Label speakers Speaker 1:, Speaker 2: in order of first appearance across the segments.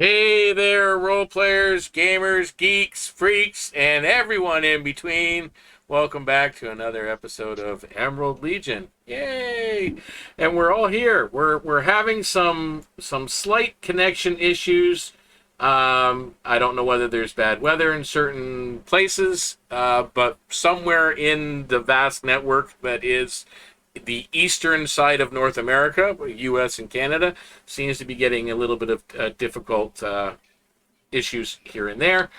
Speaker 1: Hey there, role players, gamers, geeks, freaks, and everyone in between. Welcome back to another episode of Emerald Legion. Yay! And we're all here. We're having some slight connection issues. I don't know whether there's bad weather in certain places, but somewhere in the vast network that is the eastern side of North America, U.S. and Canada, seems to be getting a little bit of difficult issues here and there,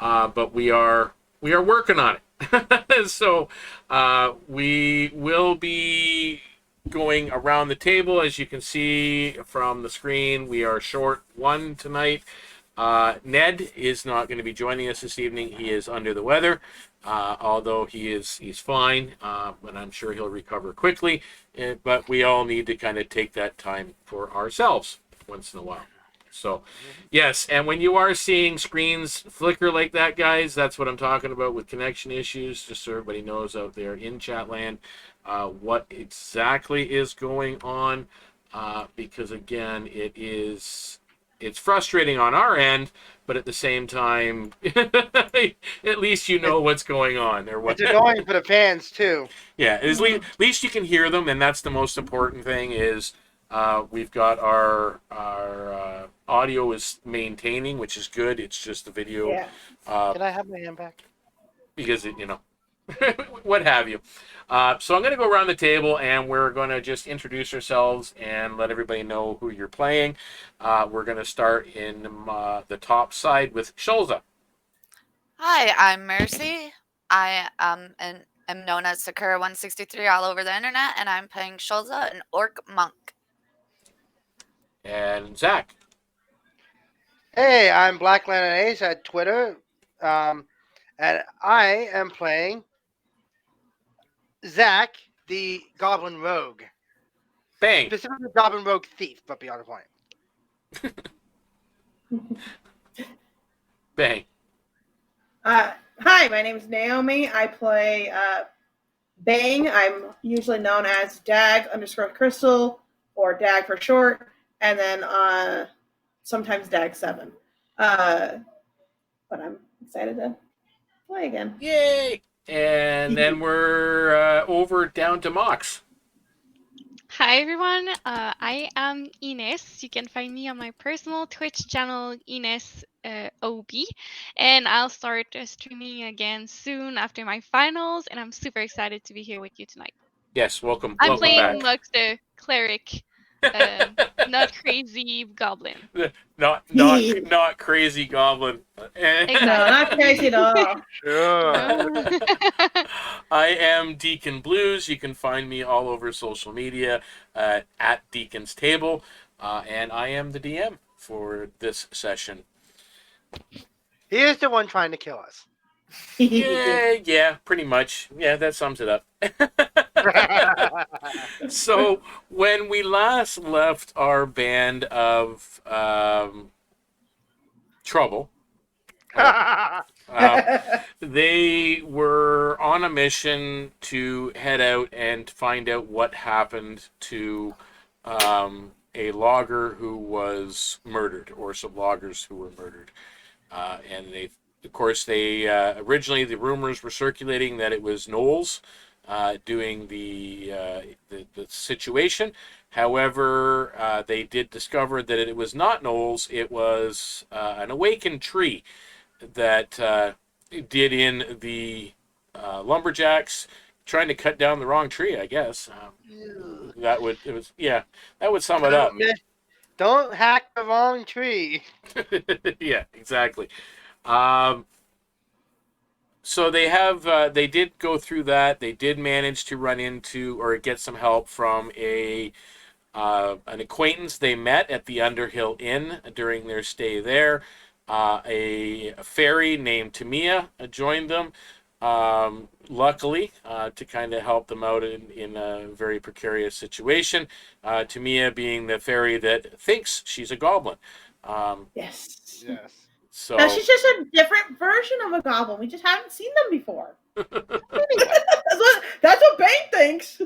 Speaker 1: but we are working on it. So we will be going around the table. As you can see from the screen, we are short one tonight. Nedd is not going to be joining us this evening. He is under the weather, although he's fine, and I'm sure he'll recover quickly. But we all need to kind of take that time for ourselves once in a while. So, yes, and when you are seeing screens flicker like that, guys, that's what I'm talking about with connection issues, just so everybody knows out there in Chatland what exactly is going on, because, again, it's frustrating on our end, but at the same time, at least you know what's going on. Or what.
Speaker 2: It's annoying for the fans, too.
Speaker 1: Yeah, at least you can hear them, and that's the most important thing is we've got our audio is maintaining, which is good. It's just the video.
Speaker 3: Yeah.
Speaker 2: Can I have my hand back?
Speaker 1: Because, what have you. So I'm going to go around the table, and we're going to just introduce ourselves and let everybody know who you're playing. We're going to start in the top side with Shulza.
Speaker 4: Hi, I'm Mercy. I am known as Sakura163 all over the internet, and I'm playing Shulza, an Orc Monk.
Speaker 1: And Zakk.
Speaker 2: Hey, I'm Black Lantern Ace at Twitter, and I am playing Zakk, the Goblin Rogue.
Speaker 1: Bang.
Speaker 2: Specifically Goblin Rogue Thief, but beyond the point.
Speaker 1: Bang.
Speaker 3: Hi, my name is Naomi. I play Bang. I'm usually known as Dag_Crystal, or Dag for short, and then sometimes Dag7. But I'm excited to play again.
Speaker 1: Yay! And then we're over down to Moxx.
Speaker 5: Hi everyone, I am Ines. You can find me on my personal Twitch channel, Ines OB, and I'll start streaming again soon after my finals, and I'm super excited to be here with you tonight.
Speaker 1: Yes, welcome.
Speaker 5: I'm
Speaker 1: welcome
Speaker 5: playing
Speaker 1: back.
Speaker 5: Moxx the Cleric, not crazy Goblin.
Speaker 1: Not crazy Goblin.
Speaker 5: Exactly.
Speaker 3: No, not crazy at all.
Speaker 2: Sure.
Speaker 1: I am Deacon Blues. You can find me all over social media at Deacon's Table, and I am the DM for this session.
Speaker 2: He is the one trying to kill us.
Speaker 1: Yeah, pretty much. Yeah, that sums it up. So, when we last left our band of trouble, they were on a mission to head out and find out what happened to a logger who was murdered, or some loggers who were murdered. And originally the rumors were circulating that it was Knowles doing the situation. However, they did discover that it was not Knowles. It was an awakened tree that did in the lumberjacks trying to cut down the wrong tree, I guess. That would sum it up.
Speaker 2: Don't hack the wrong tree.
Speaker 1: Yeah, exactly. So they did go through that. They did manage to run into or get some help from an acquaintance they met at the Underhill Inn during their stay there. A fairy named Tamia joined them, luckily, to kind of help them out in a very precarious situation. Tamia being the fairy that thinks she's a goblin.
Speaker 3: Yes.
Speaker 1: So
Speaker 3: now she's just a different version of a goblin. We just haven't seen them before. That's what Bane thinks.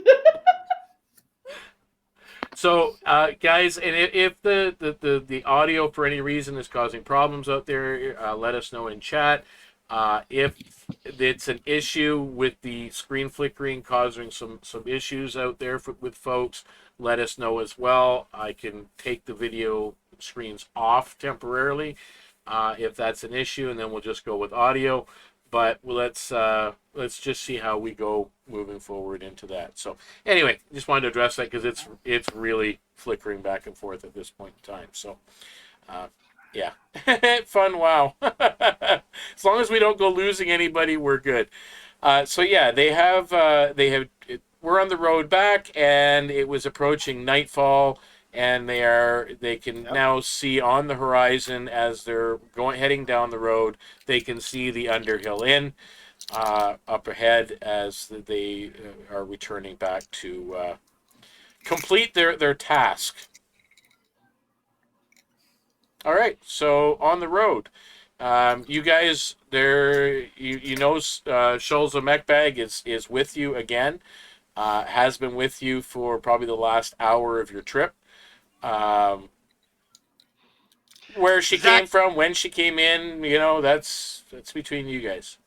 Speaker 1: So, guys, and if the audio for any reason is causing problems out there, let us know in chat. If it's an issue with the screen flickering causing some issues out there with folks, let us know as well. I can take the video screens off temporarily if that's an issue, and then we'll just go with audio. But let's just see how we go moving forward into that. So anyway, just wanted to address that because it's really flickering back and forth at this point in time. So yeah, fun. Wow. As long as we don't go losing anybody, we're good. So yeah, they have we're on the road back, and it was approaching nightfall, and they can now see on the horizon as they're heading down the road. They can see the Underhill Inn up ahead as they are returning back to complete their task. All right, so on the road, you guys there. You know, Shulza Mekbag is with you again. Has been with you for probably the last hour of your trip. Where she came from, when she came in, that's between you guys.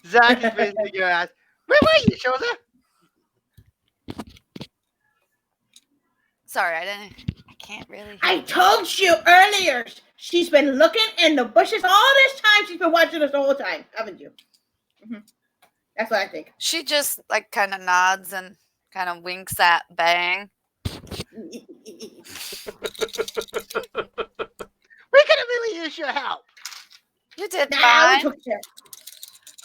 Speaker 2: Zakk is basically going to ask, where were you, Shulza?
Speaker 4: Sorry, I can't really hear
Speaker 3: I
Speaker 4: you.
Speaker 3: told you earlier. She's been looking in the bushes all this time. She's been watching us the whole time, haven't you? Mm-hmm. That's what I think.
Speaker 4: She just like kind of nods and kind of winks at Bang.
Speaker 2: We could have really used your help.
Speaker 4: You did
Speaker 3: Nah,
Speaker 4: fine.
Speaker 3: we took care.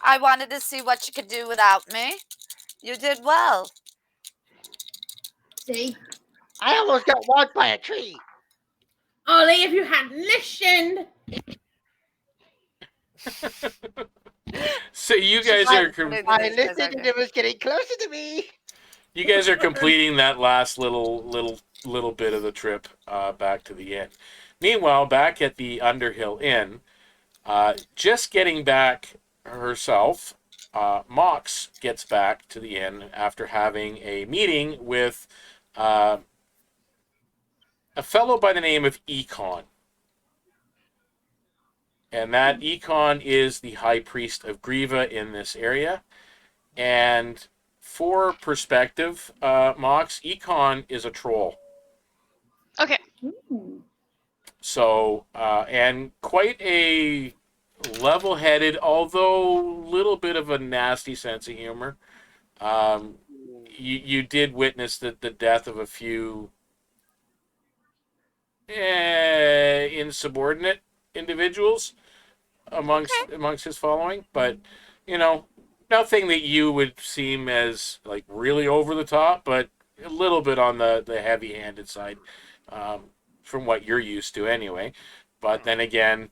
Speaker 4: I wanted to see what you could do without me. You did well.
Speaker 3: See?
Speaker 2: I almost got walked by a tree.
Speaker 3: Only if you had listened.
Speaker 1: So you guys are
Speaker 2: I listened and it was getting closer to me.
Speaker 1: you guys are completing that last little bit of the trip back to the inn. Meanwhile, back at the Underhill Inn, just getting back herself, Moxx gets back to the inn after having a meeting with a fellow by the name of Econ. And that Econ is the High Priest of Grieva in this area. And for perspective, Moxx, Econ is a troll.
Speaker 5: Okay.
Speaker 1: So, and quite a level-headed, although a little bit of a nasty sense of humor. You did witness the death of a few insubordinate individuals amongst his following, but nothing that you would seem as like really over the top, but a little bit on the heavy-handed side, from what you're used to anyway. But then again,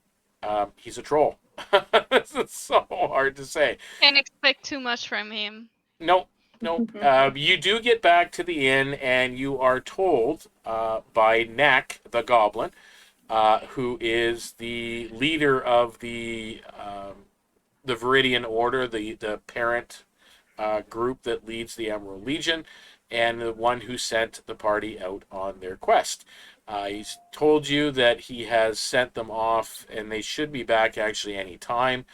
Speaker 1: he's a troll. It's so hard to say.
Speaker 5: Can't expect too much from him.
Speaker 1: Nope. You do get back to the inn, and you are told by Nedd, the goblin, who is the leader of the Viridian Order, the parent group that leads the Emerald Legion, and the one who sent the party out on their quest. He's told you that he has sent them off, and they should be back actually any time.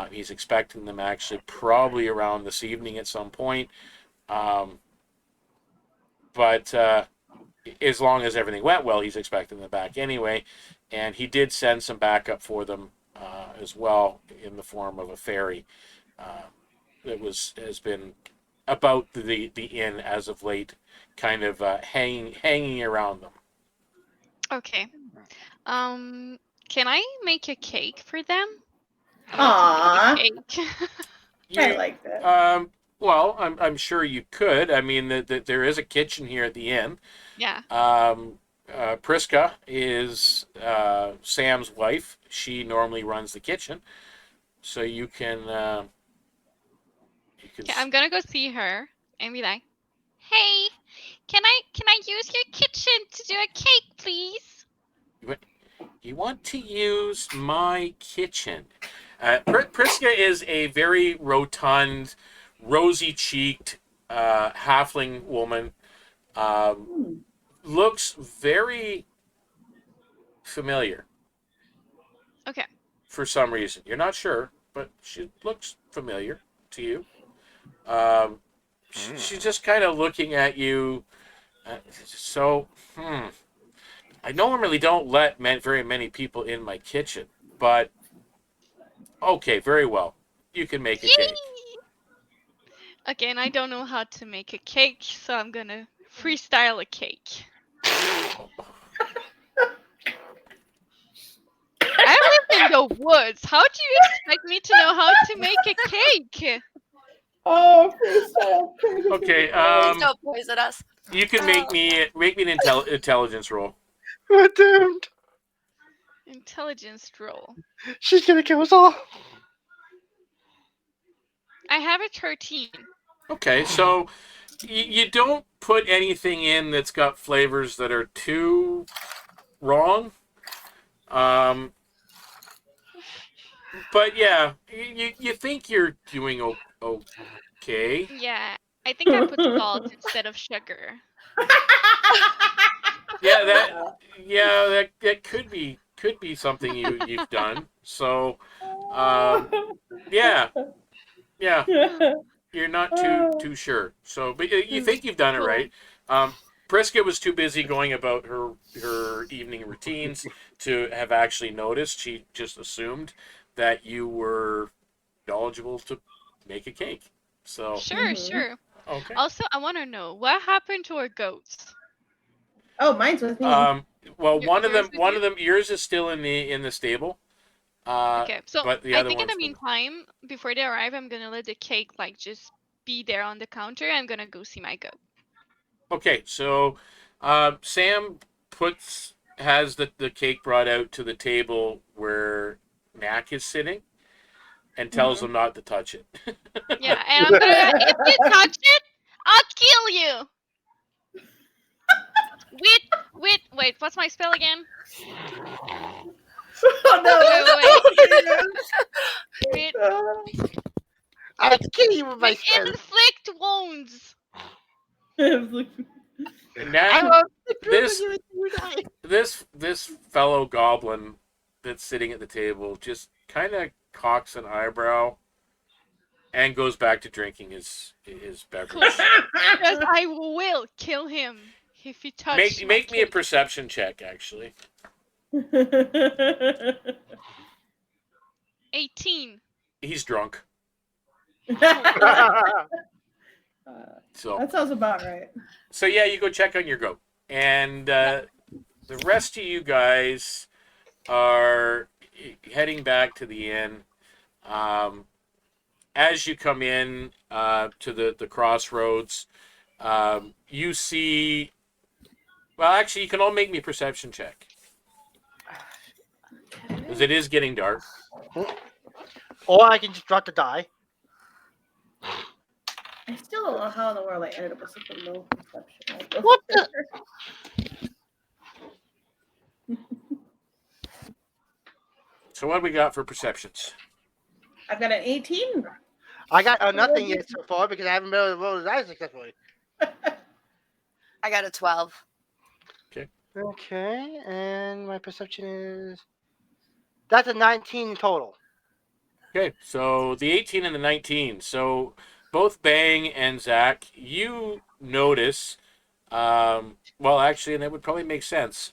Speaker 1: He's expecting them actually probably around this evening at some point. But as long as everything went well, he's expecting them back anyway. And he did send some backup for them as well in the form of a ferry that has been about the inn as of late, kind of hanging around them.
Speaker 5: Okay. Can I make a cake for them?
Speaker 3: Aww.
Speaker 5: Cake.
Speaker 3: I like that.
Speaker 1: Well, I'm sure you could. I mean, there is a kitchen here at the inn.
Speaker 5: Yeah.
Speaker 1: Priska is Sam's wife. She normally runs the kitchen, so you can.
Speaker 5: Okay, I'm gonna go see her and be like, "Hey, can I use your kitchen to do a cake, please?"
Speaker 1: You want to use my kitchen? Priska is a very rotund, rosy-cheeked halfling woman. looks very familiar
Speaker 5: Okay.
Speaker 1: for some reason. You're not sure, but she looks familiar to you. She's just kind of looking at you. So, I normally don't let very many people in my kitchen, but okay, very well. You can make a cake.
Speaker 5: Okay, and I don't know how to make a cake, so I'm gonna freestyle a cake. I live in the woods. How do you expect me to know how to make a cake?
Speaker 3: Oh, freestyle.
Speaker 1: Okay,
Speaker 4: Please don't poison us.
Speaker 1: you can make me an intelligence roll.
Speaker 2: We're doomed.
Speaker 5: Intelligence roll.
Speaker 2: She's gonna kill us all.
Speaker 5: I have a 13.
Speaker 1: Okay, so you don't put anything in that's got flavors that are too wrong. But yeah, you think you're doing okay.
Speaker 5: Yeah, I think I put salt instead of sugar.
Speaker 1: Yeah, that could be something you've done. So, yeah, you're not too sure. So, but you think you've done it
Speaker 5: Cool.
Speaker 1: right. Brisket was too busy going about her evening routines to have actually noticed. She just assumed that you were knowledgeable to make a cake. So,
Speaker 5: Sure.
Speaker 1: okay.
Speaker 5: Also, I want to know what happened to our goats.
Speaker 3: Oh, mine's with me.
Speaker 1: Well, one of
Speaker 5: Yours
Speaker 1: them, yours is still in the stable.
Speaker 5: Okay, so
Speaker 1: but the
Speaker 5: I
Speaker 1: other
Speaker 5: think in the
Speaker 1: one's
Speaker 5: meantime, before they arrive, I'm gonna let the cake like just be there on the counter. I'm gonna go see my goat.
Speaker 1: Okay, so Sam has the cake brought out to the table where Knack is sitting, and tells him not to touch it.
Speaker 5: Yeah, and I'm gonna if you touch it, I'll kill you. Wait, what's my spell again?
Speaker 3: Oh no!
Speaker 5: Wait.
Speaker 2: I'll kill you with my
Speaker 5: With
Speaker 2: spell.
Speaker 5: inflict wounds.
Speaker 1: And Knack, this fellow goblin that's sitting at the table just kind of cocks an eyebrow and goes back to drinking his beverage.
Speaker 5: Because I will kill him if he touches my
Speaker 1: Make me a
Speaker 5: cake.
Speaker 1: perception check, actually.
Speaker 5: 18.
Speaker 1: He's drunk. So
Speaker 3: That sounds about right.
Speaker 1: So yeah, you go check on your goat, and the rest of you guys are heading back to the inn. As you come in to the crossroads, you see. Well, actually, you can all make me a perception check, because it is getting dark.
Speaker 2: Or I can just drop the die.
Speaker 3: I still don't know how in the world I ended up with such a low perception.
Speaker 2: What the?
Speaker 1: So what do we got for perceptions?
Speaker 3: I've got an 18.
Speaker 2: I got nothing yet so far because I haven't been able to roll the die successfully.
Speaker 4: I got a 12.
Speaker 2: Okay, and my perception is... That's a 19 total.
Speaker 1: Okay, so the 18 and the 19. So both Bang and Zakk, you notice, well, actually, and that would probably make sense.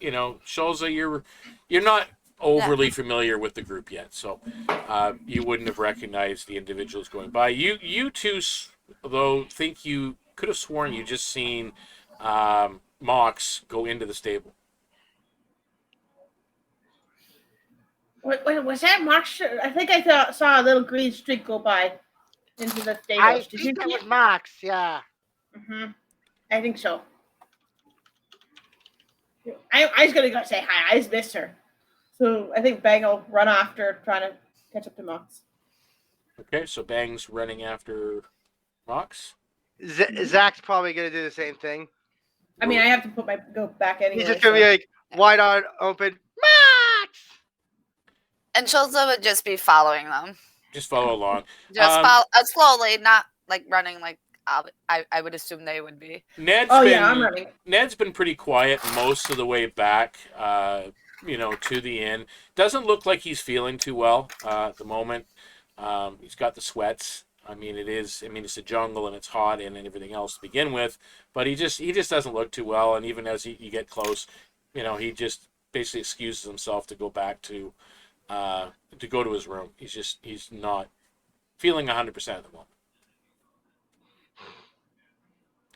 Speaker 1: Shulza, you're not overly familiar with the group yet, so you wouldn't have recognized the individuals going by. You two, though, think you could have sworn you just seen Moxx go into the stable.
Speaker 3: Wait, was that Moxx? I think I saw a little green streak go by into the stable.
Speaker 2: I think that was Moxx, yeah.
Speaker 3: Mm-hmm. I think so. I was going to go say hi. I just missed her. So I think Bang will run after trying to catch up to Moxx.
Speaker 1: Okay, so Bang's running after Moxx.
Speaker 2: Zack's probably going to do the same thing.
Speaker 3: I mean, I have to go back anyway.
Speaker 2: He's just going to be like, wide-eyed, open, Moxx!
Speaker 4: And Shulza would just be following them.
Speaker 1: Just follow along.
Speaker 4: Just follow slowly, not like running like I would assume they would be.
Speaker 1: Ned's
Speaker 3: Oh
Speaker 1: been
Speaker 3: yeah, I'm running.
Speaker 1: Ned's been pretty quiet most of the way back, to the inn. Doesn't look like he's feeling too well at the moment. He's got the sweats. I mean, it's a jungle and it's hot and everything else to begin with. But he just doesn't look too well. And even as you get close, he just basically excuses himself to go back to go to his room. He's not feeling 100% at the moment.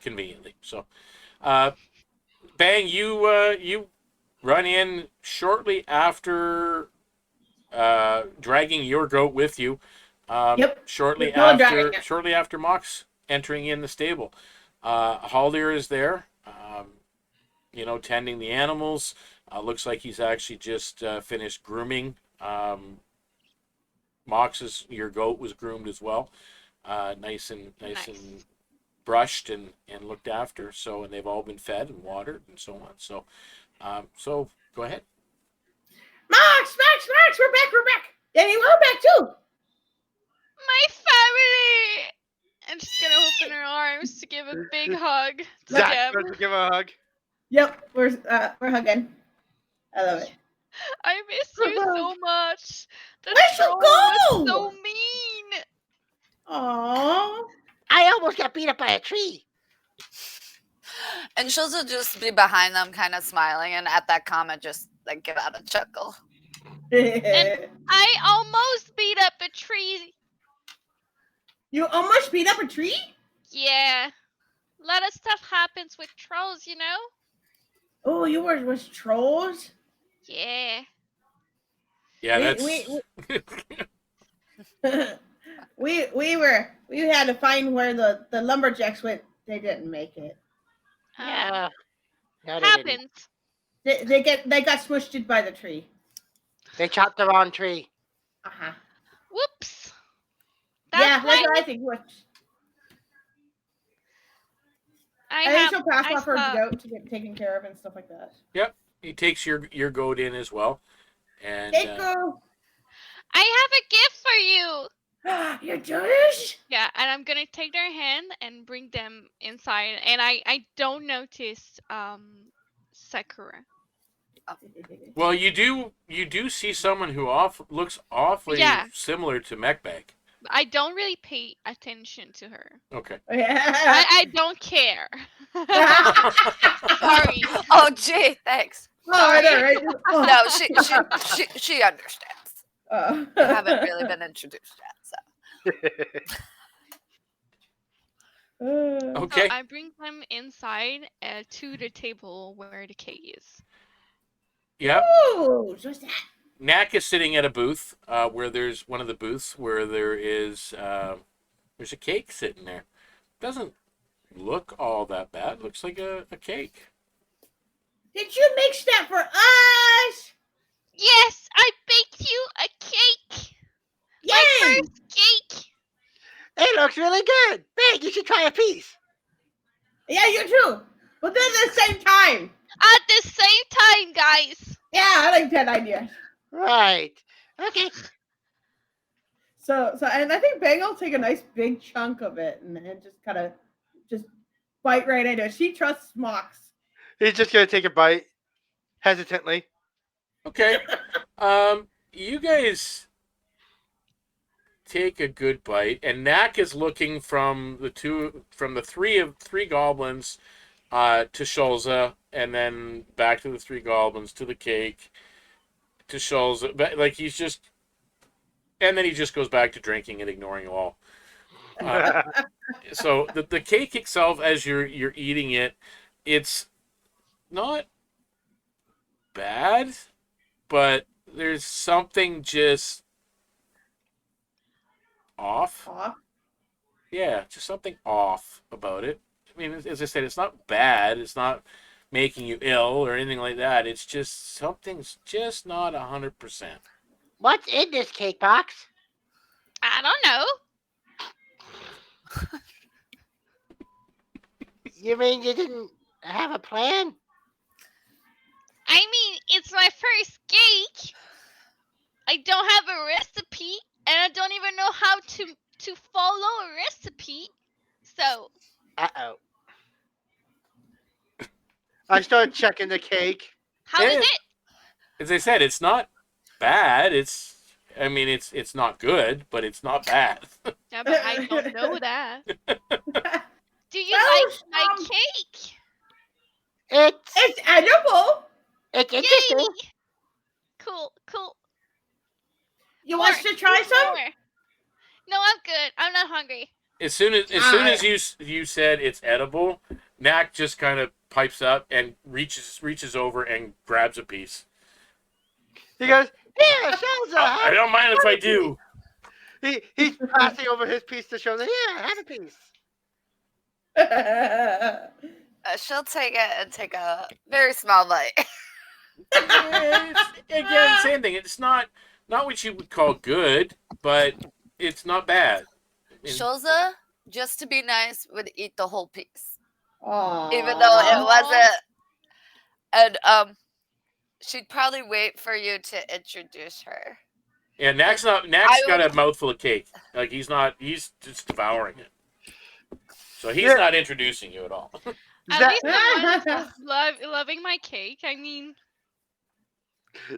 Speaker 1: Conveniently, so. Bang, you run in shortly after dragging your goat with you.
Speaker 3: Yep.
Speaker 1: Shortly
Speaker 3: With no dragging it.
Speaker 1: Moxx entering in the stable. Haldir is there, tending the animals. Looks like he's actually just finished grooming. Your goat was groomed as well. Nice and brushed and looked after. So, and they've all been fed and watered and so on. So, go ahead.
Speaker 3: Moxx, we're back. Danny, we're back too.
Speaker 5: My family! And she's gonna open her arms to give a big hug to
Speaker 2: Zakk
Speaker 5: them.
Speaker 2: goes to give a hug.
Speaker 3: Yep, we're hugging. I love it.
Speaker 5: I miss you so much. The
Speaker 3: Where'd you
Speaker 5: troll
Speaker 3: go?
Speaker 5: was so mean.
Speaker 3: Aww.
Speaker 2: I almost got beat up by a tree.
Speaker 4: And Shulza just be behind them, kind of smiling, and at that comment, just like give out a chuckle.
Speaker 5: I almost beat up a tree.
Speaker 3: You almost beat up a tree?
Speaker 5: Yeah. A lot of stuff happens with trolls,
Speaker 3: Oh, you were with trolls?
Speaker 5: Yeah.
Speaker 1: Yeah,
Speaker 3: we had to find where the lumberjacks went. They didn't make it.
Speaker 2: Yeah. No, they didn't.
Speaker 5: Happens.
Speaker 3: They got smushed by the tree.
Speaker 2: They chopped the wrong tree.
Speaker 3: Uh-huh.
Speaker 5: Whoops.
Speaker 3: That's what I think. I think she'll pass off her goat to get taken care of and stuff like that.
Speaker 1: Yep, he takes your goat in as well, and
Speaker 3: go.
Speaker 5: I have a gift for you.
Speaker 3: You do this?
Speaker 5: Yeah, and I'm gonna take their hand and bring them inside. And I don't notice Sakura.
Speaker 1: Well, you do see someone who looks awfully similar to Mekbag.
Speaker 5: I don't really pay attention to her.
Speaker 1: Okay.
Speaker 5: I don't care. Sorry.
Speaker 4: Oh, gee, thanks.
Speaker 3: Oh, right.
Speaker 4: No, she understands.
Speaker 3: I
Speaker 4: haven't really been introduced yet, so.
Speaker 1: Okay.
Speaker 5: So I bring them inside to the table where the cake is.
Speaker 1: Yep.
Speaker 3: Ooh, what's that?
Speaker 1: Knack is sitting at a booth where there's one of the booths where there's a cake sitting there. Doesn't look all that bad. Looks like a cake.
Speaker 3: Did you mix that for us?
Speaker 5: Yes, I baked you a cake.
Speaker 3: Yay!
Speaker 5: My first cake.
Speaker 2: It looks really good. Bang, you should try a piece.
Speaker 3: Yeah, you too. But then at the same time.
Speaker 5: At the same time, guys.
Speaker 3: Yeah, I like that idea.
Speaker 2: Right. Okay.
Speaker 3: So and I think Bang will take a nice big chunk of it and just kind of just bite right into it. She trusts Moxx.
Speaker 2: He's just gonna take a bite, hesitantly.
Speaker 1: Okay. You guys take a good bite, and Knack is looking from the three goblins to Shulza, and then back to the three goblins, to the cake, to Shulza. But like he's just, and then he just goes back to drinking and ignoring you all. So the cake itself, as you're eating it, it's not bad, but there's something just off. Yeah, just something off about it. I mean, as I said, it's not bad. It's not making you ill or anything like that. It's just something's just not 100%.
Speaker 2: What's in this cake box?
Speaker 5: I don't know.
Speaker 2: You mean you didn't have a plan?
Speaker 5: I mean, it's my first cake. I don't have a recipe, and I don't even know how to follow a recipe. So
Speaker 2: Uh-oh. I started checking the cake.
Speaker 5: How is
Speaker 1: Eh.
Speaker 5: it?
Speaker 1: As I said, it's not bad. It's not good, but it's not bad.
Speaker 5: Yeah, but I don't know that. Do you
Speaker 3: Oh,
Speaker 5: like my
Speaker 3: Mom.
Speaker 5: cake?
Speaker 3: It's edible.
Speaker 2: It's interesting.
Speaker 5: Yay! Cool.
Speaker 3: You
Speaker 5: More,
Speaker 3: want to try some?
Speaker 5: more. No, I'm good. I'm not hungry.
Speaker 1: As soon as you said it's edible, Knack just kind of pipes up and reaches over and grabs a piece.
Speaker 2: He goes, here, Shulza.
Speaker 1: I don't mind if I do.
Speaker 2: He's passing over his piece to Shulza. Here, have a piece.
Speaker 4: She'll take it and take a very small bite.
Speaker 1: Again, same thing. It's not what you would call good, but it's not bad.
Speaker 4: Shulza, just to be nice, would eat the whole piece.
Speaker 3: Aww.
Speaker 4: Even though it wasn't. And she'd probably wait for you to introduce her.
Speaker 1: Yeah, Knack's got a mouthful of cake. Like he's just devouring it. So he's not introducing you at all.
Speaker 5: At least the one who's loving my cake. I mean,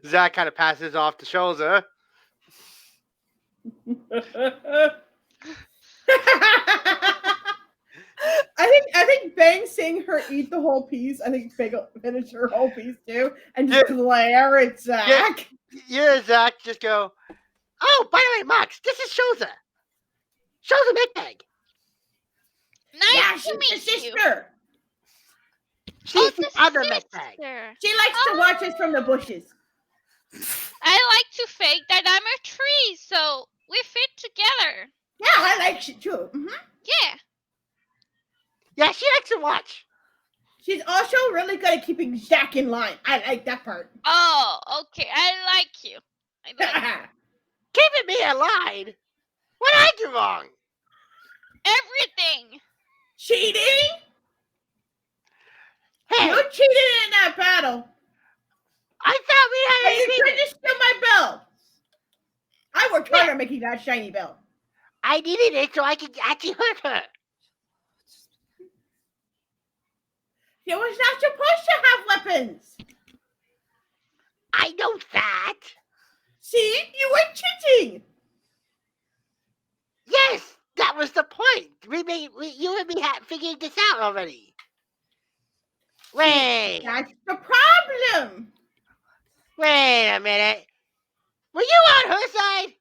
Speaker 2: Zakk kind of passes off to Shulza.
Speaker 3: I think Bang seeing her eat the whole piece. I think Bang will finish her whole piece too, and just glare at Zakk.
Speaker 2: Yeah, Zakk, just go. Oh, by the way, Moxx, this is Shulza. Shulza Mekbag.
Speaker 5: nice to
Speaker 3: she's
Speaker 5: meet
Speaker 3: your
Speaker 5: you.
Speaker 3: sister.
Speaker 2: She's the
Speaker 5: the
Speaker 2: other Mekbag.
Speaker 5: sister.
Speaker 3: She likes to watch us from the bushes.
Speaker 5: I like to fake that I'm a tree, so we fit together.
Speaker 3: Yeah, I like she too. Mm-hmm.
Speaker 5: Yeah.
Speaker 2: Yeah, she likes to watch.
Speaker 3: She's also really good at keeping Zakk in line. I like that part.
Speaker 5: Oh, okay. I like you. I like
Speaker 2: Keeping me in line? What did I do wrong?
Speaker 5: everything.
Speaker 3: Cheating?
Speaker 2: Hey,
Speaker 3: You cheated in that battle.
Speaker 2: I thought we
Speaker 3: And
Speaker 2: had
Speaker 3: you
Speaker 2: an
Speaker 3: tried
Speaker 2: agreement.
Speaker 3: to steal my bell. I worked hard on making that shiny bell.
Speaker 2: I needed it so I could actually hurt her.
Speaker 3: You was not supposed to have weapons.
Speaker 2: I know that.
Speaker 3: See, you were cheating.
Speaker 2: Yes, that was the point. You and me had figured this out already. Wait
Speaker 3: That's the problem.
Speaker 2: a minute. Were you on her side?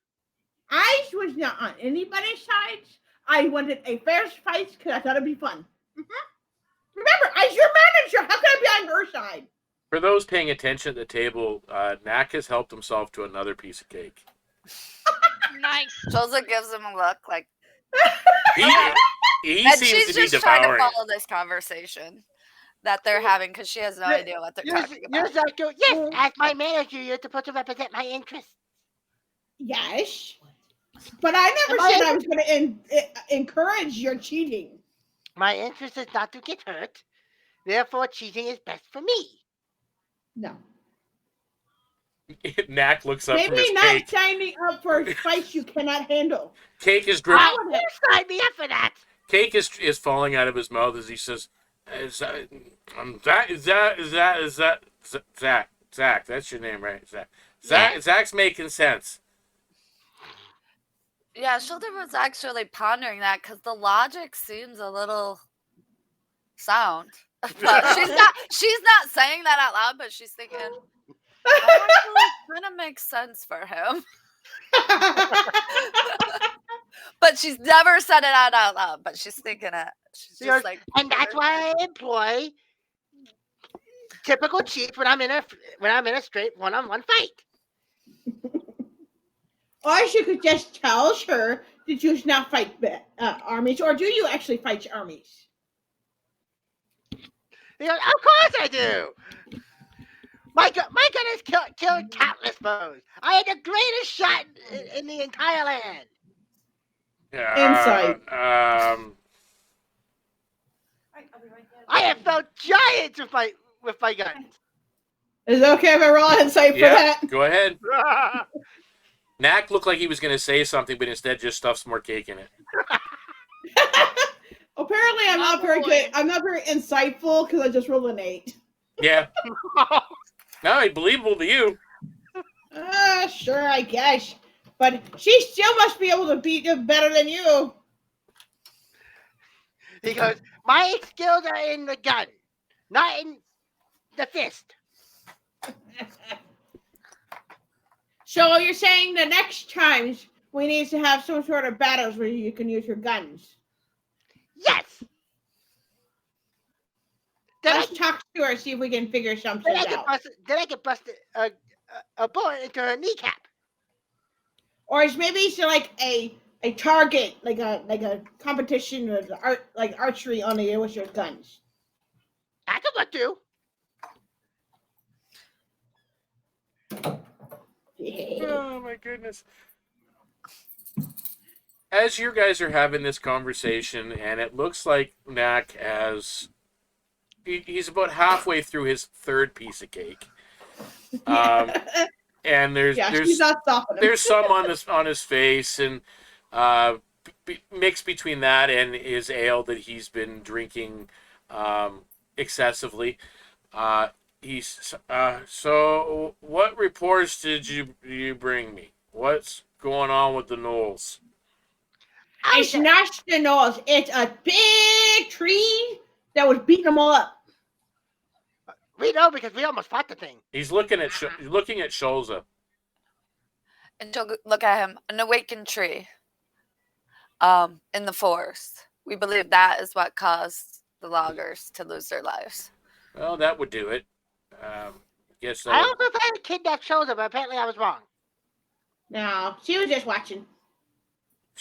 Speaker 3: I was not on anybody's side. I wanted a fair fight because I thought it'd be fun. Remember, as your manager, how can I be on her side?
Speaker 1: For those paying attention at the table, Knack has helped himself to another piece of cake.
Speaker 5: Nice.
Speaker 4: Shulza gives him a look like,
Speaker 1: He
Speaker 4: and
Speaker 1: seems
Speaker 4: she's
Speaker 1: to be
Speaker 4: just trying to
Speaker 1: devouring it.
Speaker 4: follow this conversation that they're having because she has no idea what they're talking about.
Speaker 2: Yes, as my manager, you're supposed to represent my interests.
Speaker 3: Yes. But I never said I was going to encourage your cheating.
Speaker 2: My interest is not to get hurt. Therefore, cheating is best for me.
Speaker 3: No.
Speaker 1: Knack looks up from
Speaker 3: Maybe
Speaker 1: his
Speaker 3: not
Speaker 1: cake.
Speaker 3: signing up for fights you cannot handle.
Speaker 1: Cake is dripping.
Speaker 2: How would you sign me up for that?
Speaker 1: Cake is falling out of his mouth as he says, Zakk, that's your name, right? Zakk. Zakk's making sense.
Speaker 4: Yeah, Shulza was actually pondering that because the logic seems a little sound. But she's not saying that out loud, but she's thinking, that actually kind of makes sense for him. But she's never said it out loud, but she's thinking it. She's just like,
Speaker 2: and that's why I employ typical cheats when I'm in a straight one-on-one fight.
Speaker 3: Or you could just tell her that you should not fight armies, or do you actually fight armies?
Speaker 2: He goes, of course I do. My gun has killed countless foes. I had the greatest shot in the entire land.
Speaker 3: Insight.
Speaker 2: I have felt giants with my guns.
Speaker 3: Is it okay if I roll insight for that?
Speaker 1: Go ahead. Knack looked like he was going to say something, but instead just stuffs more cake in it.
Speaker 3: Apparently Apparently, I'm not very good. I'm not very insightful because I just rolled an 8.
Speaker 1: Yeah. No, believable to you.
Speaker 3: Sure, I guess. But she still must be able to beat him better than you.
Speaker 2: He goes, my skills are in the gun, not in the fist.
Speaker 3: So you're saying the next time we need to have some sort of battles where you can use your guns?
Speaker 2: Yes.
Speaker 3: Let's talk to her, see if we can figure something out.
Speaker 2: Then I can bust a bullet into her kneecap.
Speaker 3: Or is maybe it's like a target, like a competition with archery only with your guns.
Speaker 2: I can look too.
Speaker 1: Oh my goodness. As you guys are having this conversation, and it looks like Zakk he's about halfway through his third piece of cake. And there's
Speaker 3: she's not stopping him.
Speaker 1: There's some on his face, and mixed between that and his ale that he's been drinking excessively. So what reports did you bring me? What's going on with the gnolls?
Speaker 3: It's not the gnolls. It's a big tree that was beating them all up.
Speaker 2: We know because we almost fought the thing.
Speaker 1: He's looking at Shulza.
Speaker 4: And she'll look at him. An awakened tree. In the forest. We believe that is what caused the loggers to lose their lives.
Speaker 1: Well, that would do it. Guess
Speaker 2: I don't know if I had kidnapped Shulza, but apparently I was wrong.
Speaker 3: No, she was just watching.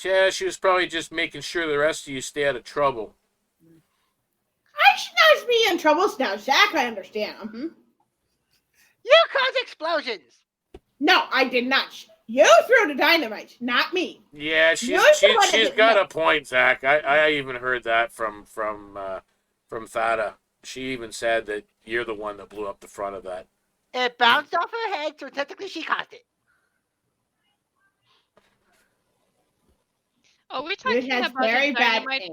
Speaker 1: Yeah, she was probably just making sure the rest of you stay out of trouble.
Speaker 3: I should not be in trouble now, Zakk. I understand. Mm-hmm.
Speaker 2: You caused explosions.
Speaker 3: No, I did not. You threw the dynamite, not me.
Speaker 1: Yeah, she's got a point, Zakk. I even heard that from Thada. She even said that you're the one that blew up the front of that.
Speaker 2: It bounced off her head, so technically she caused it.
Speaker 5: Oh, we're talking about
Speaker 3: very
Speaker 5: the
Speaker 3: bad
Speaker 5: dynamite.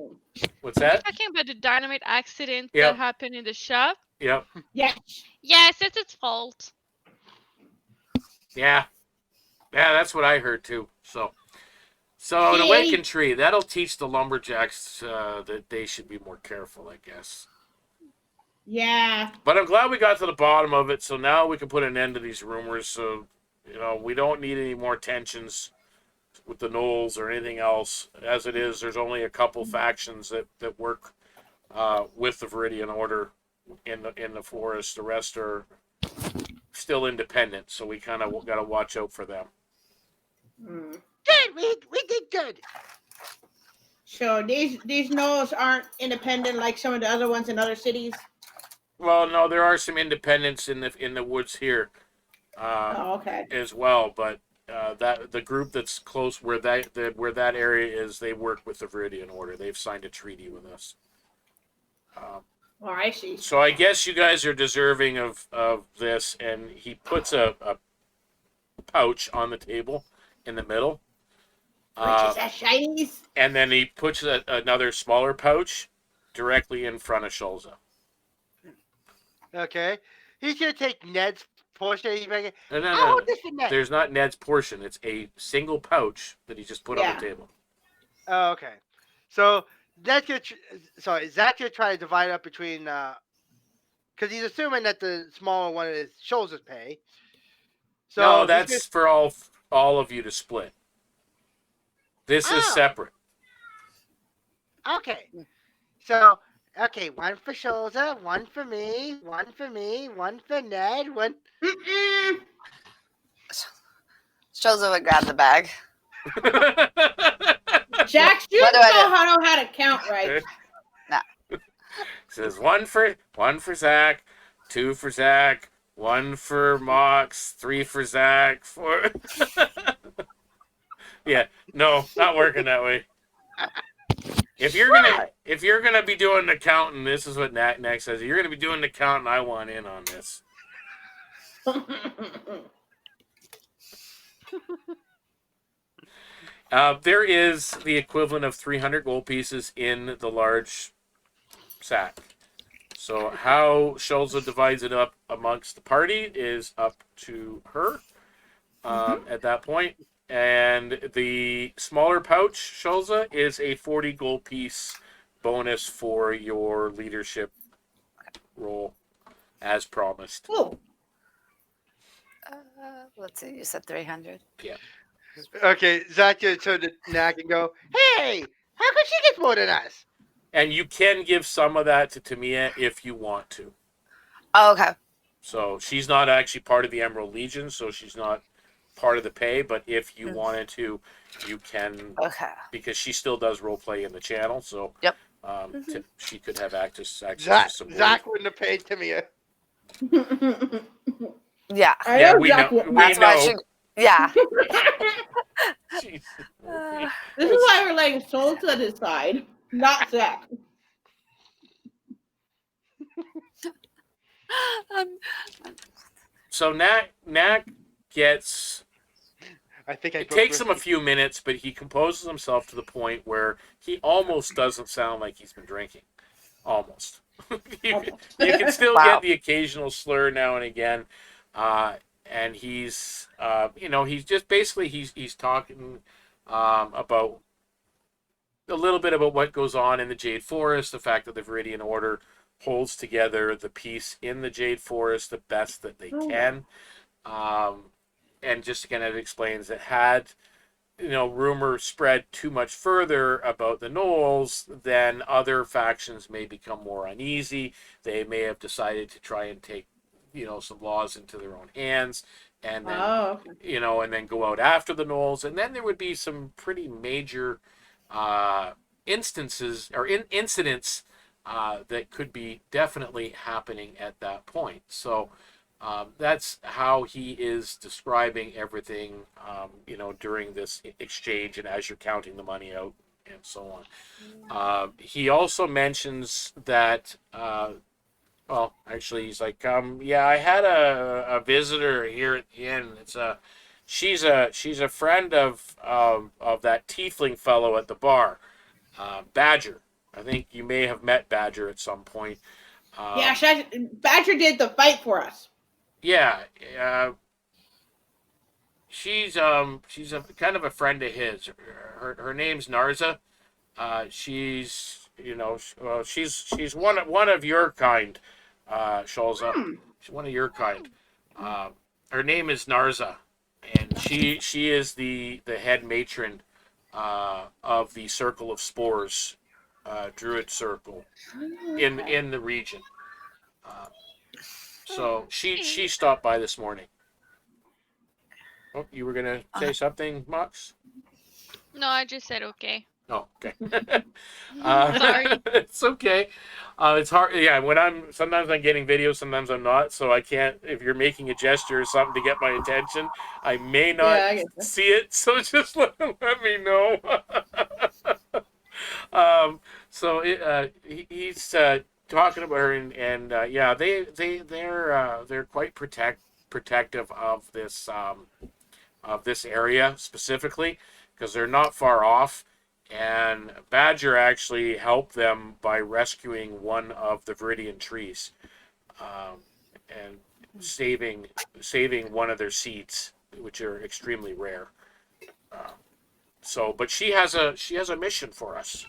Speaker 1: What's that?
Speaker 5: We're talking about the dynamite accident that happened in the shop.
Speaker 1: Yep.
Speaker 3: Yes.
Speaker 5: Yes, it's its fault.
Speaker 1: Yeah, that's what I heard too. So an awakened tree, that'll teach the lumberjacks that they should be more careful, I guess.
Speaker 3: Yeah.
Speaker 1: But I'm glad we got to the bottom of it, so now we can put an end to these rumors. So, we don't need any more tensions with the gnolls or anything else. As it is, there's only a couple factions that work with the Viridian Order in the forest. The rest are still independent, so we kind of got to watch out for them.
Speaker 2: Good, we did good.
Speaker 3: So these gnolls aren't independent like some of the other ones in other cities.
Speaker 1: Well, no, there are some independents in the woods here,
Speaker 3: okay,
Speaker 1: as well. But that the group that's close where that area is, they work with the Viridian Order. They've signed a treaty with us.
Speaker 3: I see.
Speaker 1: So I guess you guys are deserving of this. And he puts a pouch on the table in the middle.
Speaker 3: Which is that shinies?
Speaker 1: And then he puts another smaller pouch directly in front of Shulza.
Speaker 2: Okay. He's going to take Nedd's portion.
Speaker 1: No. There's not Nedd's portion. It's a single pouch that he just put on the table.
Speaker 2: Oh, okay. So Zak's going to try to divide up between... Because he's assuming that the smaller one is Shulza's pay. So
Speaker 1: no, that's for all of you to split. This is separate.
Speaker 2: Okay. So, one for Shulza, one for me, one for Nedd, one...
Speaker 4: Shulza would grab the bag.
Speaker 3: Jax, you know how to count right.
Speaker 4: Nah.
Speaker 1: Says one for Zakk, 2 for Zakk, 1 for Moxx, 3 for Zakk, 4... Yeah, no, not working that way. If you're gonna be doing the counting, this is what Nedd says. If you're gonna be doing the counting, I want in on this. There is the equivalent of 300 gold pieces in the large sack. So how Shulza divides it up amongst the party is up to her at that point. And the smaller pouch, Shulza, is a 40 gold piece bonus for your leadership role, as promised.
Speaker 3: Oh,
Speaker 4: Let's see. You said 300.
Speaker 1: Yeah.
Speaker 2: Okay, Zakk just turn to Knack and go, "Hey, how come she gets more than us?"
Speaker 1: And you can give some of that to Tamia if you want to.
Speaker 4: Oh, okay.
Speaker 1: So she's not actually part of the Emerald Legion, so she's not part of the pay. But if you wanted to, you can,
Speaker 4: Okay.
Speaker 1: because she still does role play in the channel. So
Speaker 4: Yep.
Speaker 1: She could have access to some.
Speaker 2: Zakk wouldn't have paid Tamia.
Speaker 4: Yeah.
Speaker 3: I
Speaker 1: Yeah,
Speaker 3: know
Speaker 1: we
Speaker 3: Zakk
Speaker 1: know.
Speaker 3: wouldn't.
Speaker 1: We
Speaker 4: That's why
Speaker 1: know.
Speaker 4: she. Yeah.
Speaker 1: Jeez.
Speaker 3: This is why we're letting Shulza decide, not Zakk.
Speaker 1: So Knack gets.
Speaker 2: I think I
Speaker 1: It takes him a few minutes, but he composes himself to the point where he almost doesn't sound like he's been drinking. Almost. you can still get the occasional slur now and again, and he's he's just basically he's talking about a little bit about what goes on in the Jade Forest, the fact that the Viridian Order holds together the peace in the Jade Forest the best that they can, and just kind of explains that had rumor spread too much further about the Gnolls, then other factions may become more uneasy. They may have decided to try and take, some laws into their own hands, and then, and then go out after the Gnolls, and then there would be some pretty major instances or incidents that could be definitely happening at that point. So. That's how he is describing everything, during this exchange and as you're counting the money out and so on. He also mentions that, actually, he's like, I had a visitor here at the inn. She's a friend of that tiefling fellow at the bar, Badger. I think you may have met Badger at some point.
Speaker 3: Yeah, Badger did the fight for us.
Speaker 1: Yeah, she's a kind of a friend of his. Her name's Narza. She's she's one of your kind, Shulza. She's one of your kind. Her name is Narza, and she is the head matron of the Circle of Spores, Druid Circle in the region. So she stopped by this morning. Oh, you were gonna say something, Moxx?
Speaker 5: No, I just said okay.
Speaker 1: Oh, okay.
Speaker 5: Sorry.
Speaker 1: It's okay. It's hard. Yeah, sometimes I'm getting videos, sometimes I'm not. So I can't. If you're making a gesture or something to get my attention, I may not see it. So just let me know. He's talking about her, and they're quite protective of this area specifically because they're not far off, and Badger actually helped them by rescuing one of the Viridian trees, and saving one of their seeds, which are extremely rare. But she has a mission for us.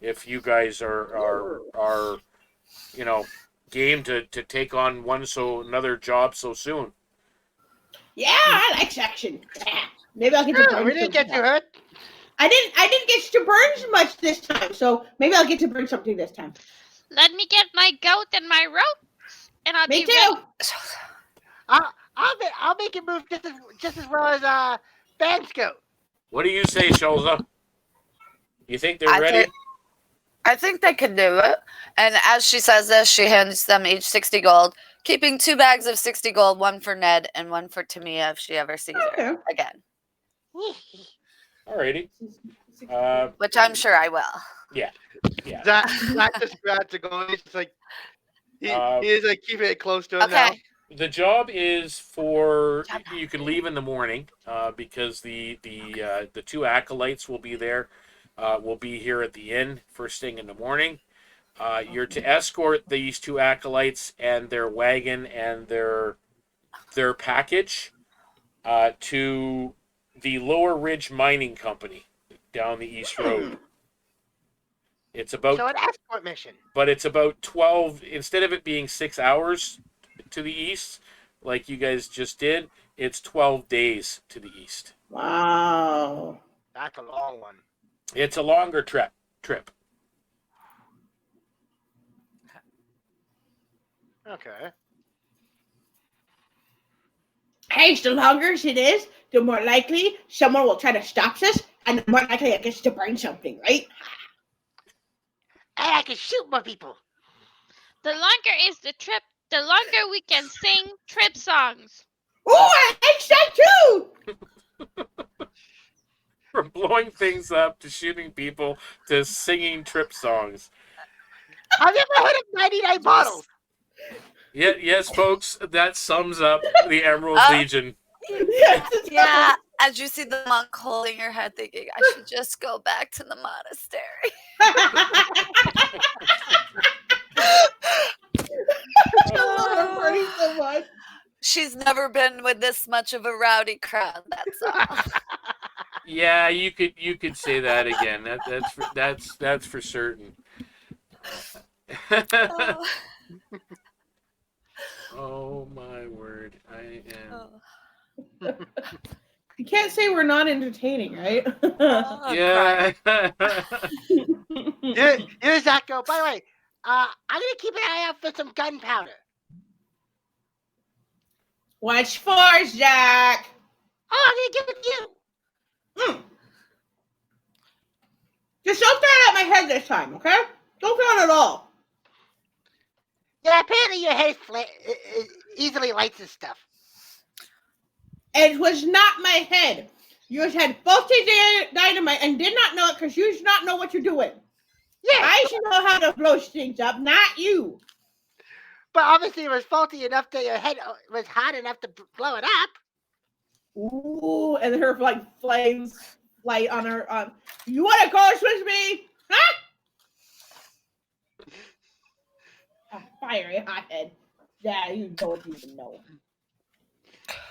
Speaker 1: If you guys are game to take on another job so soon.
Speaker 3: Yeah, I like action. Maybe I'll get to burn.
Speaker 2: We didn't get you hurt.
Speaker 3: I didn't get to burn much this time, so maybe I'll get to burn something this time.
Speaker 5: Let me get my goat and my rope, and I'll
Speaker 3: Me
Speaker 5: be
Speaker 3: too.
Speaker 5: ready.
Speaker 2: I'll make it move just as well as Ben's goat.
Speaker 1: What do you say, Shulza? You think they're ready?
Speaker 4: I think they can do it. And as she says this, she hands them each 60 gold, keeping 2 bags of 60 gold, one for Nedd and one for Tamia if she ever sees her again.
Speaker 1: Alrighty.
Speaker 4: Which I'm sure I will.
Speaker 1: Yeah.
Speaker 2: Zakk just grabs the gold. He's just like he's like keeping it close to him now.
Speaker 1: The job is for you can leave in the morning because the 2 acolytes will be there. Will be here at the inn first thing in the morning. You're to escort these 2 acolytes and their wagon and their package to the Lower Ridge Mining Company down the East Road. It's about,
Speaker 2: So an escort mission.
Speaker 1: but it's about 12, instead of it being 6 hours to the east, like you guys just did, it's 12 days to the east.
Speaker 3: Wow.
Speaker 2: That's a long one.
Speaker 1: It's a longer trip.
Speaker 2: Okay.
Speaker 3: Hey, the longer it is, the more likely someone will try to stop us, and the more likely it gets to burn something, right?
Speaker 2: Hey, I can shoot more people.
Speaker 5: The longer is the trip, the longer we can sing trip songs.
Speaker 3: Oh, I like that too!
Speaker 1: From blowing things up to shooting people to singing trip songs.
Speaker 2: Have you ever heard of 99 bottles?
Speaker 1: Yeah, yes, folks, that sums up the Emerald Legion.
Speaker 4: Yeah, as you see the monk holding her head, thinking, I should just go back to the monastery.
Speaker 3: I love her party so much.
Speaker 4: She's never been with this much of a rowdy crowd. That's all.
Speaker 1: Yeah, you could say that again. That's for certain.
Speaker 4: Oh.
Speaker 1: Oh my word! I am.
Speaker 4: Oh.
Speaker 3: You can't say we're not entertaining, right?
Speaker 4: Oh,
Speaker 1: Yeah.
Speaker 2: Here's Zakk. By the way, I'm gonna keep an eye out for some gunpowder.
Speaker 3: What's for, Zakk?
Speaker 2: Oh, I'm gonna give it to you.
Speaker 3: Just don't throw it at my head this time, okay? Don't throw it at all.
Speaker 2: Yeah, apparently your head easily lights this stuff.
Speaker 3: It was not my head. You had faulty dynamite and did not know it because you did not know what you're doing.
Speaker 2: Yeah,
Speaker 3: I should know how to blow things up, not you.
Speaker 2: but obviously it was faulty enough that your head was hot enough to blow it up.
Speaker 3: Ooh, and her like flames light on her. You want to go with me? Huh? A fiery hothead. Yeah, you don't even know.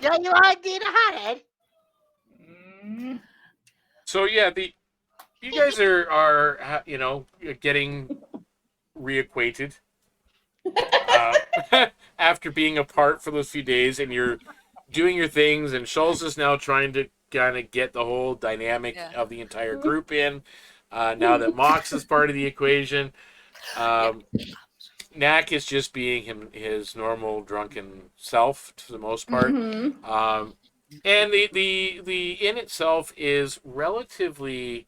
Speaker 2: Yeah, you are indeed a hothead.
Speaker 1: So yeah, you guys are getting reacquainted after being apart for those few days, and you're doing your things. And Shulza is now trying to kind of get the whole dynamic of the entire group in. Now that Moxx is part of the equation, Knack is just being his normal drunken self to the most part.
Speaker 3: Mm-hmm.
Speaker 1: And the inn itself is relatively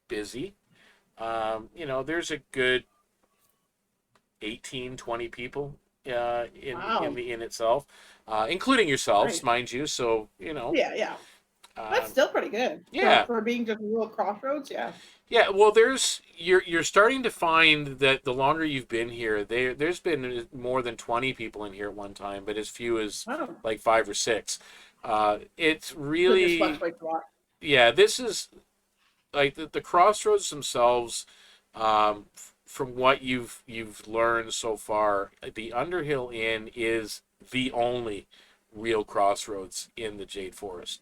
Speaker 1: busy. There's a good 18, 20 people in the inn itself, including yourselves, mind you. So,
Speaker 3: Yeah. That's still pretty good.
Speaker 1: Yeah.
Speaker 3: For being just a little crossroads, yeah.
Speaker 1: Yeah, well, you're starting to find that the longer you've been here, there's been more than 20 people in here at one time, but as few as like 5 or 6. It's really, yeah, this is like the crossroads themselves. From what you've learned so far, the Underhill Inn is the only real crossroads in the Jade Forest.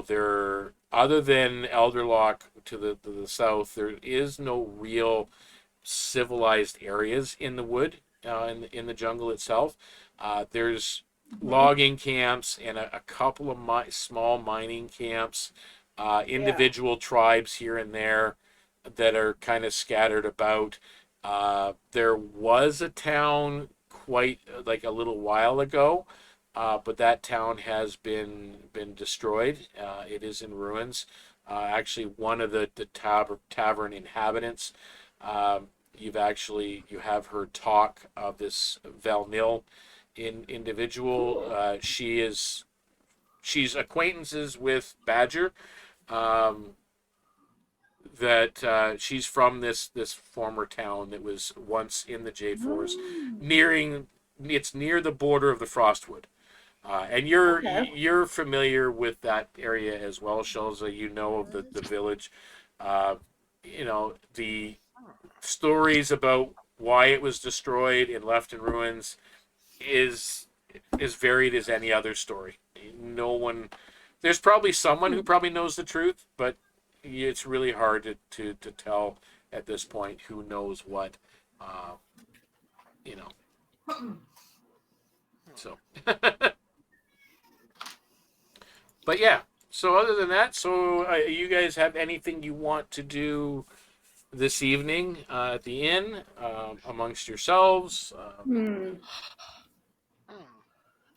Speaker 1: There, other than Elderlock to the south, there is no real civilized areas in the wood, in the jungle itself. There's logging camps and a couple of small mining camps, individual tribes here and there that are kind of scattered about. There was a town quite like a little while ago, but that town has been destroyed. It is in ruins. Actually, one of the tavern inhabitants, you have heard talk of this Valnil individual. She's acquaintances with Badger. That she's from this former town that was once in the Jade Forest, it's near the border of the Frostwood. And you're familiar with that area as well, Shulza. You know of the village. stories about why it was destroyed and left in ruins is varied as any other story. No one, there's probably someone who probably knows the truth, but it's really hard to tell at this point who knows what, you know. So, but yeah. So other than that, you guys have anything you want to do this evening at the inn amongst yourselves?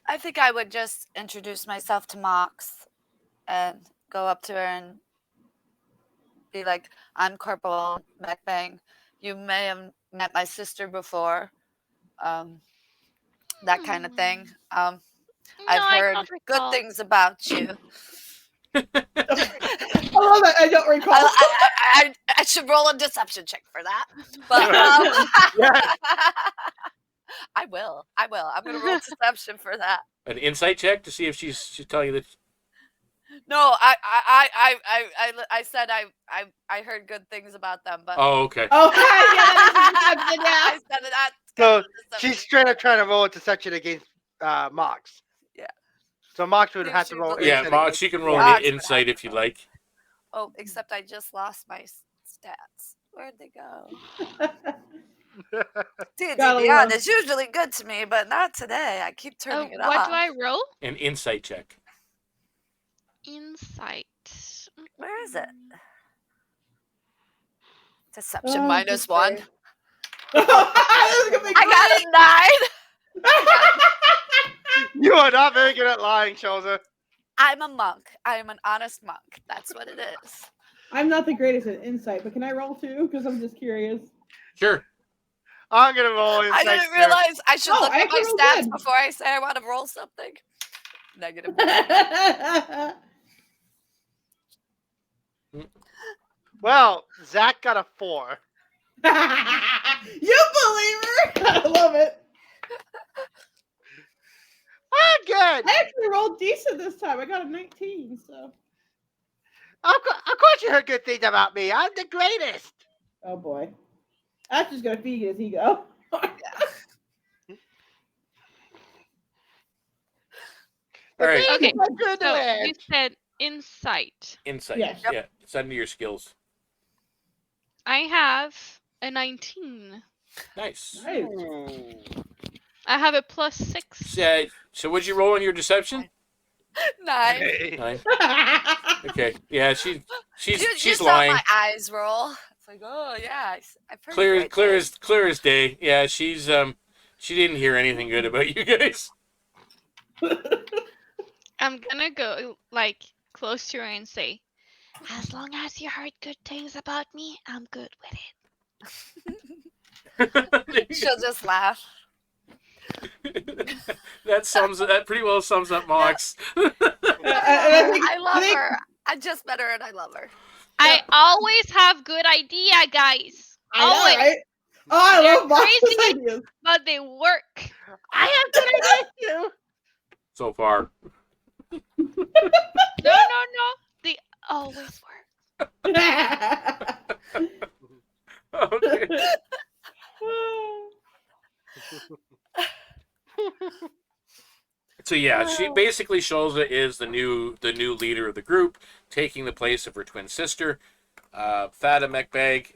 Speaker 4: I think I would just introduce myself to Moxx and go up to her and be like, I'm Corporal Mekbag. You may have met my sister before. That kind of thing.
Speaker 5: No,
Speaker 4: I've
Speaker 5: I
Speaker 4: heard
Speaker 5: don't
Speaker 4: good
Speaker 5: recall.
Speaker 4: things about you.
Speaker 3: I love that. I don't recall.
Speaker 4: I should roll a deception check for that. But I will. I'm going to roll deception for that.
Speaker 1: An insight check to see if she's telling you that.
Speaker 4: No, I said I heard good things about them, but
Speaker 1: Oh, okay.
Speaker 3: Oh, yeah, that is a deception,
Speaker 4: I
Speaker 3: yeah.
Speaker 4: said that.
Speaker 2: So she's straight up trying to roll a deception against Moxx.
Speaker 4: Yeah.
Speaker 2: So Moxx would
Speaker 4: See if
Speaker 2: have
Speaker 4: she
Speaker 2: to roll.
Speaker 4: believes
Speaker 1: Yeah,
Speaker 2: insight
Speaker 1: Moxx,
Speaker 2: against-
Speaker 1: you can roll
Speaker 4: Moxx
Speaker 1: an
Speaker 4: would
Speaker 1: insight
Speaker 4: have
Speaker 1: if
Speaker 4: to
Speaker 1: you'd
Speaker 4: roll.
Speaker 1: like.
Speaker 4: Oh, except I just lost my stats. Where'd they go? D&D
Speaker 3: Gotta
Speaker 4: Beyond
Speaker 3: love-
Speaker 4: is usually good to me, but not today. I keep turning it
Speaker 5: What
Speaker 4: off.
Speaker 5: do I roll?
Speaker 1: An insight check.
Speaker 5: Insight.
Speaker 4: Where is it? Deception
Speaker 3: Oh,
Speaker 4: -1.
Speaker 3: This is gonna be
Speaker 4: I got a 9.
Speaker 2: You are not very good at lying, Shulza.
Speaker 4: I'm a monk. I am an honest monk. That's what it is.
Speaker 3: I'm not the greatest at insight, but can I roll too? Because I'm just curious.
Speaker 1: Sure.
Speaker 2: I'm gonna roll
Speaker 4: I
Speaker 2: insight.
Speaker 4: didn't realize I should
Speaker 3: Oh,
Speaker 4: look
Speaker 3: I
Speaker 4: at my
Speaker 3: actually rolled
Speaker 4: stats
Speaker 3: good.
Speaker 4: before I say I want to roll something. Negative.
Speaker 2: Well, Zakk got a 4.
Speaker 3: You believer! I love it.
Speaker 2: Ah, good.
Speaker 3: I actually rolled decent this time. I got a 19, so.
Speaker 2: Of course you heard good things about me. I'm the greatest.
Speaker 3: Oh boy. That's just gonna feed his ego.
Speaker 1: All right.
Speaker 5: Okay,
Speaker 2: I'm good to
Speaker 5: so
Speaker 2: it.
Speaker 5: you said insight.
Speaker 1: Insight.
Speaker 3: Yes.
Speaker 1: Yeah. It's under your skills.
Speaker 5: I have a 19.
Speaker 1: Nice.
Speaker 3: Nice.
Speaker 2: Ooh.
Speaker 5: I have a +6.
Speaker 1: So what'd you roll on your deception?
Speaker 4: 9.
Speaker 2: Hey.
Speaker 1: 9. Okay. Yeah, she's
Speaker 4: You saw
Speaker 1: lying.
Speaker 4: my eyes roll. It's like, oh yeah, I've heard
Speaker 1: Clear
Speaker 4: great
Speaker 1: clear
Speaker 4: things.
Speaker 1: as day. Yeah, she's she didn't hear anything good about you guys.
Speaker 5: I'm gonna go like close to her and say, as long as you heard good things about me, I'm good with it.
Speaker 4: She'll just laugh.
Speaker 1: that pretty well sums up Moxx.
Speaker 4: I love her. I just met her and I love her.
Speaker 5: I always have good idea, guys.
Speaker 3: I know,
Speaker 5: Always.
Speaker 3: right? Oh, I
Speaker 5: They're
Speaker 3: love Mox's
Speaker 5: crazy.
Speaker 3: ideas.
Speaker 5: But they work.
Speaker 2: I have good ideas too.
Speaker 1: So far.
Speaker 5: No. They always work.
Speaker 1: Okay. So yeah, she basically Shulza is the new leader of the group, taking the place of her twin sister, Fata Mekbag.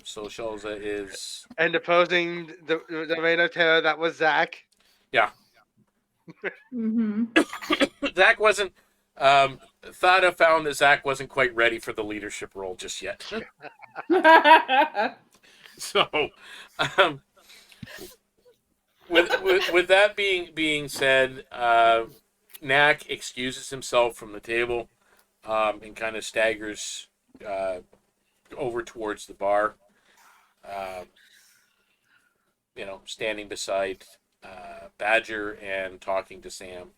Speaker 1: So Shulza is
Speaker 2: And opposing the reign of terror that was Zakk.
Speaker 3: Mm-hmm.
Speaker 1: Zakk wasn't. Thada found that Zakk wasn't quite ready for the leadership role just yet. So, with that being said, Knack excuses himself from the table and kind of staggers over towards the bar. Standing beside Badger and talking to Sam.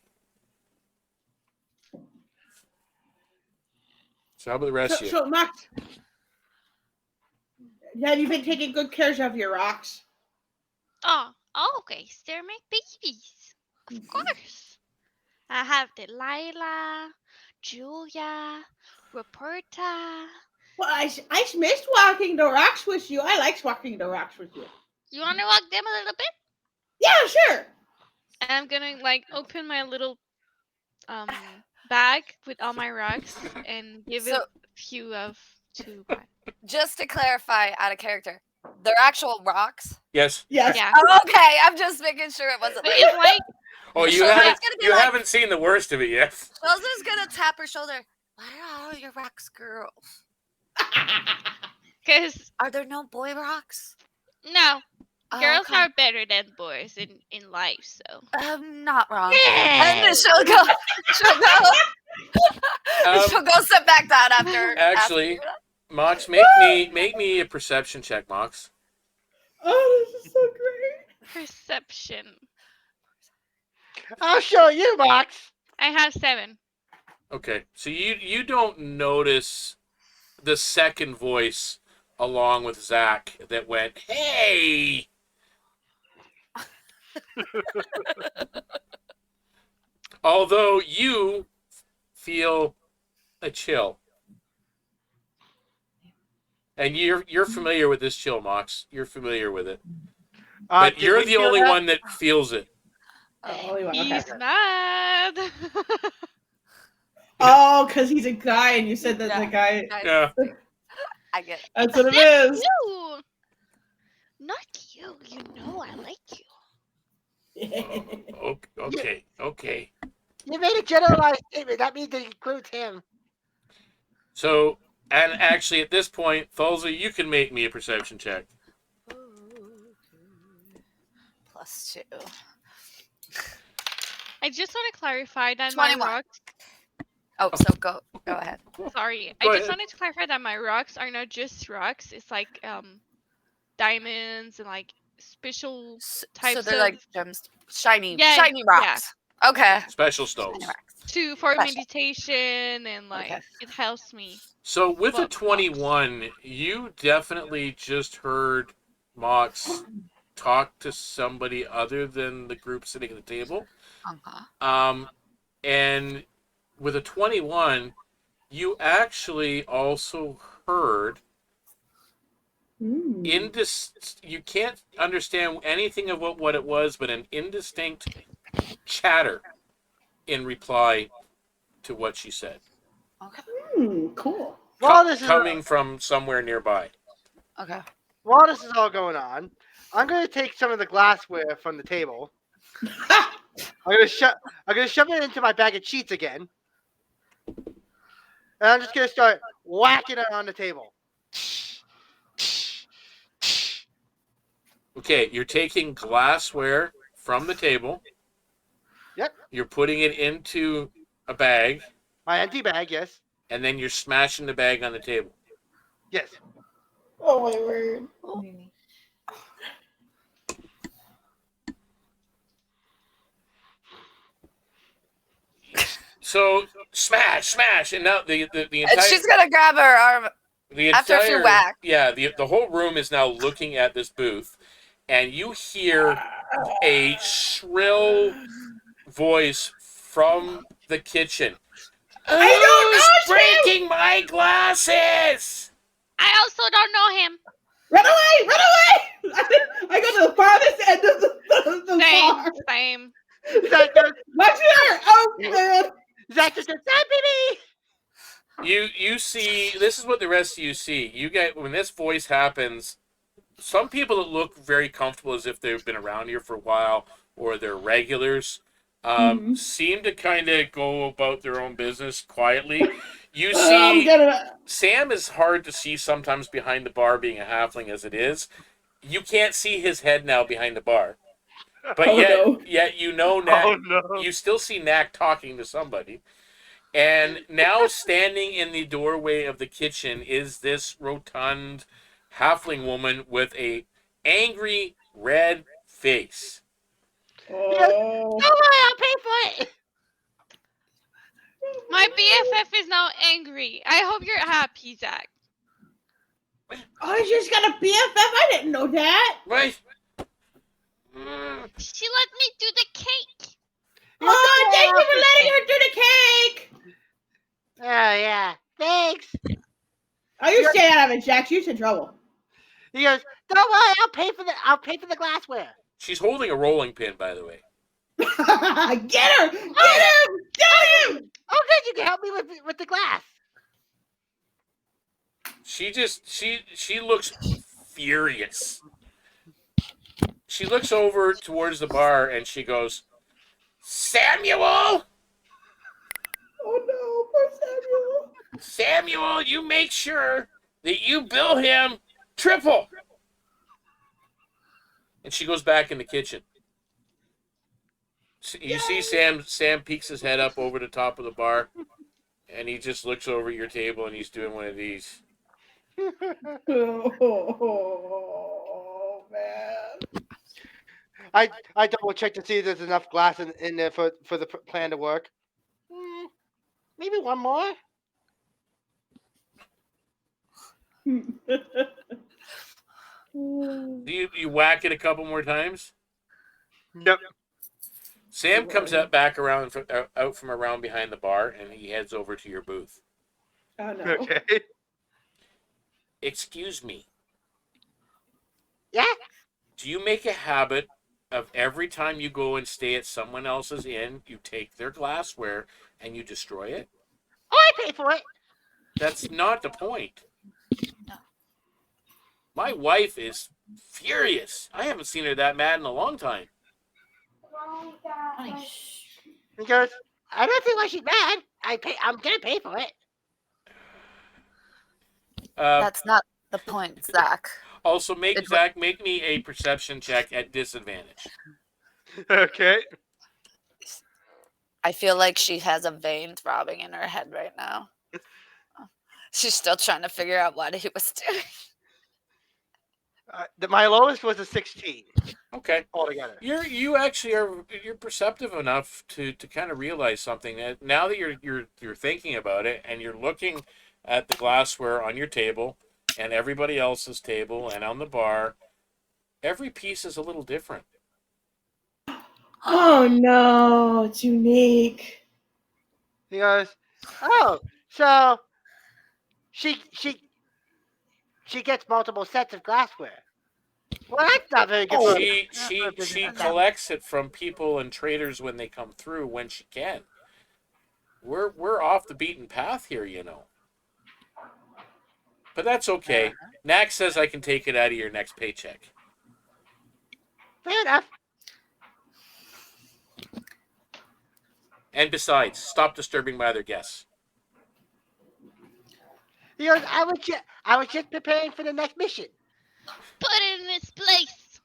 Speaker 1: So how about the rest of you?
Speaker 3: So, Moxx, have you been taking good care of your rocks?
Speaker 5: Oh, always. They're my babies. Of course. I have Delilah, Julia, Roberta,
Speaker 3: Well, I missed walking the rocks with you. I like walking the rocks with you.
Speaker 5: You want to walk them a little bit?
Speaker 3: Yeah, sure.
Speaker 5: And I'm gonna like open my little bag with all my rocks and give it
Speaker 4: So-
Speaker 5: a few to my.
Speaker 4: Just to clarify, out of character, they're actual rocks.
Speaker 1: Yes.
Speaker 3: Yes.
Speaker 5: Yeah.
Speaker 4: Oh, okay, I'm just making sure it wasn't.
Speaker 5: But it's like
Speaker 1: Oh, you
Speaker 4: Shulza's
Speaker 1: haven't
Speaker 4: gonna be
Speaker 1: you
Speaker 4: like-
Speaker 1: haven't seen the worst of it yet.
Speaker 4: Shulza's gonna tap her shoulder. Where are all your rocks, girls?
Speaker 5: because
Speaker 4: Are there no boy rocks?
Speaker 5: no,
Speaker 4: Oh,
Speaker 5: girls
Speaker 4: okay.
Speaker 5: are better than boys in life. So
Speaker 4: I'm not wrong. And then she'll go sit back down after.
Speaker 1: Actually-
Speaker 4: after
Speaker 1: Moxx, make me a perception check, Moxx.
Speaker 3: Oh, this is so great.
Speaker 5: perception.
Speaker 2: I'll show you, Moxx.
Speaker 5: I have 7.
Speaker 1: Okay, so you don't notice the second voice along with Zakk that went, "Hey." Although you feel a chill. And you're familiar with this chill, Moxx. You're familiar with it. But
Speaker 2: Did
Speaker 1: you're
Speaker 2: we
Speaker 1: the
Speaker 2: feel
Speaker 1: only
Speaker 2: that?
Speaker 1: one that feels it.
Speaker 3: Only one. Okay.
Speaker 5: He's mad.
Speaker 3: Oh, because he's a guy, and you said that
Speaker 4: Yeah.
Speaker 3: the guy.
Speaker 1: Yeah.
Speaker 4: I get it.
Speaker 3: That's what it is.
Speaker 5: You, not you. You know I like you.
Speaker 1: Okay.
Speaker 2: You made a generalized statement. That means it includes him.
Speaker 1: So, and actually at this point, Thulza, you can make me a perception check.
Speaker 4: +2.
Speaker 5: I just want to clarify that
Speaker 4: 21.
Speaker 5: my rocks.
Speaker 4: Oh, so go ahead.
Speaker 5: Sorry,
Speaker 1: Go
Speaker 5: I just
Speaker 1: ahead.
Speaker 5: wanted to clarify that my rocks are not just rocks. It's like diamonds and like special
Speaker 4: So
Speaker 5: types
Speaker 4: they're
Speaker 5: of
Speaker 4: like gems, shiny
Speaker 5: Yeah,
Speaker 4: rocks. Okay.
Speaker 1: Special
Speaker 4: Shiny
Speaker 1: stones.
Speaker 4: rocks.
Speaker 5: for
Speaker 4: Special.
Speaker 5: meditation and like
Speaker 4: Okay.
Speaker 5: it helps me.
Speaker 1: So with a
Speaker 5: Well,
Speaker 1: 21, you definitely just heard Moxx talk to somebody other than the group sitting at the table.
Speaker 4: Uh-huh.
Speaker 1: And with a 21, you actually also heard you can't understand anything of what it was, but an indistinct chatter in reply to what she said.
Speaker 4: Okay.
Speaker 3: Cool.
Speaker 2: While this is
Speaker 1: Coming from somewhere nearby.
Speaker 4: Okay.
Speaker 2: while this is all going on, I'm going to take some of the glassware from the table. I'm going to shove it into my bag of cheats again. And I'm just going to start whacking it on the table.
Speaker 1: Okay, you're taking glassware from the table.
Speaker 2: Yep.
Speaker 1: You're putting it into a bag,
Speaker 2: My empty bag, yes.
Speaker 1: and then you're smashing the bag on the table.
Speaker 2: Yes.
Speaker 3: Oh my word.
Speaker 1: So smash, and now the
Speaker 4: And
Speaker 1: entire
Speaker 4: she's gonna grab her arm.
Speaker 1: the
Speaker 4: after a few
Speaker 1: entire
Speaker 4: whacks.
Speaker 1: yeah the whole room is now looking at this booth, and you hear a shrill voice from the kitchen.
Speaker 3: I don't know him!
Speaker 1: breaking my glasses?
Speaker 5: I also don't know him.
Speaker 3: Run away! Run away! I go to the farthest end of the
Speaker 5: Same,
Speaker 3: bar.
Speaker 5: same.
Speaker 2: Zakk goes,
Speaker 3: Watch here! Oh man!
Speaker 2: Zakk just goes, "Ah, baby!"
Speaker 1: You see, this is what the rest of you see. You get when this voice happens. Some people that look very comfortable as if they've been around here for a while or they're regulars seem to kind of go about their own business quietly. You
Speaker 3: I'm
Speaker 1: see,
Speaker 3: gonna.
Speaker 1: Sam is hard to see sometimes behind the bar, being a halfling as it is. You can't see his head now behind the bar, but yet you know Knack.
Speaker 2: Oh no.
Speaker 1: You still see Knack talking to somebody. And now standing in the doorway of the kitchen is this rotund halfling woman with a angry red face.
Speaker 3: Oh.
Speaker 2: Don't worry, I'll pay for it.
Speaker 5: My BFF is now angry. I hope you're happy, Zakk.
Speaker 3: Oh, she's got a BFF? I didn't know that.
Speaker 1: Right?
Speaker 5: She let me do the cake.
Speaker 3: Oh, thank you for letting her do the cake.
Speaker 2: Oh yeah, thanks.
Speaker 3: Oh, you stay out of it, Jack. You're in trouble.
Speaker 2: He goes, "Don't worry, I'll pay for the glassware."
Speaker 1: She's holding a rolling pin, by the way.
Speaker 3: Get her! Get him! Get him!
Speaker 2: Oh, good, you can help me with the glass.
Speaker 1: She looks furious. She looks over towards the bar and she goes, Samuel!
Speaker 3: Oh no, poor Samuel.
Speaker 1: Samuel, you make sure that you bill him triple. And she goes back in the kitchen. You see Sam peeks his head up over the top of the bar, and he just looks over at your table and he's doing one of these.
Speaker 3: Oh man.
Speaker 2: I double check to see if there's enough glass in there for the plan to work. Maybe one more.
Speaker 1: You whack it a couple more times?
Speaker 2: Nope.
Speaker 1: Sam comes back around out from around behind the bar, and he heads over to your booth.
Speaker 3: Oh no.
Speaker 2: Okay.
Speaker 1: Excuse me.
Speaker 2: Yeah.
Speaker 1: Do you make a habit of every time you go and stay at someone else's inn, you take their glassware and you destroy it?
Speaker 2: Oh, I pay for it.
Speaker 1: That's not the point.
Speaker 4: No.
Speaker 1: My wife is furious. I haven't seen her that mad in a long time.
Speaker 4: Honey, shh.
Speaker 2: He goes, I don't see why she's mad. I'm gonna pay for it.
Speaker 4: That's not the point, Zakk.
Speaker 1: Also, Zakk make me a perception check at disadvantage.
Speaker 2: Okay.
Speaker 4: I feel like she has a vein throbbing in her head right now. She's still trying to figure out what he was doing.
Speaker 2: My lowest was a 16.
Speaker 1: Okay.
Speaker 2: Altogether.
Speaker 1: You're perceptive enough to kind of realize something that now that you're thinking about it and you're looking at the glassware on your table and everybody else's table and on the bar, every piece is a little different.
Speaker 3: Oh no, it's unique.
Speaker 2: He goes, oh, so she gets multiple sets of glassware. Well, that's not very good.
Speaker 1: She collects it from people and traders when they come through when she can. We're off the beaten path here, you know. But that's okay. Nack says I can take it out of your next paycheck.
Speaker 2: Fair enough.
Speaker 1: And besides, stop disturbing my other guests.
Speaker 2: He goes, I was just preparing for the next mission.
Speaker 5: Put it in its place.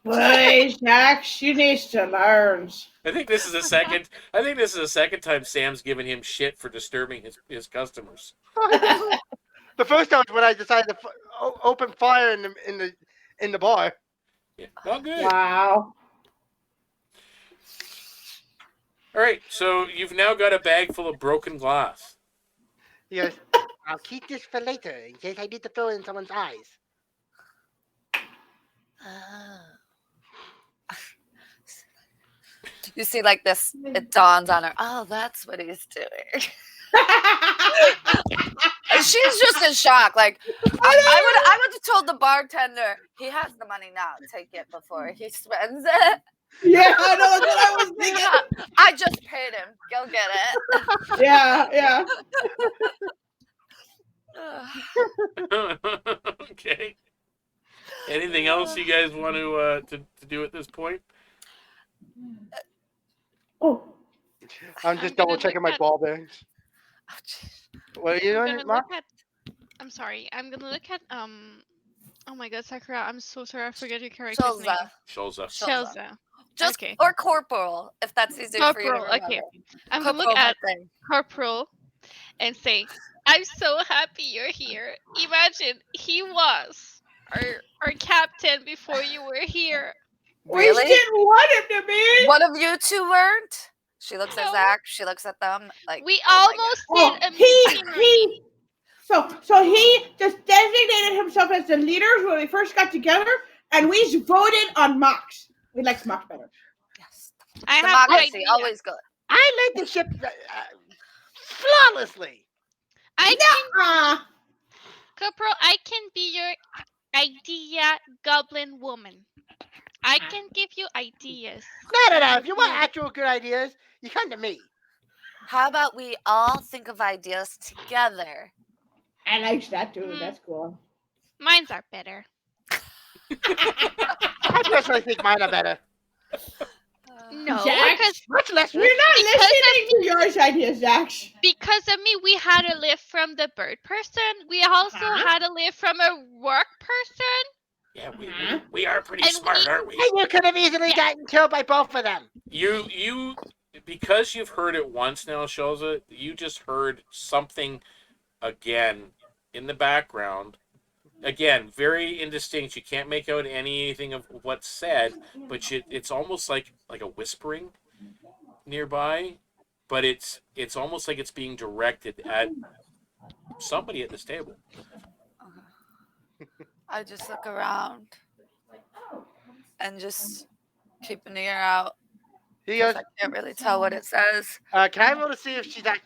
Speaker 3: Boy, Jack, she needs to learn.
Speaker 1: I think this is the second time Sam's given him shit for disturbing his customers.
Speaker 2: The first time was when I decided to open fire in the bar.
Speaker 1: Yeah, not good.
Speaker 3: Wow.
Speaker 1: All right, so you've now got a bag full of broken glass.
Speaker 2: He goes, I'll keep this for later in case I need to throw it in someone's eyes.
Speaker 4: You see, like this, it dawns on her. Oh, that's what he's doing. And she's just in shock. Like, I would have told the bartender, he has the money now. Take it before he spends it.
Speaker 3: Yeah, I know that's what I was thinking.
Speaker 4: Yeah, I just paid him. Go get it.
Speaker 3: Yeah.
Speaker 1: Okay. Anything else you guys want to do at this point?
Speaker 3: Oh.
Speaker 2: I'm just double checking my ball bearings.
Speaker 4: Oh,
Speaker 2: What are you doing, Mark?
Speaker 5: I'm sorry. I'm gonna look at Oh my God, Sakura! I'm so sorry. I forget your character's
Speaker 4: Shulza.
Speaker 5: name.
Speaker 1: Shulza.
Speaker 5: Shulza.
Speaker 4: Just
Speaker 5: Okay.
Speaker 4: or corporal, if that's easy for you.
Speaker 5: Corporal.
Speaker 4: To remember.
Speaker 5: Okay. I'm gonna look at Corporal and say, I'm so happy you're here. Imagine he was our captain before you were here.
Speaker 4: Really?
Speaker 3: We didn't want him to be.
Speaker 4: One of you two weren't. She looks at
Speaker 5: No.
Speaker 4: Zakk. She looks at them. Like
Speaker 5: We
Speaker 4: oh
Speaker 5: almost did a meeting.
Speaker 3: He. So he just designated himself as the leaders when we first got together, and we voted on Moxx. We liked Moxx better.
Speaker 4: yes.
Speaker 5: I have no
Speaker 4: Democracy,
Speaker 5: idea.
Speaker 4: always good.
Speaker 2: I led the ship flawlessly.
Speaker 5: Corporal, I can be your idea goblin woman. I can give you ideas.
Speaker 2: No. If you want actual good ideas, you come to me.
Speaker 4: How about we all think of ideas together?
Speaker 3: I like that too. That's cool.
Speaker 5: Mines are better.
Speaker 2: I personally think mine are better.
Speaker 5: No,
Speaker 3: Jack,
Speaker 5: because
Speaker 2: Much less
Speaker 3: You're
Speaker 2: risk.
Speaker 3: not
Speaker 5: Because
Speaker 3: listening to yours ideas, Zach.
Speaker 5: because of me, we had a lift from the bird person. We also had a lift from a work person.
Speaker 1: Yeah, we are pretty smart, aren't we?
Speaker 2: And you could have easily gotten killed by both of them.
Speaker 1: You because you've heard it once now, Shulza, you just heard something again in the background. Again, very indistinct. You can't make out anything of what's said, but it's almost like a whispering nearby, but it's almost like it's being directed at somebody at this table.
Speaker 4: I just look around and just keep an ear out.
Speaker 2: He goes,
Speaker 4: I can't really tell what it says.
Speaker 2: can I roll to see if she's that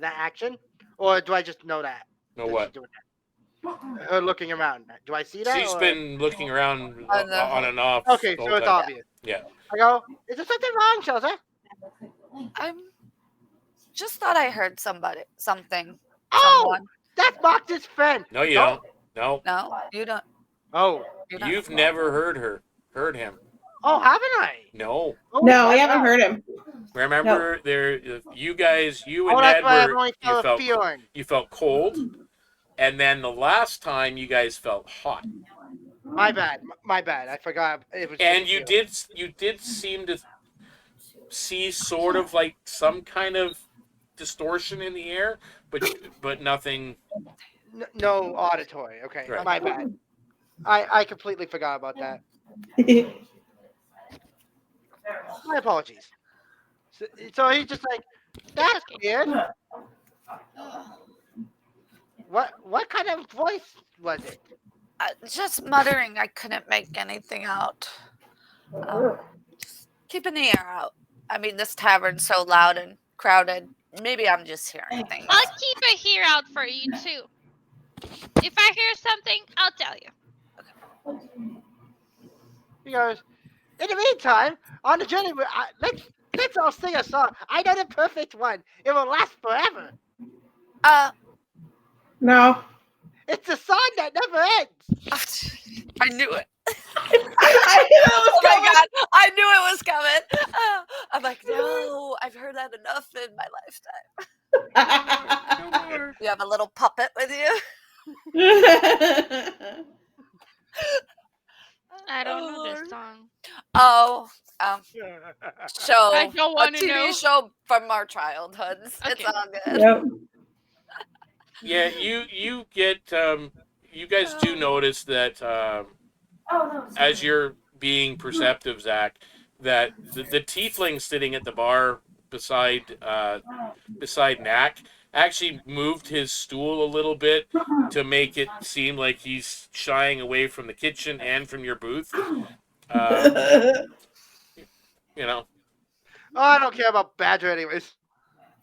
Speaker 2: action, or do I just know that?
Speaker 1: Know
Speaker 2: that
Speaker 1: what?
Speaker 2: she's doing that? Her looking around. Do I see that?
Speaker 1: She's
Speaker 2: or-
Speaker 1: been looking around
Speaker 4: On the-
Speaker 1: on and off.
Speaker 2: Okay,
Speaker 1: the
Speaker 2: so
Speaker 1: whole
Speaker 2: it's
Speaker 1: time.
Speaker 2: obvious.
Speaker 1: Yeah.
Speaker 2: I go, is there something wrong, Shulza?
Speaker 4: I'm just thought I heard something.
Speaker 2: Oh,
Speaker 4: Someone.
Speaker 2: that's Moxx's friend.
Speaker 1: No, you don't. No,
Speaker 4: No, you don't.
Speaker 2: Oh,
Speaker 4: You're not.
Speaker 1: you've never heard him.
Speaker 2: oh, haven't I?
Speaker 1: No.
Speaker 2: Oh,
Speaker 3: No, we
Speaker 2: my
Speaker 3: haven't
Speaker 2: God.
Speaker 3: heard him.
Speaker 1: Remember, you guys, you
Speaker 2: Oh,
Speaker 1: and
Speaker 2: that's
Speaker 1: Nedd
Speaker 2: why I've
Speaker 1: were
Speaker 2: only felt a feeling.
Speaker 1: you felt cold, and then the last time you guys felt hot,
Speaker 2: My bad. My bad. I forgot. It was.
Speaker 1: and
Speaker 2: just a
Speaker 1: you did seem to see sort of like some kind of distortion in the air, but nothing.
Speaker 2: feeling. No auditory. Okay,
Speaker 1: Right.
Speaker 2: my bad. I completely forgot about that. My apologies. So he's just like, that's weird. What kind of voice was it?
Speaker 4: Just muttering. I couldn't make anything out. Just keep an ear out. I mean, this tavern's so loud and crowded. Maybe I'm just hearing things.
Speaker 5: I'll keep a ear out for you too. If I hear something, I'll tell you.
Speaker 2: He goes, in the meantime, on the journey, let's all sing a song. I know the perfect one. It will last forever.
Speaker 3: No.
Speaker 2: It's a song that never ends.
Speaker 4: I knew it.
Speaker 3: I knew it was
Speaker 4: Oh my
Speaker 3: coming.
Speaker 4: god, I knew it was coming. I'm like, no, I've heard that enough in my lifetime. You have a little puppet with you?
Speaker 5: I don't know
Speaker 4: Lord.
Speaker 5: this song.
Speaker 4: Oh, show.
Speaker 5: I don't
Speaker 4: A
Speaker 5: want to
Speaker 4: TV
Speaker 5: know.
Speaker 4: show from our childhoods.
Speaker 5: Okay.
Speaker 4: It's all good.
Speaker 3: Yep.
Speaker 1: Yeah, you get you guys do notice that as you're being perceptive, Zakk, that the tiefling sitting at the bar beside Knack actually moved his stool a little bit to make it seem like he's shying away from the kitchen and from your booth. You know.
Speaker 2: Oh, I don't care about Badger anyways.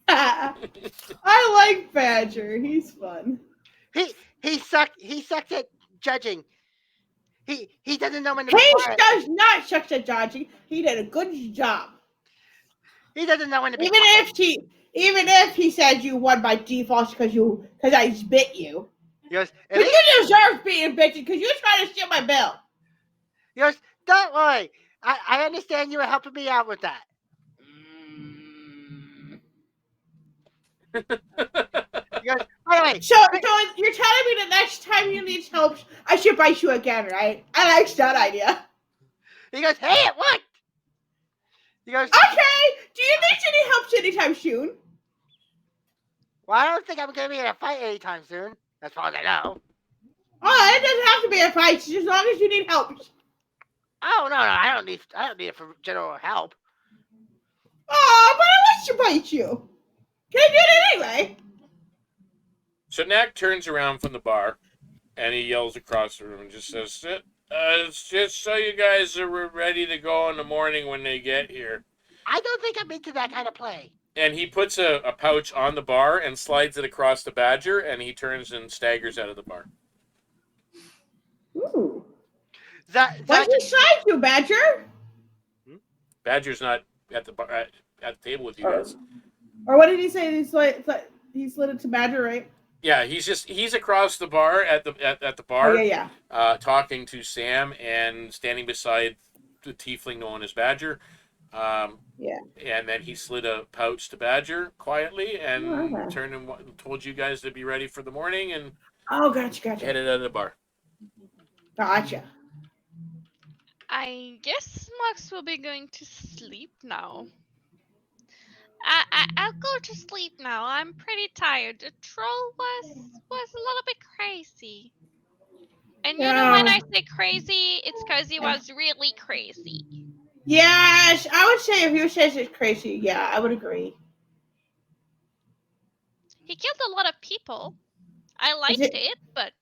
Speaker 3: I like Badger. He's fun.
Speaker 2: He sucks at judging. He doesn't know when to
Speaker 3: He
Speaker 2: be quiet.
Speaker 3: does not suck at dodging. He did a good job.
Speaker 2: He doesn't know when to be
Speaker 3: Even
Speaker 2: quiet.
Speaker 3: if he said you won by default because I bit you.
Speaker 2: He goes, at
Speaker 3: But
Speaker 2: least,
Speaker 3: you deserve being bitten because you tried to steal my bill.
Speaker 2: he goes, don't worry. I understand you were helping me out with that. He goes, by the way,
Speaker 3: So you're telling me the next time you need help, I should bite you again, right? I like that idea.
Speaker 2: he goes, hey, it worked. He goes,
Speaker 3: Okay. Do you need any help anytime soon?
Speaker 2: well, I don't think I'm going to be in a fight anytime soon. As far as I know.
Speaker 3: Oh, it doesn't have to be a fight, just as long as you need help.
Speaker 2: Oh, no, I don't need it for general help.
Speaker 3: Oh, but I want to bite you. Can I do it anyway?
Speaker 1: So Knack turns around from the bar, and he yells across the room and just says, "It's just so you guys are ready to go in the morning when they get here."
Speaker 2: I don't think I'm into that kind of play.
Speaker 1: And he puts a pouch on the bar and slides it across the badger, and he turns and staggers out of the bar.
Speaker 3: Ooh.
Speaker 2: Zach,
Speaker 3: What did he slide you, Badger?
Speaker 1: Badger's not at the bar, at the table with you guys.
Speaker 3: Or what did he say? He slid it to Badger, right?
Speaker 1: Yeah, he's across the bar at the bar.
Speaker 3: Oh, yeah.
Speaker 1: Talking to Sam and standing beside the tiefling known as Badger.
Speaker 3: Yeah.
Speaker 1: And then he slid a pouch to Badger quietly and
Speaker 3: okay.
Speaker 1: turned and told you guys to be ready for the morning and
Speaker 3: Gotcha.
Speaker 1: headed out of the bar.
Speaker 3: Gotcha.
Speaker 5: I guess Moxx will be going to sleep now. I'll go to sleep now. I'm pretty tired. The troll was a little bit crazy. And you know when I say crazy, it's because he was really crazy.
Speaker 3: Yeah, I would say if you said it's crazy, yeah, I would agree.
Speaker 5: He killed a lot of people. I liked it, but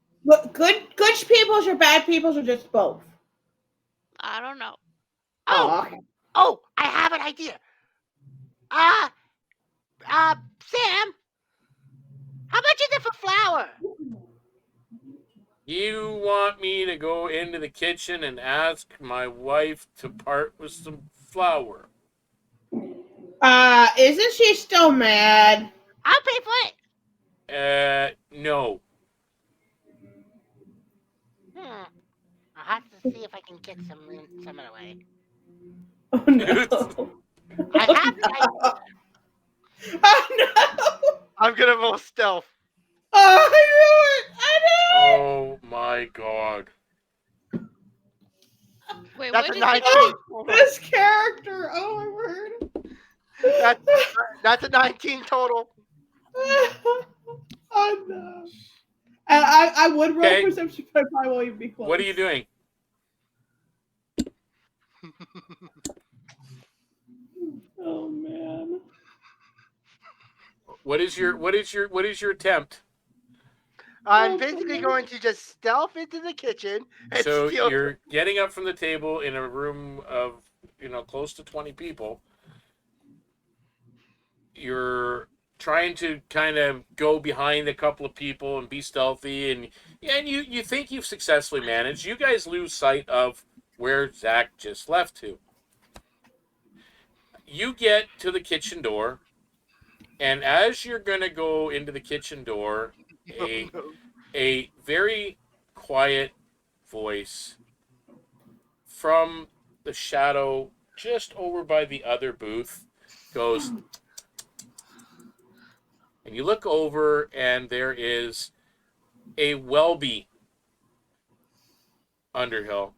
Speaker 3: good peoples or bad peoples or just both?
Speaker 5: I don't know.
Speaker 3: Okay.
Speaker 2: Oh, I have an idea. Sam, how much is it for flour?
Speaker 1: You want me to go into the kitchen and ask my wife to part with some flour?
Speaker 3: Isn't she still mad?
Speaker 2: I'll pay for it.
Speaker 1: No.
Speaker 2: I'll have to see if I can get some other way.
Speaker 3: Oh no.
Speaker 2: I have the idea.
Speaker 3: Oh no.
Speaker 2: I'm gonna roll stealth.
Speaker 3: Oh, I knew it.
Speaker 1: Oh my god.
Speaker 5: Wait,
Speaker 2: That's
Speaker 5: what
Speaker 2: a
Speaker 5: is
Speaker 2: 19.
Speaker 3: Oh, this character. Oh my word.
Speaker 2: That's a 19 total.
Speaker 3: Oh no. And I would roll
Speaker 1: Okay.
Speaker 3: perception, but I probably won't even be close.
Speaker 1: What are you doing?
Speaker 3: Oh man.
Speaker 1: What is your attempt?
Speaker 2: I'm basically going to just stealth into the kitchen and
Speaker 1: So
Speaker 2: steal.
Speaker 1: you're getting up from the table in a room of, close to 20 people. You're trying to kind of go behind a couple of people and be stealthy, and you think you've successfully managed. You guys lose sight of where Zakk just left to. You get to the kitchen door, and as you're going to go into the kitchen door, a very quiet voice from the shadow just over by the other booth goes, and you look over, and there is a Welby Underhill.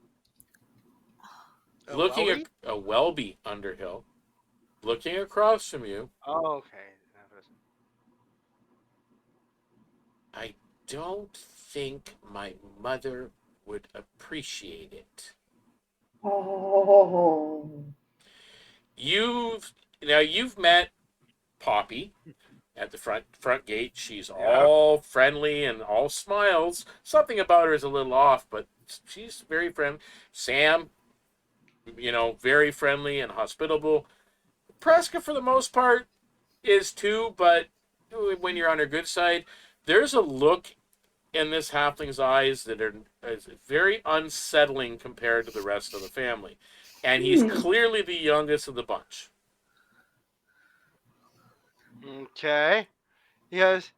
Speaker 2: A
Speaker 1: Looking
Speaker 2: Welby?
Speaker 1: at a Welby Underhill, looking across from you.
Speaker 2: Oh, okay.
Speaker 1: I don't think my mother would appreciate it.
Speaker 3: Oh.
Speaker 1: You've met Poppy at the front gate. She's all friendly and all smiles. Something about her is a little off, but she's very friendly. Sam, very friendly and hospitable. Preska, for the most part, is too, but when you're on her good side, there's a look in this halfling's eyes that is very unsettling compared to the rest of the family. And he's clearly the youngest of the bunch.
Speaker 2: Okay. He goes,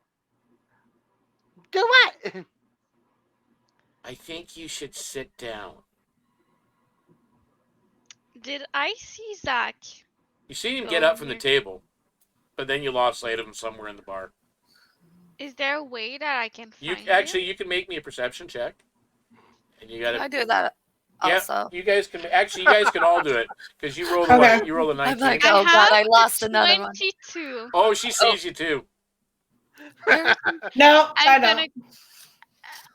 Speaker 2: do what?
Speaker 1: I think you should sit down.
Speaker 5: Did I see Zakk?
Speaker 1: You see him get up from the table, but then you lost sight of him somewhere in the bar.
Speaker 5: Is there a way that I can find
Speaker 1: Actually,
Speaker 5: him?
Speaker 1: you can make me a perception check. And you got
Speaker 4: I do that also.
Speaker 1: You guys can all do it because you rolled a 19.
Speaker 4: I'm like, oh god, I lost another one.
Speaker 5: 22.
Speaker 1: Oh, she sees you too.
Speaker 3: No, I don't.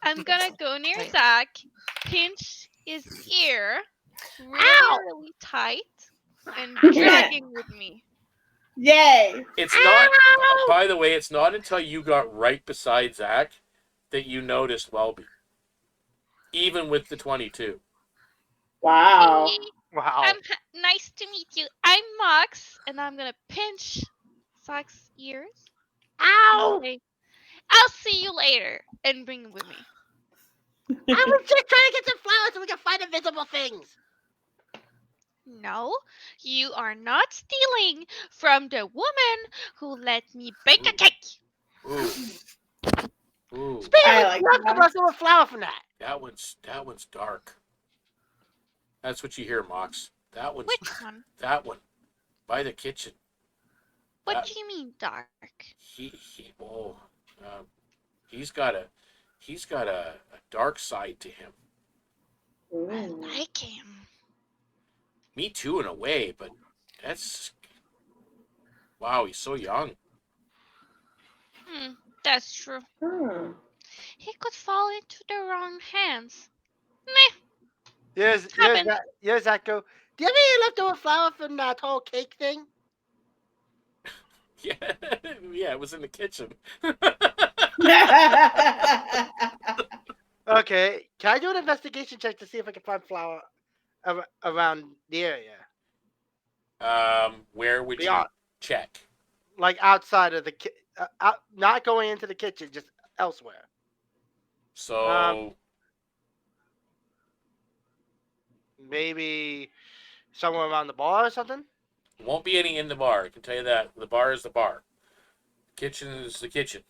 Speaker 5: I'm gonna go near Zakk, pinch his ear really tight, and drag him with me.
Speaker 3: Yay!
Speaker 1: It's not. By the way, it's not until you got right beside Zakk that you noticed Welby, even with the 22.
Speaker 3: Wow.
Speaker 2: Wow.
Speaker 5: Nice to meet you. I'm Moxx, and I'm gonna pinch Zakk's ears.
Speaker 2: Ow!
Speaker 5: Say, I'll see you later, and bring it with me.
Speaker 2: I was just trying to get some flowers so we can find invisible things.
Speaker 5: No, you are not stealing from the woman who let me bake a cake.
Speaker 1: Ooh. Ooh.
Speaker 3: I like
Speaker 2: Not
Speaker 3: that.
Speaker 2: commercial with flour from that.
Speaker 1: That one's dark. That's what you hear, Moxx. That one's
Speaker 5: Which one?
Speaker 1: that one. By the kitchen.
Speaker 5: What do you mean dark?
Speaker 1: He's got a dark side to him.
Speaker 5: I
Speaker 3: Ooh.
Speaker 5: like him.
Speaker 1: Me too, in a way, but that's wow. He's so young.
Speaker 5: That's true.
Speaker 3: Hmm.
Speaker 5: He could fall into the wrong hands. Meh.
Speaker 2: Here's Zakko. Do you have any leftover flour from that whole cake thing?
Speaker 1: Yeah, yeah. It was in the kitchen.
Speaker 2: Okay, can I do an investigation check to see if I can find flour around the area?
Speaker 1: Where would
Speaker 2: Beyond.
Speaker 1: you check?
Speaker 2: Like outside of the not going into the kitchen, just elsewhere.
Speaker 1: So
Speaker 2: Maybe somewhere around the bar or something?
Speaker 1: won't be any in the bar. I can tell you that. The bar is the bar. Kitchen is the kitchen.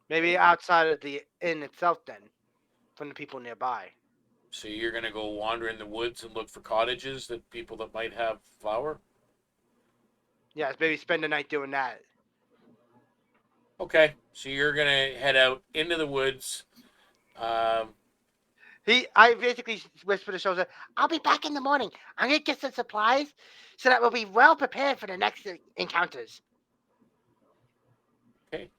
Speaker 2: Maybe outside of the inn itself then, from the people nearby.
Speaker 1: So you're gonna go wander in the woods and look for cottages that people that might have flour?
Speaker 2: Yes, maybe spend the night doing that.
Speaker 1: Okay. So you're gonna head out into the woods.
Speaker 2: I basically whispered to Shulza, I'll be back in the morning. I'm going to get some supplies so that we'll be well prepared for the next encounters.
Speaker 1: Okay.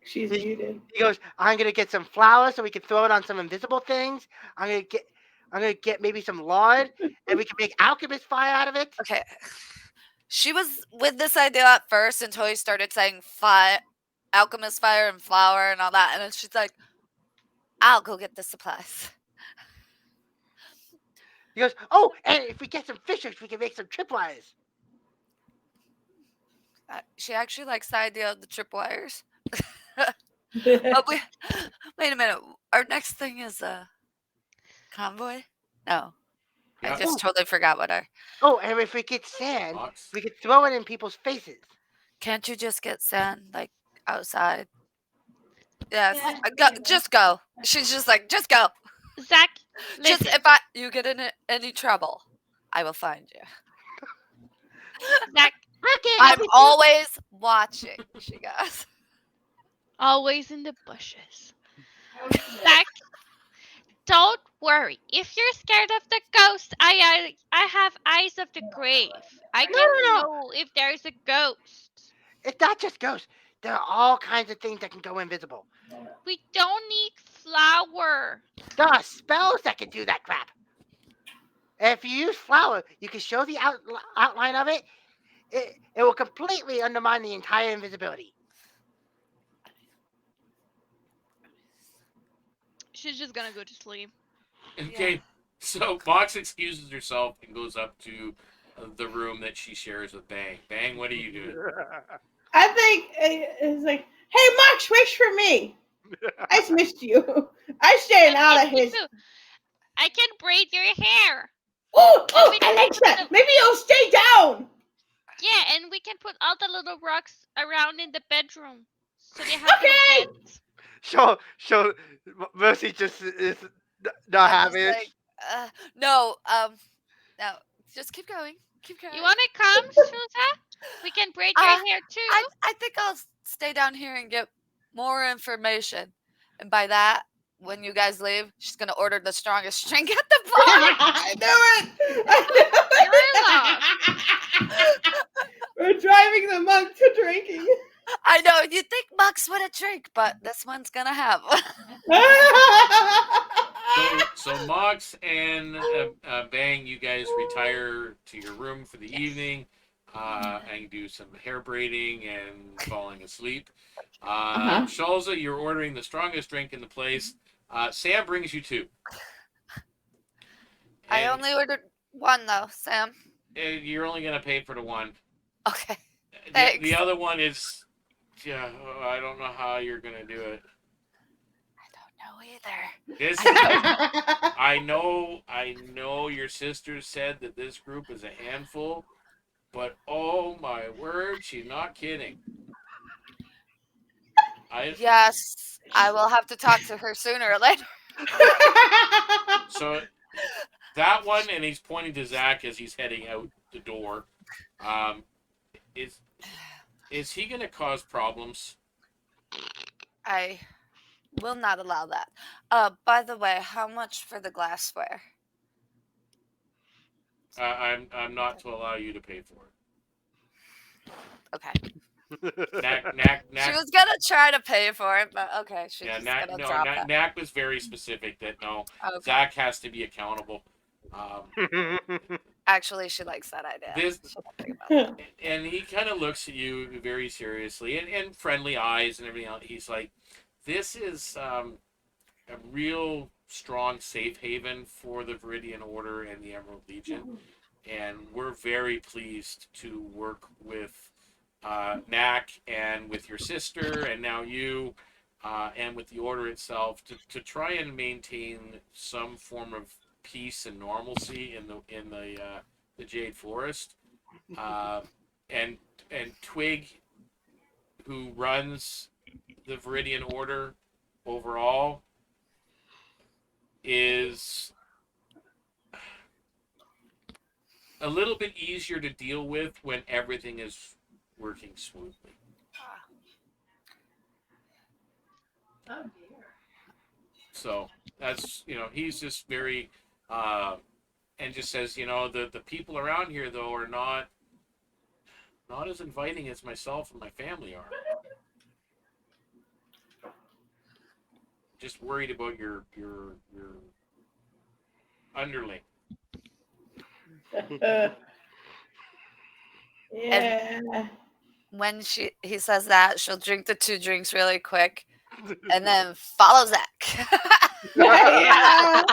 Speaker 3: She's muted.
Speaker 2: He goes, I'm going to get some flour so we can throw it on some invisible things. I'm going to get maybe some lard and we can make alchemist fire out of it.
Speaker 4: Okay. She was with this idea at first until he started saying alchemist fire and flour and all that. And then she's like, I'll go get the supplies.
Speaker 2: He goes, oh, and if we get some fishers, we can make some tripwires.
Speaker 4: She actually likes the idea of the tripwires. But wait a minute. Our next thing is a convoy? No.
Speaker 1: Yeah.
Speaker 4: I just totally forgot what our...
Speaker 2: Oh, and if we get sand,
Speaker 1: Moxx.
Speaker 2: we could throw it in people's faces.
Speaker 4: Can't you just get sand, like, outside? Yes.
Speaker 3: Yeah.
Speaker 4: Just go. She's just like, just go.
Speaker 5: Zakk,
Speaker 4: Just
Speaker 5: listen.
Speaker 4: if you get in any trouble, I will find you.
Speaker 5: Zakk,
Speaker 4: I'm always watching, she goes.
Speaker 5: always in the bushes. Zakk, don't worry. If you're scared of the ghost, I have eyes of the grave. I can know if there's a ghost.
Speaker 2: It's not just ghosts. There are all kinds of things that can go invisible.
Speaker 5: We don't need flour.
Speaker 2: There are spells that can do that crap. And if you use flour, you can show the outline of it. It will completely undermine the entire invisibility.
Speaker 5: She's just gonna go to sleep.
Speaker 1: Okay. So Moxx excuses herself and goes up to the room that she shares with Bang. Bang, what are you doing?
Speaker 3: I think it's like, hey, Moxx, wait for me. I just missed you. I staying out of his.
Speaker 5: I can braid your hair.
Speaker 3: Oh, I like that. Maybe you'll stay down.
Speaker 5: Yeah, and we can put all the little rocks around in the bedroom. So they have
Speaker 3: Okay.
Speaker 5: little beds.
Speaker 2: So Mercy just is not having it.
Speaker 4: Like, no, just keep going. Keep going.
Speaker 5: You want to come, Shulza? We can braid your hair too.
Speaker 4: I think I'll stay down here and get more information. And by that, when you guys leave, she's going to order the strongest drink at the bar.
Speaker 3: I knew it. We're driving the monk to drinking.
Speaker 4: I know, you'd think Moxx would have drink, but this one's going to have.
Speaker 1: So Moxx and Bang, you guys retire to your room for the evening and do some hair braiding and falling asleep. Shulza, you're ordering the strongest drink in the place. Sam brings you two.
Speaker 4: I only ordered One though, Sam.
Speaker 1: You're only gonna pay for the one.
Speaker 4: Okay.
Speaker 1: The
Speaker 4: Thanks.
Speaker 1: other one is, yeah, I don't know how you're gonna do it.
Speaker 4: No either.
Speaker 1: This
Speaker 4: I
Speaker 1: I know your sister said that this group is a handful, but oh my word, she's not kidding.
Speaker 4: Yes, I will have to talk to her sooner or later.
Speaker 1: So that one, and he's pointing to Zakk as he's heading out the door. Is he gonna cause problems?
Speaker 4: I will not allow that. By the way, how much for the glassware?
Speaker 1: I'm not to allow you to pay for it.
Speaker 4: Okay.
Speaker 1: Knack.
Speaker 4: She was gonna try to pay for it, but okay, she's just gonna drop it.
Speaker 1: Knack was very specific that no,
Speaker 4: Okay.
Speaker 1: Zakk has to be accountable.
Speaker 4: Actually, she likes that idea.
Speaker 1: This, and he kind of looks at you very seriously and friendly eyes and everything else. He's like, this is a real strong safe haven for the Viridian Order and the Emerald Legion, and we're very pleased to work with Knack and with your sister and now you and with the Order itself to try and maintain some form of peace and normalcy in the Jade Forest. And Twig, who runs the Viridian Order overall, is a little bit easier to deal with when everything is working smoothly.
Speaker 3: Oh dear.
Speaker 1: So that's, he's just very and just says, the people around here though are not as inviting as myself and my family are. Just worried about your underling.
Speaker 3: Yeah.
Speaker 4: When he says that, she'll drink the 2 drinks really quick, and then follow Zakk.
Speaker 3: Yeah.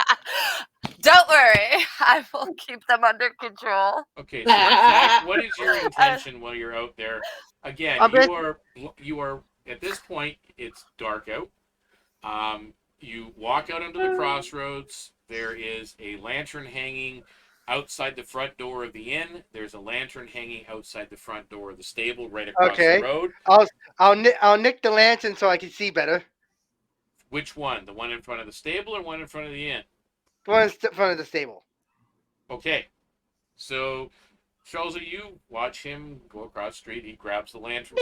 Speaker 4: Don't worry, I will keep them under control.
Speaker 1: Okay, so Zakk, what is your intention while you're out there? Again, you are at this point. It's dark out. You walk out onto the crossroads. There is a lantern hanging outside the front door of the inn. There's a lantern hanging outside the front door of the stable, right across the road.
Speaker 2: I'll nick the lantern so I can see better.
Speaker 1: Which one? The one in front of the stable or one in front of the inn?
Speaker 2: The one in front of the stable.
Speaker 1: Okay. So, Shulza, you watch him go across the street. He grabs the lantern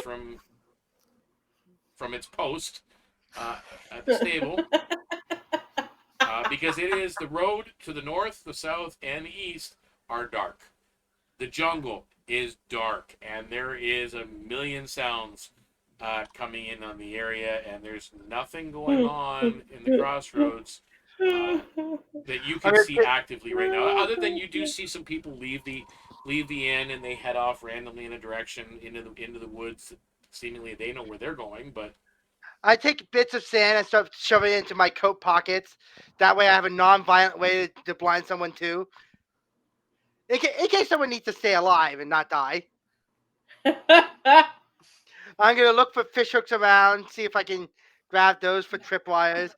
Speaker 1: from its post at the stable. Because it is the road to the north, the south, and the east are dark. The jungle is dark, and there is a million sounds coming in on the area, and there's nothing going on in the crossroads that you can see actively right now. Other than you do see some people leave the inn and they head off randomly in a direction into the woods. Seemingly they know where they're going, but
Speaker 2: I take bits of sand and start shoving it into my coat pockets. That way I have a non-violent way to blind someone too. In case someone needs to stay alive and not die. I'm going to look for fish hooks around, see if I can grab those for tripwires.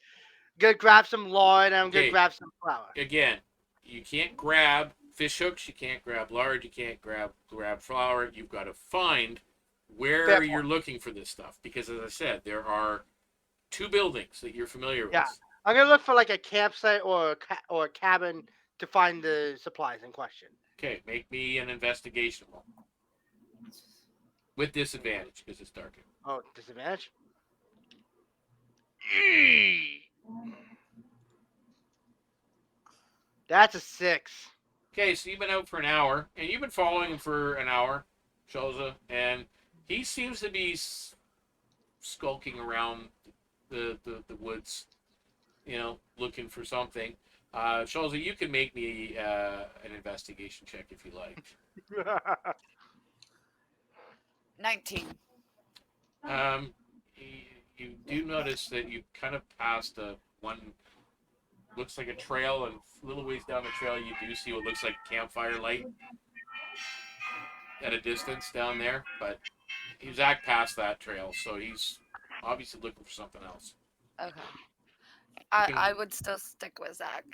Speaker 2: Going to grab some lard, and I'm going to grab some flour.
Speaker 1: Again, you can't grab fish hooks, you can't grab lard, you can't grab flour. You've got to find where you're looking for this stuff. Because as I said, there are 2 buildings that you're familiar with.
Speaker 2: Yeah. I'm going to look for like a campsite or a cabin to find the supplies in question.
Speaker 1: Okay, make me an investigation roll. With disadvantage, because it's dark.
Speaker 2: Oh, disadvantage? That's a 6.
Speaker 1: Okay, so you've been out for an hour, and you've been following him for an hour, Shulza, and he seems to be skulking around the woods, looking for something. Shulza, you can make me an investigation check if you like.
Speaker 4: 19.
Speaker 1: You do notice that you kind of passed one looks like a trail, and a little ways down the trail you do see what looks like campfire light at a distance down there. But Zakk passed that trail, so he's obviously looking for something else.
Speaker 4: Okay.
Speaker 1: can-
Speaker 4: I would still stick with Zakk.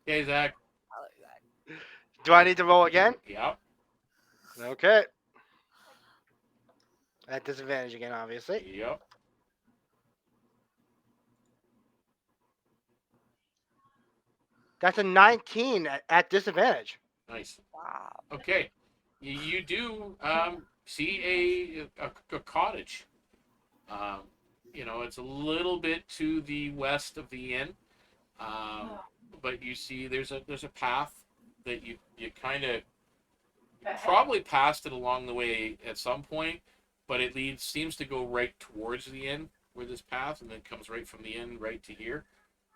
Speaker 1: Okay, Zakk.
Speaker 4: I like Zakk.
Speaker 2: Do I need to roll again?
Speaker 1: Yep.
Speaker 2: Okay. At disadvantage again, obviously.
Speaker 1: Yep.
Speaker 2: That's a 19 at disadvantage.
Speaker 1: Nice.
Speaker 4: Wow.
Speaker 1: Okay. You do see a cottage. It's a little bit to the west of the inn, but you see there's a path that you kind of probably passed it along the way at some point, but it seems to go right towards the inn where this path, and then comes right from the inn right to here.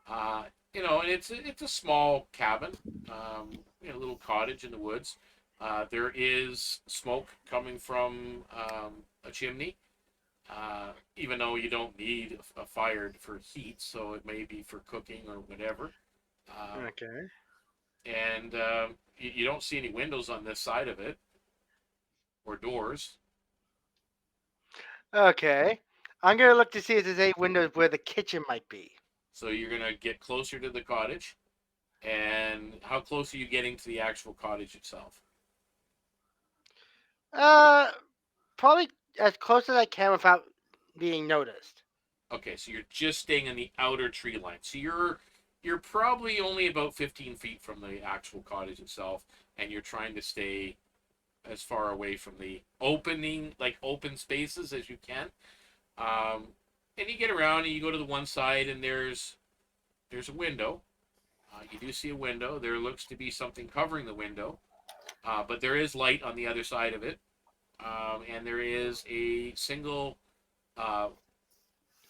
Speaker 1: And it's a small cabin, a little cottage in the woods. There is smoke coming from a chimney, even though you don't need a fire for heat, so it may be for cooking or whatever.
Speaker 2: Okay.
Speaker 1: And you don't see any windows on this side of it, or doors.
Speaker 2: Okay. I'm going to look to see if there's any windows where the kitchen might be.
Speaker 1: So you're going to get closer to the cottage. And how close are you getting to the actual cottage itself?
Speaker 2: Probably as close as I can without being noticed.
Speaker 1: Okay, so you're just staying in the outer tree line. So you're probably only about 15 feet from the actual cottage itself, and you're trying to stay as far away from the open spaces as you can. And you get around and you go to the one side, and there's a window. You do see a window. There looks to be something covering the window, but there is light on the other side of it. And there is a single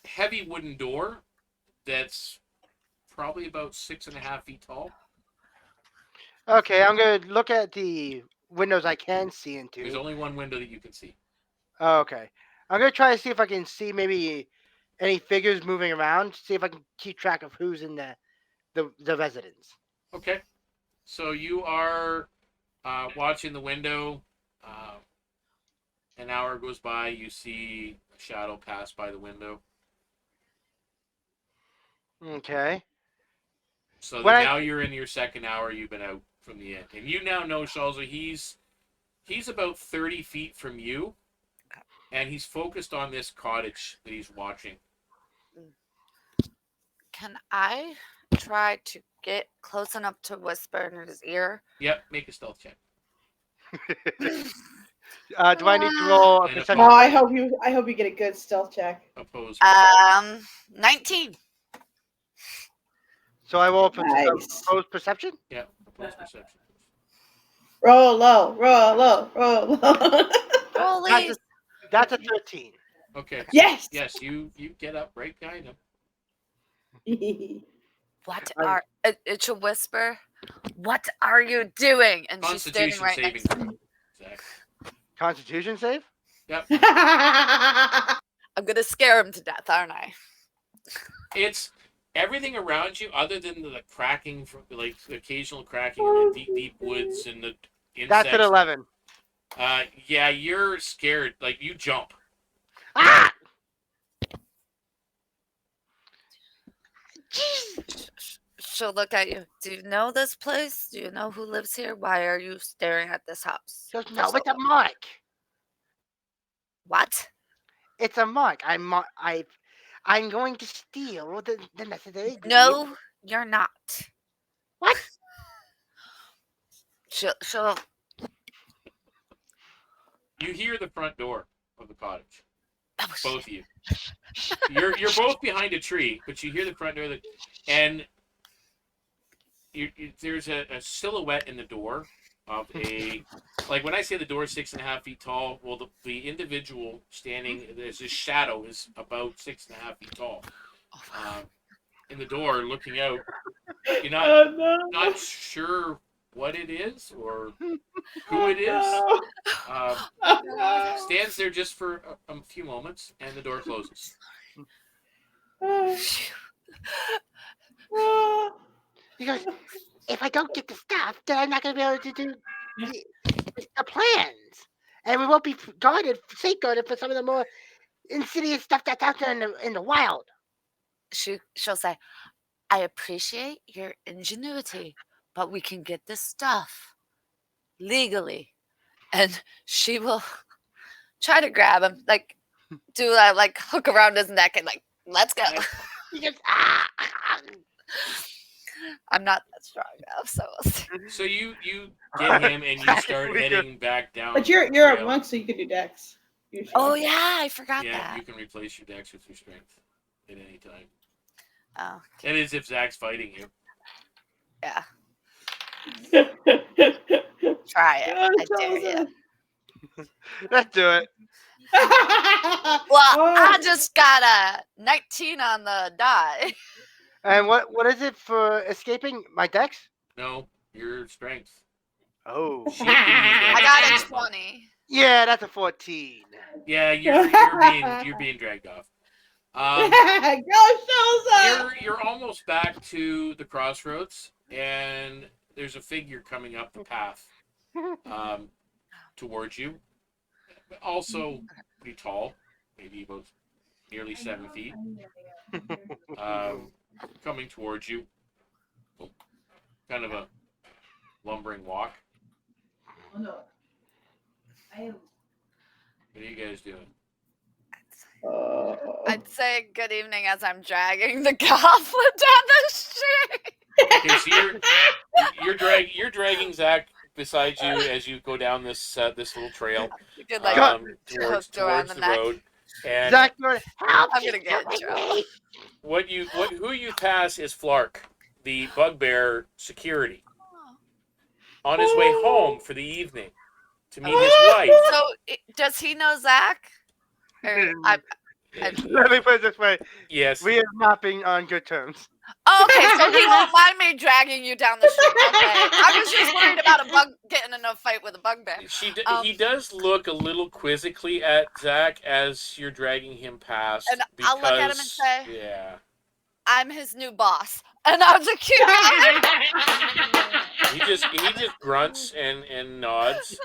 Speaker 1: heavy wooden door that's probably about 6.5 feet tall.
Speaker 2: Okay, I'm going to look at the windows I can see into.
Speaker 1: There's only one window that you can see.
Speaker 2: Oh, okay. I'm going to try to see if I can see maybe any figures moving around, see if I can keep track of who's in the residence.
Speaker 1: Okay. So you are watching the window. An hour goes by. You see a shadow pass by the window.
Speaker 2: Okay.
Speaker 1: So
Speaker 2: When
Speaker 1: now you're in your second hour. You've been out from the inn. And you now know, Shulza, he's about 30 feet from you. And he's focused on this cottage that he's watching.
Speaker 4: Can I try to get close enough to whisper in his ear?
Speaker 1: Yep, make a stealth check.
Speaker 2: Do I need to roll a
Speaker 1: And
Speaker 2: perception?
Speaker 3: No, I hope you get a good stealth check.
Speaker 1: Oppose.
Speaker 4: 19.
Speaker 2: So I roll a
Speaker 3: Nice.
Speaker 2: opposed perception?
Speaker 1: Yeah, oppose perception.
Speaker 3: Roll low, roll low, roll low.
Speaker 4: Holy.
Speaker 2: That's a 13.
Speaker 1: Okay.
Speaker 3: Yes.
Speaker 1: Yes, you get up right behind him.
Speaker 4: What are it's a whisper? What are you doing? And she's standing
Speaker 1: Constitution
Speaker 4: right
Speaker 1: saving
Speaker 4: next to me.
Speaker 1: throw, Zakk.
Speaker 2: Constitution save?
Speaker 1: Yep.
Speaker 4: I'm gonna scare him to death, aren't I?
Speaker 1: It's everything around you, other than the cracking, from like the occasional cracking in the deep woods and the insects.
Speaker 2: That's an 11.
Speaker 1: Yeah, you're scared. Like you jump.
Speaker 2: Ah!
Speaker 4: She'll look at you. Do you know this place? Do you know who lives here? Why are you staring at this house?
Speaker 2: She goes, no, it's a mark.
Speaker 4: What?
Speaker 2: It's a mark. I'm going to steal the necessary.
Speaker 4: No, you're not.
Speaker 2: What?
Speaker 4: She'll
Speaker 1: You hear the front door of the cottage.
Speaker 4: oh,
Speaker 1: Both of you. You're both behind a tree, but you hear the front door, and there's a silhouette in the door of a, like when I say the door is 6.5 feet tall, well the individual standing, there's this shadow is about 6.5 feet tall. In the door, looking out. You're not sure what it is or who it is. Stands there just for a few moments, and the door closes.
Speaker 2: He goes, if I don't get the stuff, then I'm not going to be able to do the plans. And we won't be safeguarded for some of the more insidious stuff that's out there in the wild.
Speaker 4: She'll say, I appreciate your ingenuity, but we can get this stuff legally. And she will try to grab him, like do that, like hook around his neck and like, let's go.
Speaker 2: He goes,
Speaker 4: I'm not that strong enough, so we'll see.
Speaker 1: So you get him and you start heading back down.
Speaker 3: But you're a monk, so you can do dex. Usually.
Speaker 4: Oh yeah, I forgot
Speaker 1: Yeah,
Speaker 4: that.
Speaker 1: you can replace your dex with your strength at any time.
Speaker 4: Oh,
Speaker 1: That is if Zack's fighting you.
Speaker 4: yeah. Try it. I dare you.
Speaker 2: let's do it.
Speaker 4: Well, I just got a 19 on the die.
Speaker 2: And what is it for escaping? My dex?
Speaker 1: No, your strength.
Speaker 2: Oh.
Speaker 4: I got a 20.
Speaker 2: Yeah, that's a 14.
Speaker 1: Yeah, you're being dragged off.
Speaker 3: Go Shulza!
Speaker 1: You're almost back to the crossroads, and there's a figure coming up the path towards you. Also pretty tall, maybe about nearly 7 feet. Coming towards you. Kind of a lumbering walk.
Speaker 3: Oh, no.
Speaker 1: What are you guys doing?
Speaker 4: I'd say good evening as I'm dragging the goblin down the street.
Speaker 1: Okay, so you're dragging Zakk beside you as you go down this little trail
Speaker 4: You could like
Speaker 1: towards
Speaker 4: around the
Speaker 1: the
Speaker 4: neck.
Speaker 1: road. And
Speaker 2: Zakk, help!
Speaker 4: I'm gonna get in trouble.
Speaker 1: who you pass is Flark, the bugbear security, on his way home for the evening to meet his wife.
Speaker 4: So does he know Zakk? Or
Speaker 2: Let me put it this way.
Speaker 1: Yes.
Speaker 2: We are not being on good terms.
Speaker 4: Oh, okay, so he won't mind me dragging you down the street. Okay. I was just worried about a bug getting in a fight with a bugbear.
Speaker 1: He does look a little quizzically at Zakk as you're dragging him past.
Speaker 4: And I'll look at him and say,
Speaker 1: "Yeah,
Speaker 4: I'm his new boss." And I'll just keep going.
Speaker 1: He just grunts and nods,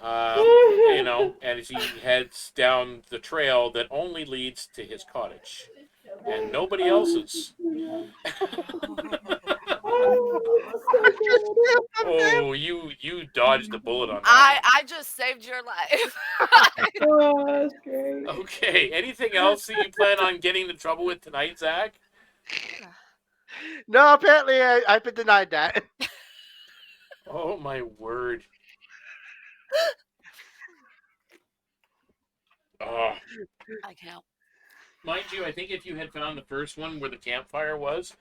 Speaker 1: and as he heads down the trail that only leads to his cottage and nobody else's. Oh, you dodged the bullet on that.
Speaker 4: I just saved your life.
Speaker 3: Oh, that's great.
Speaker 1: Okay, anything else that you plan on getting into trouble with tonight, Zakk?
Speaker 2: No, apparently I've been denied that.
Speaker 1: Oh my word. Oh.
Speaker 4: I can't.
Speaker 1: Mind you, I think if you had found the first one where the campfire was,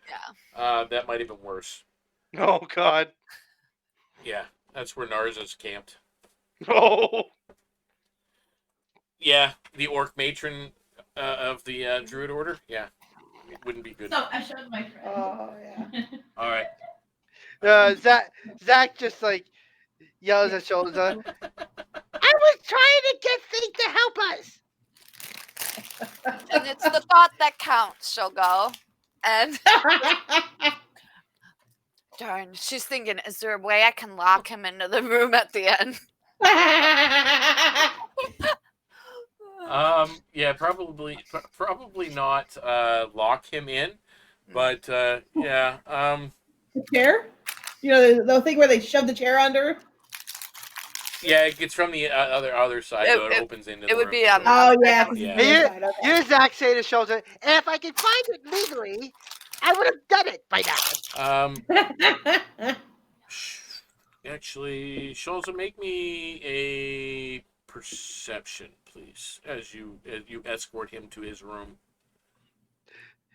Speaker 4: Yeah.
Speaker 1: that might have been worse.
Speaker 2: Oh God.
Speaker 1: Yeah, that's where Narza's camped.
Speaker 2: Oh.
Speaker 1: Yeah, the orc matron of the druid order. Yeah, it wouldn't be good.
Speaker 6: So I showed my friend.
Speaker 3: Oh, yeah.
Speaker 1: All right.
Speaker 2: Zakk just like yells at Shulza. I was trying to get things to help us.
Speaker 4: And it's the thought that counts, she'll go. And darn, she's thinking, is there a way I can lock him into the room at the end?
Speaker 1: Yeah, probably not lock him in, but yeah.
Speaker 3: The chair? You know, the thing where they shove the chair under?
Speaker 1: Yeah, it gets from the other side, so it opens into the
Speaker 4: it would
Speaker 1: room.
Speaker 4: be on the
Speaker 3: Oh, yeah.
Speaker 1: Yeah.
Speaker 2: You Zakk say to Shulza, and if I could find it legally, I would have done it by now.
Speaker 1: Actually, Shulza, make me a perception, please, as you escort him to his room.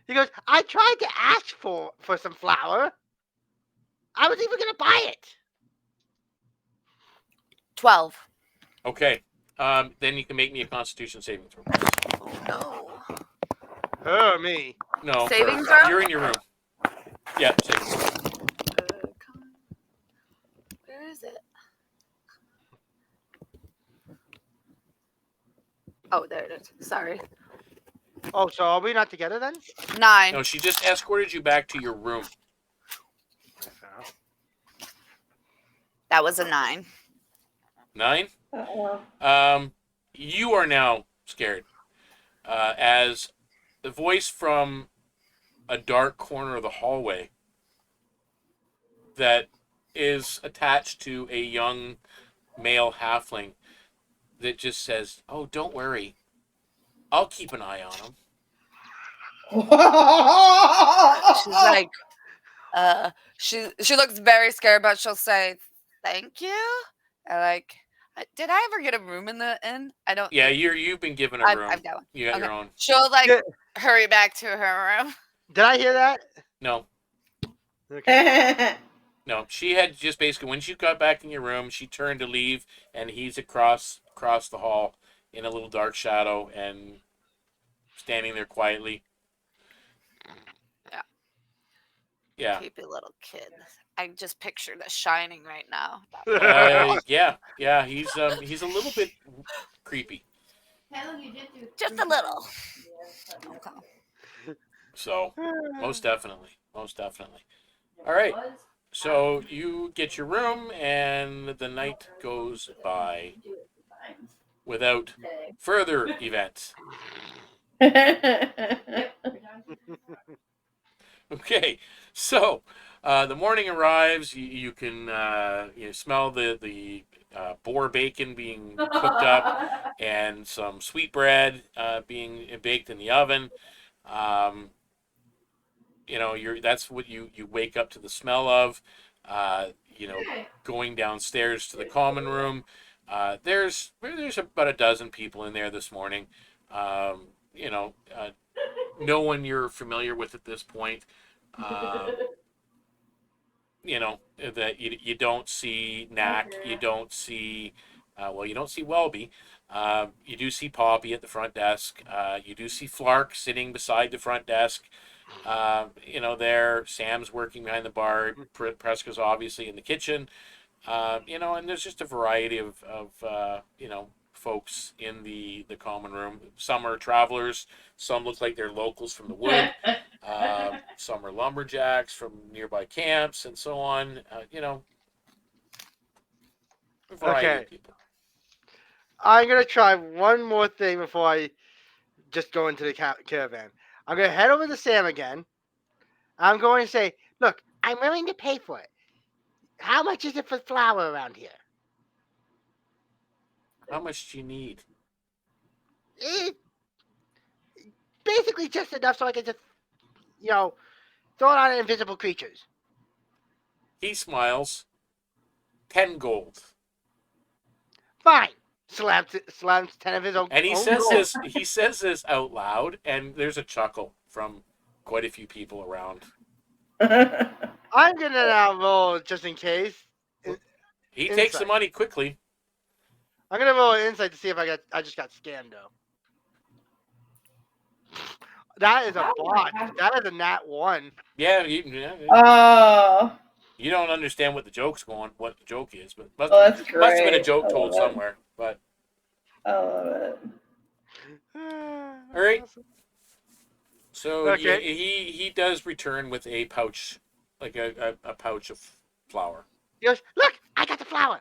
Speaker 2: He goes, I tried to ask for some flour. I was even gonna buy it.
Speaker 4: 12.
Speaker 1: Okay. Then you can make me a Constitution saving throw.
Speaker 4: No.
Speaker 2: Oh, me.
Speaker 1: No.
Speaker 4: Saving throw?
Speaker 1: You're in your room. Yeah, saving throw.
Speaker 4: Where is it? Oh, there it is. Sorry.
Speaker 2: Oh, so are we not together then?
Speaker 4: 9.
Speaker 1: No, she just escorted you back to your room.
Speaker 4: That was a 9.
Speaker 1: 9?
Speaker 3: Uh-oh.
Speaker 1: You are now scared. As the voice from a dark corner of the hallway that is attached to a young male halfling that just says, "Oh, don't worry. I'll keep an eye on him."
Speaker 4: She's like, she looks very scared, but she'll say, "Thank you." And like, did I ever get a room in the inn? I don't.
Speaker 1: Yeah,
Speaker 4: think-
Speaker 1: you've been given a room.
Speaker 4: I've got one.
Speaker 1: You got
Speaker 4: Okay.
Speaker 1: your own.
Speaker 4: She'll like
Speaker 2: Yeah.
Speaker 4: hurry back to her room.
Speaker 2: Did I hear that?
Speaker 1: No,
Speaker 2: Okay.
Speaker 1: no. She had just basically when she got back in your room, she turned to leave, and he's across the hall in a little dark shadow and standing there quietly.
Speaker 4: Yeah.
Speaker 1: Yeah.
Speaker 4: Creepy little kid. I just picture The Shining right now.
Speaker 1: Yeah. He's a little bit creepy.
Speaker 4: Just a little. Okay.
Speaker 1: So most definitely. All right. So you get your room, and the night goes by without further events. Okay, so the morning arrives. You can smell the boar bacon being cooked up and some sweet bread being baked in the oven. That's what you wake up to the smell of. Going downstairs to the common room. There's about a dozen people in there this morning. No one you're familiar with at this point. That you don't see Knack, you don't see, you don't see Welby. You do see Poppy at the front desk. You do see Flark sitting beside the front desk. There, Sam's working behind the bar. Preska's obviously in the kitchen. And there's just a variety of folks in the common room. Some are travelers. Some look like they're locals from the wood. Some are lumberjacks from nearby camps and so on. A variety of people.
Speaker 2: I'm gonna try one more thing before I just go into the caravan. I'm gonna head over to Sam again. I'm going to say, look, I'm willing to pay for it. How much is it for flour around here?
Speaker 1: How much do you need?
Speaker 2: Basically just enough so I can just, throw it on invisible creatures.
Speaker 1: He smiles. 10 gold.
Speaker 2: Fine. Slams 10 of his own.
Speaker 1: And he
Speaker 2: own
Speaker 1: says
Speaker 2: gold.
Speaker 1: this. He says this out loud, and there's a chuckle from quite a few people around.
Speaker 2: I'm gonna now roll just in case.
Speaker 1: He takes the money quickly.
Speaker 2: I'm gonna roll an insight to see if I just got scammed though. That is a bot. That is a nat 1.
Speaker 1: Yeah.
Speaker 3: Oh,
Speaker 1: You don't understand what the joke is, but must
Speaker 3: that's
Speaker 1: have been a
Speaker 3: great.
Speaker 1: joke
Speaker 3: I
Speaker 1: told
Speaker 3: love it.
Speaker 1: somewhere. But
Speaker 3: I love it.
Speaker 1: all right. So
Speaker 2: Okay.
Speaker 1: he does return with a pouch, like a pouch of flour.
Speaker 2: He goes, look, I got the flour.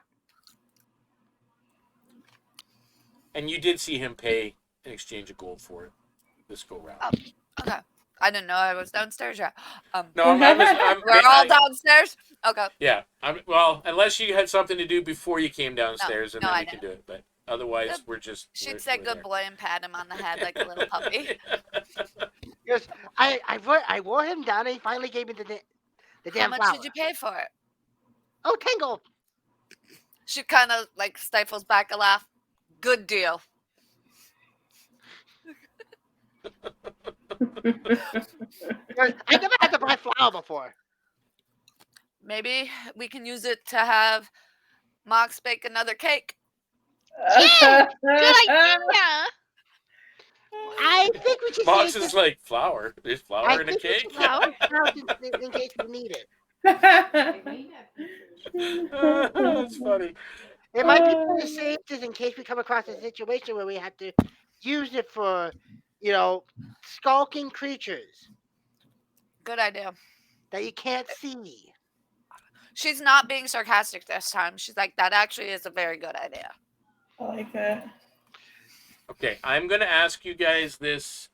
Speaker 1: And you did see him pay an exchange of gold for it this go round.
Speaker 4: Okay. I didn't know I was downstairs yet.
Speaker 1: No, I'm
Speaker 4: We're all downstairs? Okay.
Speaker 1: Yeah. Unless you had something to do before you came downstairs, and
Speaker 4: no,
Speaker 1: then
Speaker 4: I
Speaker 1: we can do it. But otherwise, we're just.
Speaker 4: She'd
Speaker 1: we're
Speaker 4: say
Speaker 1: there.
Speaker 4: good boy and pat him on the head like a little puppy.
Speaker 2: He goes, I wore him down and he finally gave me the
Speaker 4: How
Speaker 2: damn
Speaker 4: much
Speaker 2: flour.
Speaker 4: did you pay for it?
Speaker 2: Oh, 10 gold.
Speaker 4: She kind of like stifles back a laugh. Good deal.
Speaker 2: He goes, I never had to buy flour before.
Speaker 4: Maybe we can use it to have Moxx bake another cake.
Speaker 5: Good idea.
Speaker 2: I think we should
Speaker 1: Moxx
Speaker 2: save
Speaker 1: is like flour. There's flour
Speaker 2: I
Speaker 1: in a
Speaker 2: think we
Speaker 1: cake.
Speaker 2: should save this house in case we need it.
Speaker 1: That's funny.
Speaker 2: It might be better to save this in case we come across a situation where we have to use it for, skulking creatures
Speaker 4: Good idea.
Speaker 2: that you can't see.
Speaker 4: She's not being sarcastic this time. She's like, that actually is a very good idea.
Speaker 3: I like that.
Speaker 1: Okay, I'm going to ask you guys this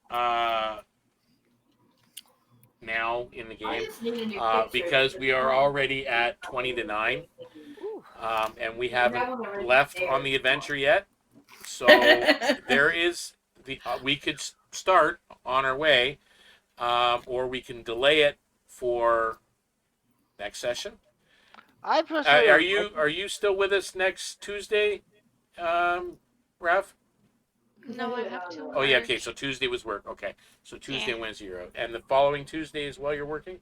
Speaker 1: now in the game because we are already at 20 to 9. And we haven't left on the adventure yet. So there is we could start on our way, or we can delay it for next session.
Speaker 2: I personally
Speaker 1: Are you still with us next Tuesday, Ralph?
Speaker 5: No, I have to.
Speaker 1: Oh yeah,
Speaker 5: work.
Speaker 1: okay. So Tuesday was work. Okay, so Tuesday
Speaker 5: Yeah.
Speaker 1: and Wednesday you're out, and the following Tuesday as well you're working.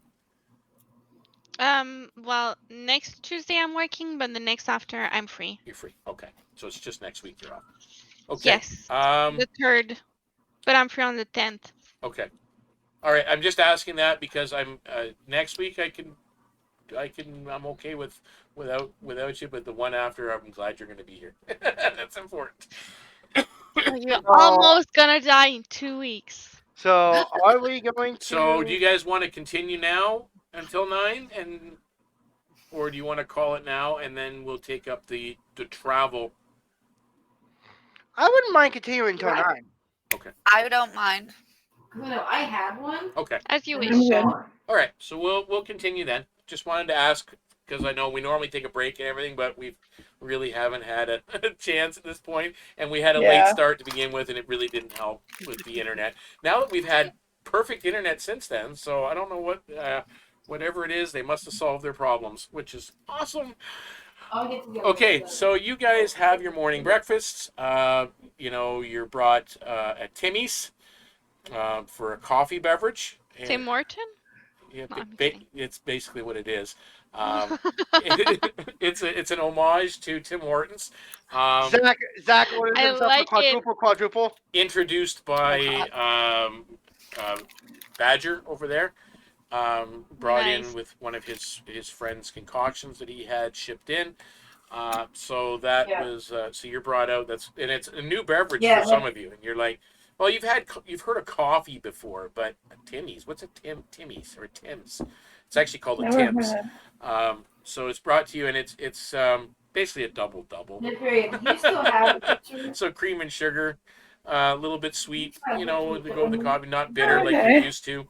Speaker 5: Well, next Tuesday I'm working, but the next after I'm free.
Speaker 1: You're free. Okay, so it's just next week you're off. Okay.
Speaker 5: Yes. The 3rd, but I'm free on the 10th.
Speaker 1: Okay. All right. I'm just asking that because I'm next week I'm okay without you, but the one after I'm glad you're going to be here. That's important.
Speaker 5: You're almost gonna die in 2 weeks.
Speaker 2: So are we going to?
Speaker 1: So do you guys want to continue now until 9, or do you want to call it now and then we'll take up the travel?
Speaker 2: I wouldn't mind continuing until 9.
Speaker 4: I don't mind.
Speaker 6: No, I had one.
Speaker 1: Okay.
Speaker 5: As you wish.
Speaker 3: I'm good.
Speaker 1: All right. So we'll continue then. Just wanted to ask because I know we normally take a break and everything, but we really haven't had a chance at this point, and we had a late start to begin with, and it really didn't help with the internet. Now that we've had perfect internet since then, so I don't know what whatever it is, they must have solved their problems, which is awesome. Okay, so you guys have your morning breakfasts. You're brought at Timmy's for a coffee beverage.
Speaker 5: Tim Morton?
Speaker 1: Yeah,
Speaker 5: No, I'm kidding.
Speaker 1: it's basically what it is. It's an homage to Tim Hortons.
Speaker 2: Zakk orders
Speaker 5: I
Speaker 2: himself
Speaker 5: like
Speaker 2: a quadruple.
Speaker 1: Introduced by Badger over there. Brought
Speaker 5: Nice.
Speaker 1: in with one of his friends' concoctions that he had shipped in. So that was so you're brought out. And it's a new beverage for some of you, and you're like, well, you've heard of coffee before, but Timmy's. What's a Timmy's or Tim's? It's actually called a Tim's. So it's brought to you, and it's basically a double. So cream and sugar, a little bit sweet, to go with the coffee, not bitter like you're used to.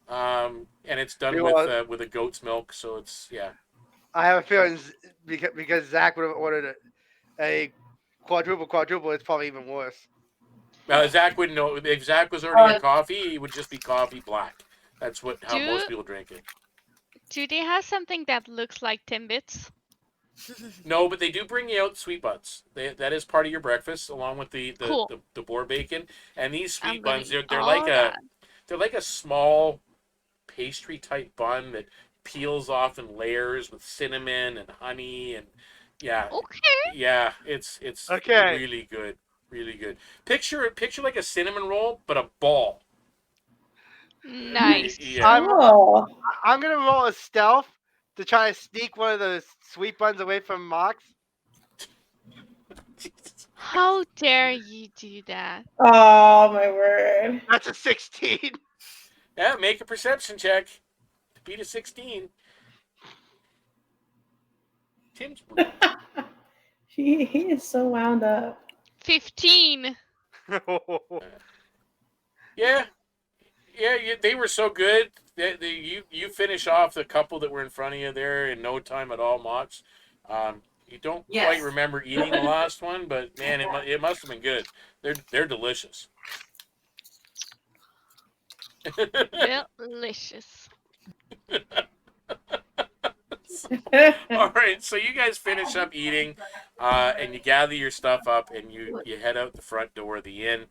Speaker 1: And it's done with a goat's milk, so it's
Speaker 2: I have a feeling because Zakk would have ordered a quadruple, it's probably even worse.
Speaker 1: Zakk wouldn't know. If Zakk was ordering a coffee, it would just be coffee black. That's how most people drink it.
Speaker 5: Do they have something that looks like Timbits?
Speaker 1: No, but they do bring you out sweet buns. That is part of your breakfast, along with the
Speaker 5: Cool.
Speaker 1: the boar bacon. And these
Speaker 5: I'm
Speaker 1: sweet
Speaker 5: gonna
Speaker 1: buns,
Speaker 5: eat
Speaker 1: they're
Speaker 5: all
Speaker 1: like
Speaker 5: that.
Speaker 1: they're like a small pastry type bun that peels off in layers with cinnamon and honey and
Speaker 5: Okay.
Speaker 1: it's
Speaker 2: Okay.
Speaker 1: really good, really good. Picture like a cinnamon roll, but a ball.
Speaker 5: Nice.
Speaker 1: Yeah.
Speaker 2: I'm gonna roll a stealth to try to sneak one of those sweet buns away from Moxx.
Speaker 5: How dare you do that?
Speaker 3: Oh my word.
Speaker 2: That's a 16.
Speaker 1: Yeah, make a perception check to beat a 16. Tim's.
Speaker 3: He is so wound up.
Speaker 5: 15.
Speaker 1: Yeah, they were so good. You finish off the couple that were in front of you there in no time at all, Moxx. You don't quite remember eating the last one, but man, it must have been good. They're delicious.
Speaker 5: Delicious.
Speaker 1: All right, so you guys finish up eating, and you gather your stuff up, and you head out the front door of the inn.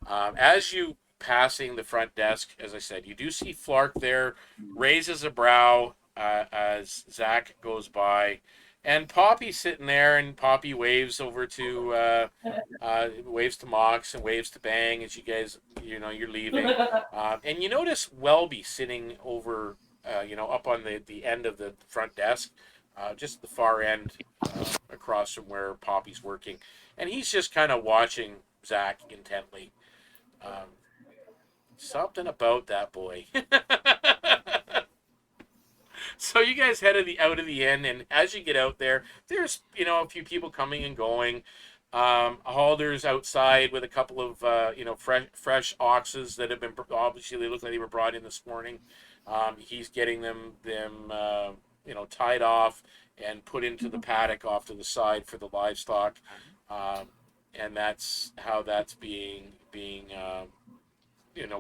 Speaker 1: As you passing the front desk, as I said, you do see Flark there, raises a brow as Zakk goes by, and Poppy's sitting there, and Poppy waves over to waves to Moxx and waves to Bang as you guys, you're leaving, and you notice Welby sitting over. Up on the end of the front desk, just the far end, across from where Poppy's working, and he's just kind of watching Zakk intently. Something about that boy. So you guys head out of the inn, and as you get out there, there's a few people coming and going. Halder's outside with a couple of fresh oxes that have been obviously they look like they were brought in this morning. He's getting them tied off and put into the paddock off to the side for the livestock, and that's how that's being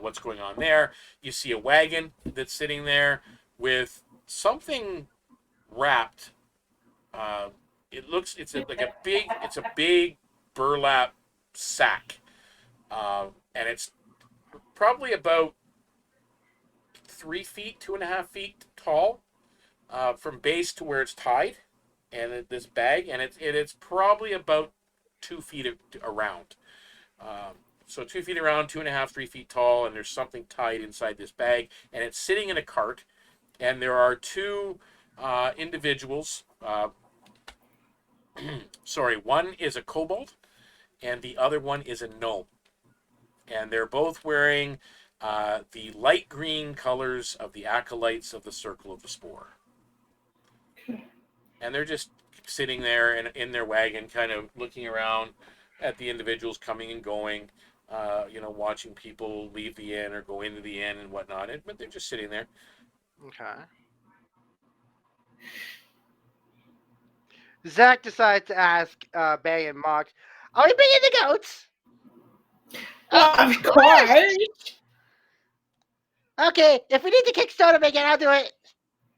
Speaker 1: what's going on there. You see a wagon that's sitting there with something wrapped. It's a big burlap sack, and it's probably about 3 feet, 2.5 feet tall, from base to where it's tied, and this bag, and it's probably about 2 feet around. So 2 feet around, 2.5, 3 feet tall, and there's something tied inside this bag, and it's sitting in a cart, and there are two individuals. Sorry, one is a kobold, and the other one is a gnome, and they're both wearing the light green colors of the acolytes of the Circle of the Spore, and they're just sitting there in their wagon, kind of looking around at the individuals coming and going. Watching people leave the inn or go into the inn and whatnot. But they're just sitting there.
Speaker 2: Okay. Zakk decides to ask Bay and Moxx, "Are we bringing the goats?"
Speaker 3: Of course.
Speaker 2: Okay, if we need to kickstart them again, I'll do it.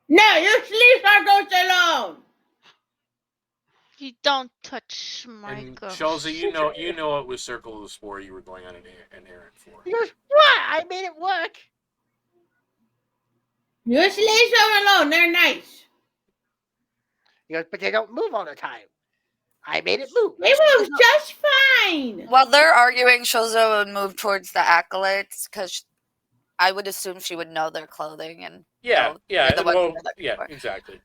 Speaker 3: No, you leave our goats alone.
Speaker 5: You don't touch my
Speaker 1: And
Speaker 5: ghost.
Speaker 1: Shulza, you know it was Circle of the Spore you were going on an errand for.
Speaker 2: He goes, "What? I made it work."
Speaker 3: You leave them alone. They're nice.
Speaker 2: He goes, "But they don't move all the time. I made it move."
Speaker 3: They move just fine.
Speaker 4: While they're arguing, Shulza would move towards the acolytes because I would assume she would know their clothing and
Speaker 1: Yeah,
Speaker 4: they're the ones
Speaker 1: well,
Speaker 4: they're looking
Speaker 1: yeah,
Speaker 4: for.
Speaker 1: exactly.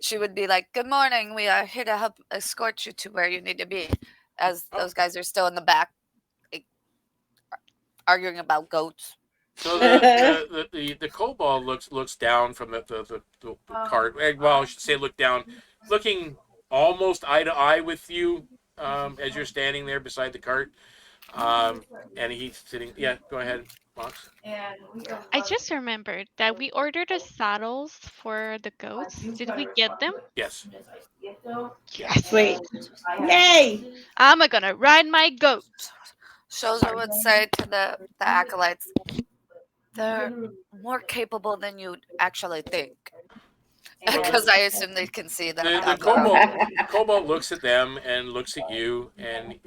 Speaker 4: She would be like, "Good morning. We are here to help escort you to where you need to be." As those guys are still in the back, like, arguing about goats.
Speaker 1: So the kobold looks down from the cart. Well, I should say look down, looking almost eye to eye with you as you're standing there beside the cart. And he's sitting. Yeah, go ahead, Moxx.
Speaker 5: I just remembered that we ordered the saddles for the goats. Did we get them?
Speaker 1: Yes.
Speaker 5: Yes.
Speaker 3: Sweet. Yay!
Speaker 5: I'm gonna ride my goat.
Speaker 4: Shulza would say to the acolytes, "They're more capable than you'd actually think." Because I assume they can see them.
Speaker 1: The kobold looks at them and looks at you, and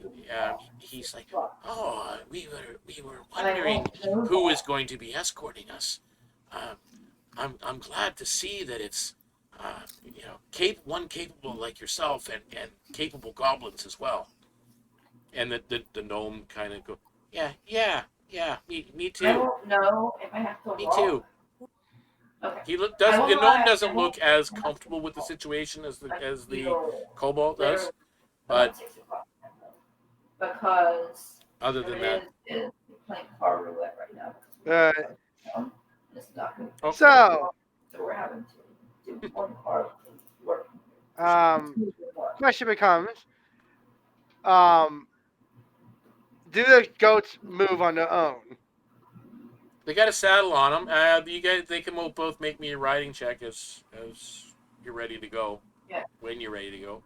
Speaker 1: he's like, "Oh, we were wondering who is going to be escorting us. I'm glad to see that it's one capable like yourself and capable goblins as well." And the gnome kind of go, yeah, me too.
Speaker 6: I won't know if I have to
Speaker 1: Me
Speaker 6: walk.
Speaker 1: too.
Speaker 6: Okay.
Speaker 1: The gnome doesn't look as comfortable with the situation as the kobold does, but
Speaker 6: because
Speaker 1: other than that,
Speaker 6: is playing car roulette right now. It's not good.
Speaker 1: oh,
Speaker 2: So,
Speaker 6: So we're having to do one car work.
Speaker 2: question becomes, do the goats move on their own?
Speaker 1: they got a saddle on them. They can both make me a riding check as you're ready to go.
Speaker 6: Yeah.
Speaker 1: When you're ready to go.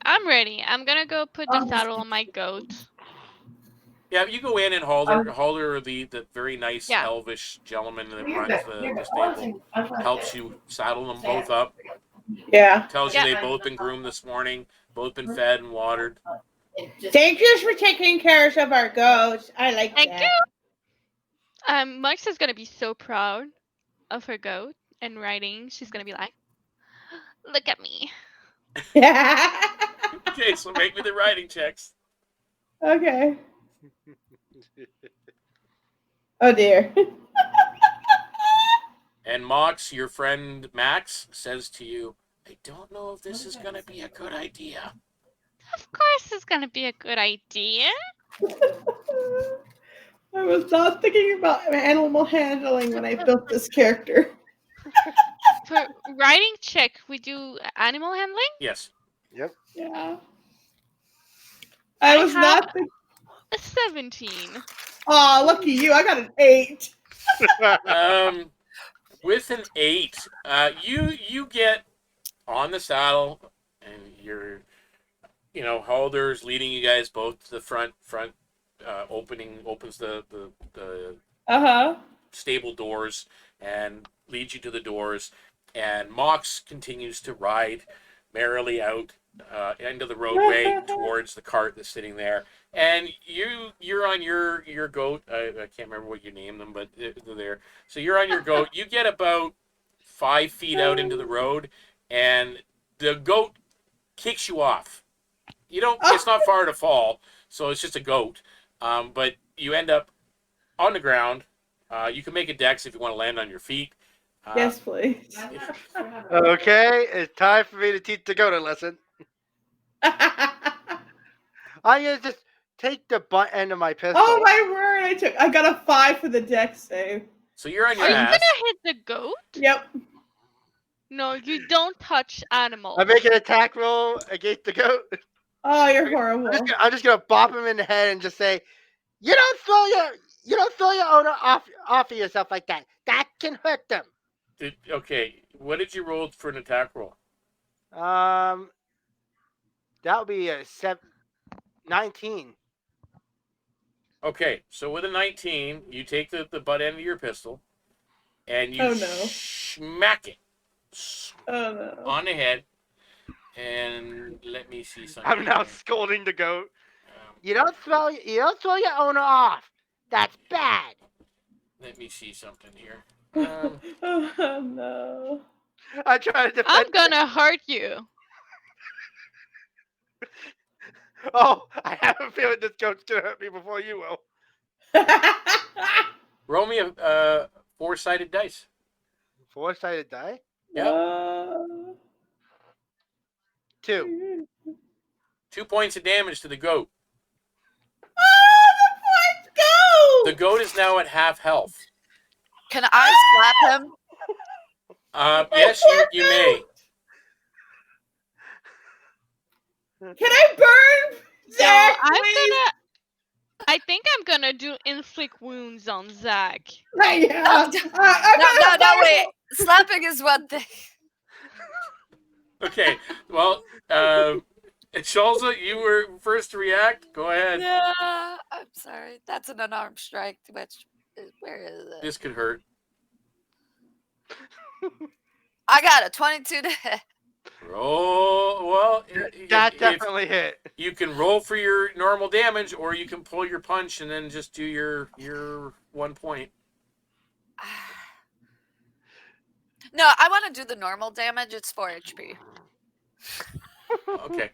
Speaker 5: I'm ready. I'm gonna go put the saddle on my goat.
Speaker 1: Yeah, you go in and Halder, the very nice
Speaker 5: Yeah.
Speaker 1: elvish gentleman that runs the stable, helps you saddle them both up.
Speaker 3: Yeah.
Speaker 1: Tells you
Speaker 5: Yeah.
Speaker 1: they've both been groomed this morning, both been fed and watered.
Speaker 3: Thank you for taking care of our goats. I like
Speaker 5: Thank
Speaker 3: that.
Speaker 5: you. Moxx is gonna be so proud of her goat and riding. She's gonna be like, "Look at me."
Speaker 1: Okay, so make me the riding checks.
Speaker 3: Okay. Oh dear.
Speaker 1: And Moxx, your friend Max, says to you, "I don't know if this is going to be a good idea."
Speaker 5: Of course, it's gonna be a good idea.
Speaker 3: I was not thinking about animal handling when I built this character.
Speaker 5: For writing check, we do animal handling?
Speaker 1: Yes.
Speaker 7: Yep.
Speaker 3: Yeah. I was
Speaker 5: have
Speaker 3: not thinking.
Speaker 5: a 17.
Speaker 3: Aw, lucky you. I got an 8.
Speaker 1: With an 8, you get on the saddle, and your Halder's leading you guys both to the front opens the stable doors and leads you to the doors, and Moxx continues to ride merrily out into the roadway towards the cart that's sitting there, and you're on your goat. I can't remember what you named them, but they're there. So you're on your goat. You get about 5 feet out into the road, and the goat kicks you off. It's not far to fall, so it's just a goat. But you end up on the ground. You can make a dex if you want to land on your feet.
Speaker 3: Yes, please.
Speaker 7: Okay, it's time for me to teach the goat a lesson. I'm gonna just take the butt end of my pistol.
Speaker 3: Oh my word! I got a 5 for the dex save.
Speaker 1: So you're on your
Speaker 5: Are you
Speaker 1: ass.
Speaker 5: gonna hit the goat?
Speaker 3: Yep.
Speaker 5: No, you don't touch animals.
Speaker 7: I make an attack roll against the goat.
Speaker 3: Oh, you're horrible.
Speaker 7: I'm just gonna bop him in the head and just say, "You don't throw your owner off of yourself like that. That can hurt them."
Speaker 1: Okay, what did you roll for an attack roll?
Speaker 7: That would be a 19.
Speaker 1: Okay, so with a 19, you take the butt end of your pistol, and you smack it on the head. And let me see something.
Speaker 7: I'm now scolding the goat. You don't throw your owner off. That's bad.
Speaker 1: Let me see something here.
Speaker 3: Oh no.
Speaker 7: I try to defend.
Speaker 5: I'm gonna hurt you.
Speaker 7: Oh, I have a feeling this goat's gonna hurt me before you will.
Speaker 1: Roll me a 4-sided dice.
Speaker 7: 4-sided die?
Speaker 1: Yeah.
Speaker 7: 2.
Speaker 1: 2 points of damage to the goat.
Speaker 3: Oh,
Speaker 1: The goat is now at half health.
Speaker 4: Can I slap him?
Speaker 1: Yes, you may.
Speaker 3: Can I burn?
Speaker 5: So
Speaker 3: Zakk,
Speaker 5: I think I'm gonna do inflict wounds on Zakk.
Speaker 3: Yeah.
Speaker 4: No, wait. Slapping is one thing.
Speaker 1: Okay, well, Shulza, you were first to react. Go ahead.
Speaker 4: Yeah, I'm sorry. That's an unarmed strike. Where is it?
Speaker 1: This could hurt.
Speaker 4: I got a 22 to hit.
Speaker 1: Roll. Well,
Speaker 7: That definitely hit.
Speaker 1: You can roll for your normal damage, or you can pull your punch and then just do your 1 point.
Speaker 4: No, I want to do the normal damage. It's 4 HP.
Speaker 1: Okay.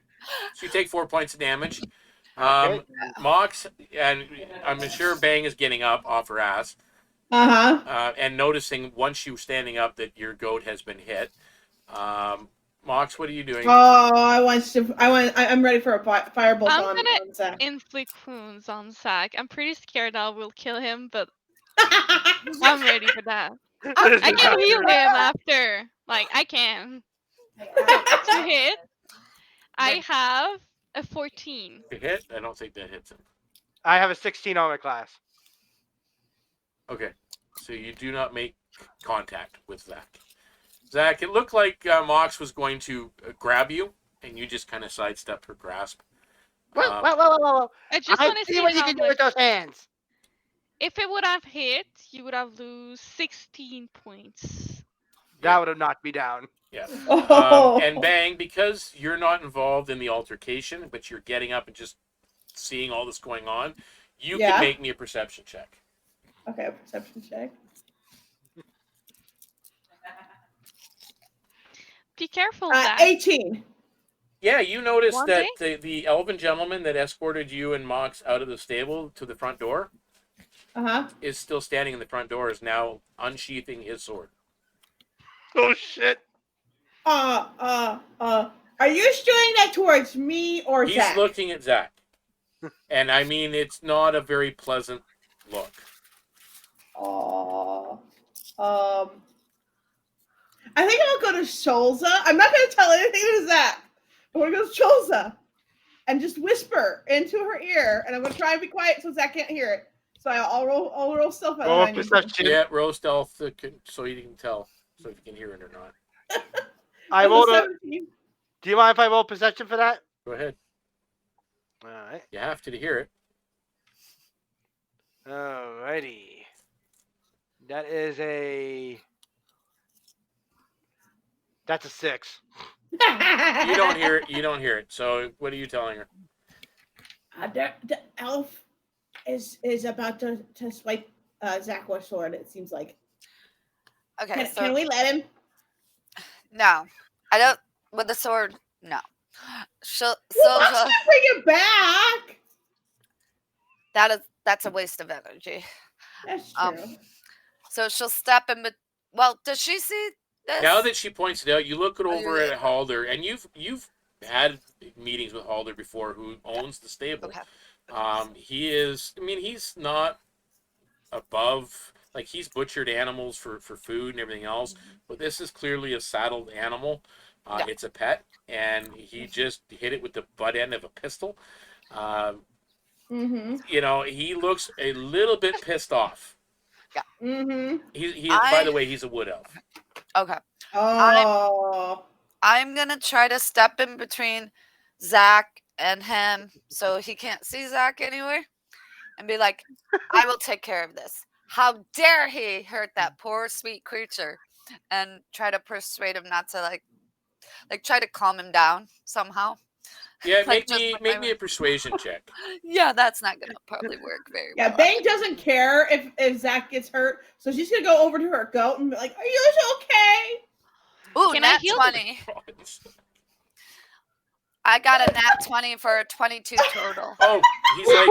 Speaker 1: So you take 4 points of damage.
Speaker 7: Okay.
Speaker 1: Moxx, and I'm sure Bang is getting up off her ass. And noticing once you're standing up that your goat has been hit. Moxx, what are you doing?
Speaker 3: Oh, I'm ready for a firebolt on Zakk.
Speaker 5: Inflict wounds on Zakk. I'm pretty scared I will kill him, but I'm ready for that. I can heal him after. Like, I can. To hit, I have a 14.
Speaker 1: To hit? I don't think that hits him.
Speaker 7: I have a 16 armor class.
Speaker 1: Okay. So you do not make contact with Zakk. Zakk, it looked like Moxx was going to grab you, and you just kind of sidestepped her grasp.
Speaker 7: Whoa.
Speaker 5: I just want to see
Speaker 7: what you
Speaker 5: how
Speaker 7: can do with those hands.
Speaker 5: If it would have hit, you would have lose 16 points.
Speaker 7: That would have knocked me down.
Speaker 1: Yeah.
Speaker 3: Oh.
Speaker 1: And Bang, because you're not involved in the altercation, but you're getting up and just seeing all this going on, you can make me a perception check.
Speaker 3: Okay, perception check.
Speaker 5: Be careful, Zakk.
Speaker 3: 18.
Speaker 1: Yeah, you noticed
Speaker 5: One
Speaker 1: that the elven gentleman that escorted you and Moxx out of the stable to the front door is still standing in the front door, is now unsheathing his sword.
Speaker 7: Oh, shit.
Speaker 3: Are you showing that towards me or
Speaker 1: He's
Speaker 3: Zakk?
Speaker 1: looking at Zakk. And I mean, it's not a very pleasant look.
Speaker 3: Aww. I think I'll go to Shulza. I'm not going to tell anything to Zakk. I'm going to go to Shulza and just whisper into her ear, and I'm going to try and be quiet so Zakk can't hear it. So I'll roll stealth.
Speaker 7: Roll perception.
Speaker 1: Yeah, roll stealth so you can tell, so if you can hear it or not.
Speaker 7: I rolled a.
Speaker 3: 17.
Speaker 7: Do you mind if I roll perception for that?
Speaker 1: Go ahead.
Speaker 7: All right.
Speaker 1: You have to hear it.
Speaker 7: Alrighty. That is a. That's a 6.
Speaker 1: You don't hear it. You don't hear it. So what are you telling her?
Speaker 3: The elf is about to swipe Zakk with sword. It seems like.
Speaker 4: Okay,
Speaker 3: Can we let him?
Speaker 4: No, I don't. With the sword, no.
Speaker 3: Well, let's not bring it back.
Speaker 4: That's a waste of energy.
Speaker 3: That's true.
Speaker 4: So she'll step in. Well, does she see this?
Speaker 1: Now that she points it out, you look over at Halder, and you've had meetings with Halder before, who owns the stable.
Speaker 4: Okay.
Speaker 1: He is. I mean, he's not above. Like, he's butchered animals for food and everything else, but this is clearly a saddled animal. It's a pet, and he just hit it with the butt end of a pistol. You know, he looks a little bit pissed off.
Speaker 4: Yeah.
Speaker 1: He by the way, he's a wood elf.
Speaker 4: Okay.
Speaker 3: Oh.
Speaker 4: I'm gonna try to step in between Zakk and him so he can't see Zakk anywhere, and be like, "I will take care of this. How dare he hurt that poor sweet creature?" And try to persuade him not to like try to calm him down somehow.
Speaker 1: Yeah,
Speaker 4: Like,
Speaker 1: make me a persuasion check.
Speaker 4: Yeah, that's not gonna probably work very well.
Speaker 3: Yeah, Bang doesn't care if Zakk gets hurt, so she's gonna go over to her goat and be like, "Are you okay?"
Speaker 4: Ooh,
Speaker 5: Can
Speaker 4: nat
Speaker 5: I heal
Speaker 4: 20. I got a nat 20 for a 22 total.
Speaker 1: Oh, he's like,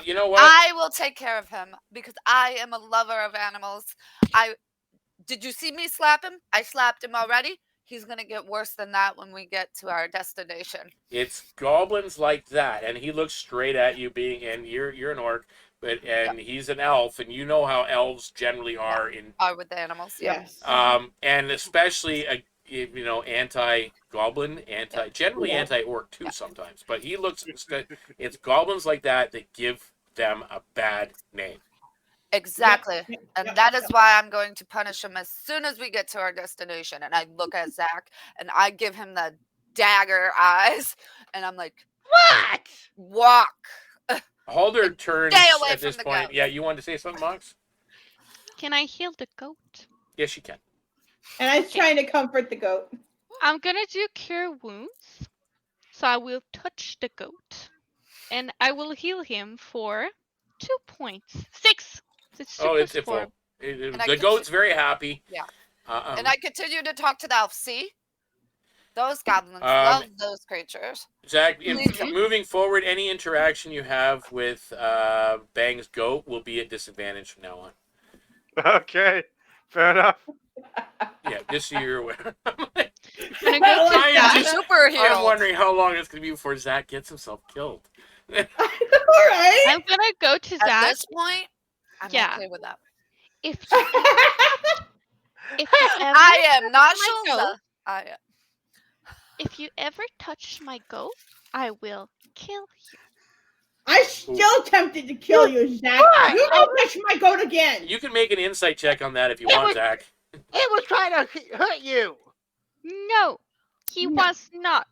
Speaker 1: you know what?
Speaker 4: I will take care of him because I am a lover of animals. Did you see me slap him? I slapped him already. He's gonna get worse than that when we get to our destination.
Speaker 1: It's goblins like that, and he looks straight at you, and you're an orc, and he's an elf, and you know how elves generally are
Speaker 4: with the animals. Yes.
Speaker 1: And especially anti-goblin, generally anti-orc too sometimes. But he looks. It's goblins like that give them a bad name.
Speaker 4: Exactly. And that is why I'm going to punish him as soon as we get to our destination. And I look at Zakk and I give him the dagger eyes. And I'm like,
Speaker 7: what?
Speaker 4: Walk.
Speaker 1: Halder turns
Speaker 4: Stay away
Speaker 1: at this
Speaker 4: from the
Speaker 1: point.
Speaker 4: goat.
Speaker 1: Yeah, you wanted to say something, Moxx?
Speaker 5: Can I heal the goat?
Speaker 1: Yes, you can.
Speaker 3: And I was trying to comfort the goat.
Speaker 5: I'm gonna do cure wounds. So I will touch the goat. And I will heal him for 2 points. 6! It's
Speaker 1: full. The goat's very happy.
Speaker 4: Yeah. And I continue to talk to the elf. See? Those goblins love those creatures.
Speaker 1: Zakk, moving forward, any interaction you have with Bang's goat will be at disadvantage from now on.
Speaker 7: Okay. Fair enough.
Speaker 1: Yeah, just so you're aware.
Speaker 4: I'm
Speaker 1: wondering how long it's going to be before Zakk gets himself killed.
Speaker 3: All right.
Speaker 5: I'm going to go to Zakk.
Speaker 4: At this point, I'm okay with that.
Speaker 5: If you ever
Speaker 4: I am not Shulza. I am.
Speaker 5: If you ever touch my goat, I will kill you.
Speaker 3: I'm still tempted to kill you, Zakk. You don't touch my goat again.
Speaker 1: You can make an insight check on that if you want, Zakk.
Speaker 7: It was trying to hurt you.
Speaker 5: No, he was not.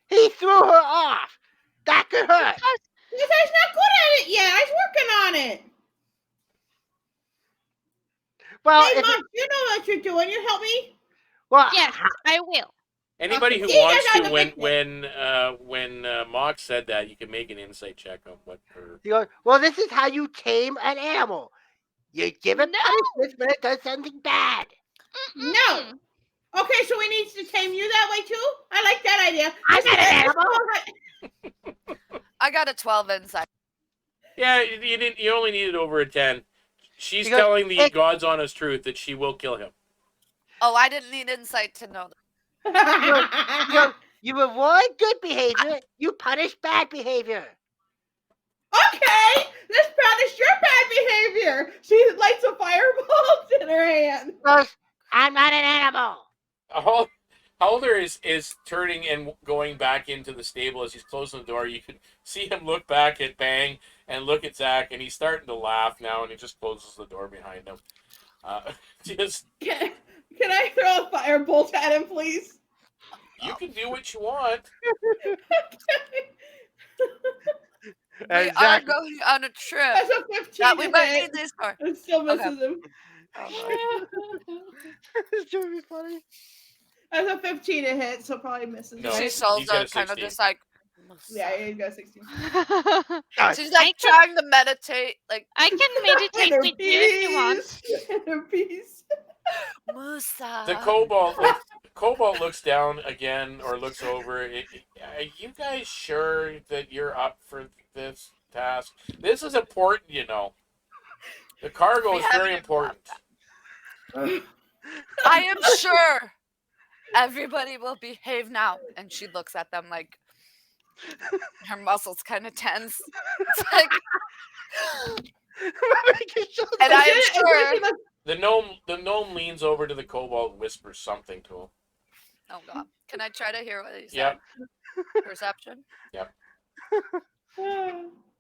Speaker 7: He threw her off. That could hurt.
Speaker 3: Because he's not good at it yet. He's working on it.
Speaker 7: Well,
Speaker 3: hey, Mom, you know what you're doing. You help me?
Speaker 7: Well,
Speaker 5: yes, I will.
Speaker 1: Anybody who wants to, when Moxx said that, you can make an insight check on what her...
Speaker 7: He goes, well, this is how you tame an animal. You give it punishment when it does something bad.
Speaker 3: No. Okay, so we need to tame you that way too? I like that idea.
Speaker 7: I'm not an animal.
Speaker 4: I got a 12 insight.
Speaker 1: Yeah, you only needed over a 10. She's telling the God's honest truth that she will kill him.
Speaker 4: Oh, I didn't need insight to know that.
Speaker 7: You reward good behavior, you punish bad behavior.
Speaker 3: Okay, let's punish your bad behavior. She lights a fireball in her hand.
Speaker 7: First, I'm not an animal.
Speaker 1: Holder is turning and going back into the stable as he's closing the door. You can see him look back at Bang and look at Zakk, and he's starting to laugh now, and he just closes the door behind him. Just
Speaker 3: Can I throw a firebolt at him, please?
Speaker 1: you can do what you want.
Speaker 4: We
Speaker 7: And
Speaker 4: are
Speaker 7: Zakk,
Speaker 4: going on a trip
Speaker 3: That's a 15
Speaker 4: that we
Speaker 3: to
Speaker 4: might
Speaker 3: hit.
Speaker 4: need these for.
Speaker 3: It still misses him.
Speaker 4: Oh,
Speaker 7: it's gonna be funny.
Speaker 3: That's a 15 to hit, so probably misses.
Speaker 1: No.
Speaker 4: See
Speaker 3: right?
Speaker 1: He's got a
Speaker 4: Shulza kind of
Speaker 1: 16.
Speaker 4: just like.
Speaker 3: Yeah, he's got 16.
Speaker 4: She's like trying to meditate, like
Speaker 5: I can meditate
Speaker 3: Inner
Speaker 5: with you if you want.
Speaker 3: peace. Inner peace.
Speaker 4: Musa.
Speaker 1: The Kobold looks down again or looks over. Are you guys sure that you're up for this task? This is important, you know. The cargo
Speaker 4: We
Speaker 1: is
Speaker 4: haven't
Speaker 1: very
Speaker 4: even
Speaker 1: important.
Speaker 4: I am sure everybody will behave now. And she looks at them like her muscles kind of tense. It's like, and I am sure.
Speaker 1: The gnome leans over to the Kobold and whispers something to him.
Speaker 4: Oh God! Can I try to hear what he said?
Speaker 1: Yep.
Speaker 4: Perception.
Speaker 1: Yep.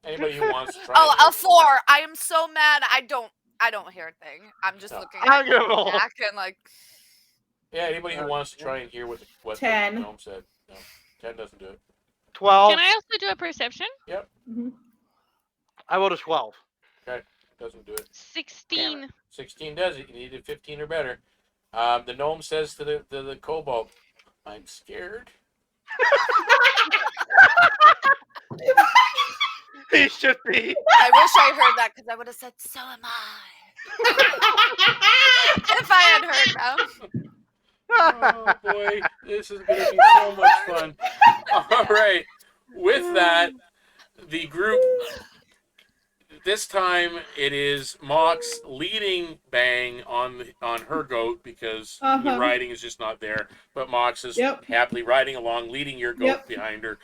Speaker 1: Anybody who wants to try.
Speaker 4: Oh, a 4. I am so mad. I don't hear a thing. I'm just
Speaker 1: No.
Speaker 4: looking
Speaker 7: I'm
Speaker 4: at
Speaker 7: gonna roll.
Speaker 4: Jack and like.
Speaker 1: Yeah, anybody who wants to try and hear what the
Speaker 3: 10.
Speaker 1: gnome said. No, 10 doesn't do it.
Speaker 7: 12.
Speaker 5: Can I also do a perception?
Speaker 7: I rolled a 12.
Speaker 1: Okay, doesn't do it.
Speaker 5: 16.
Speaker 1: 16 does it. You needed 15 or better. The gnome says to the Kobold, "I'm scared."
Speaker 7: He should be.
Speaker 4: I wish I heard that because I would have said, "So am I." If I had heard them.
Speaker 1: Oh boy, this is going to be so much fun. All right, with that, the group. This time it is Moxx leading Bang on her goat because the riding is just not there. But Moxx is happily riding along, leading your goat behind her.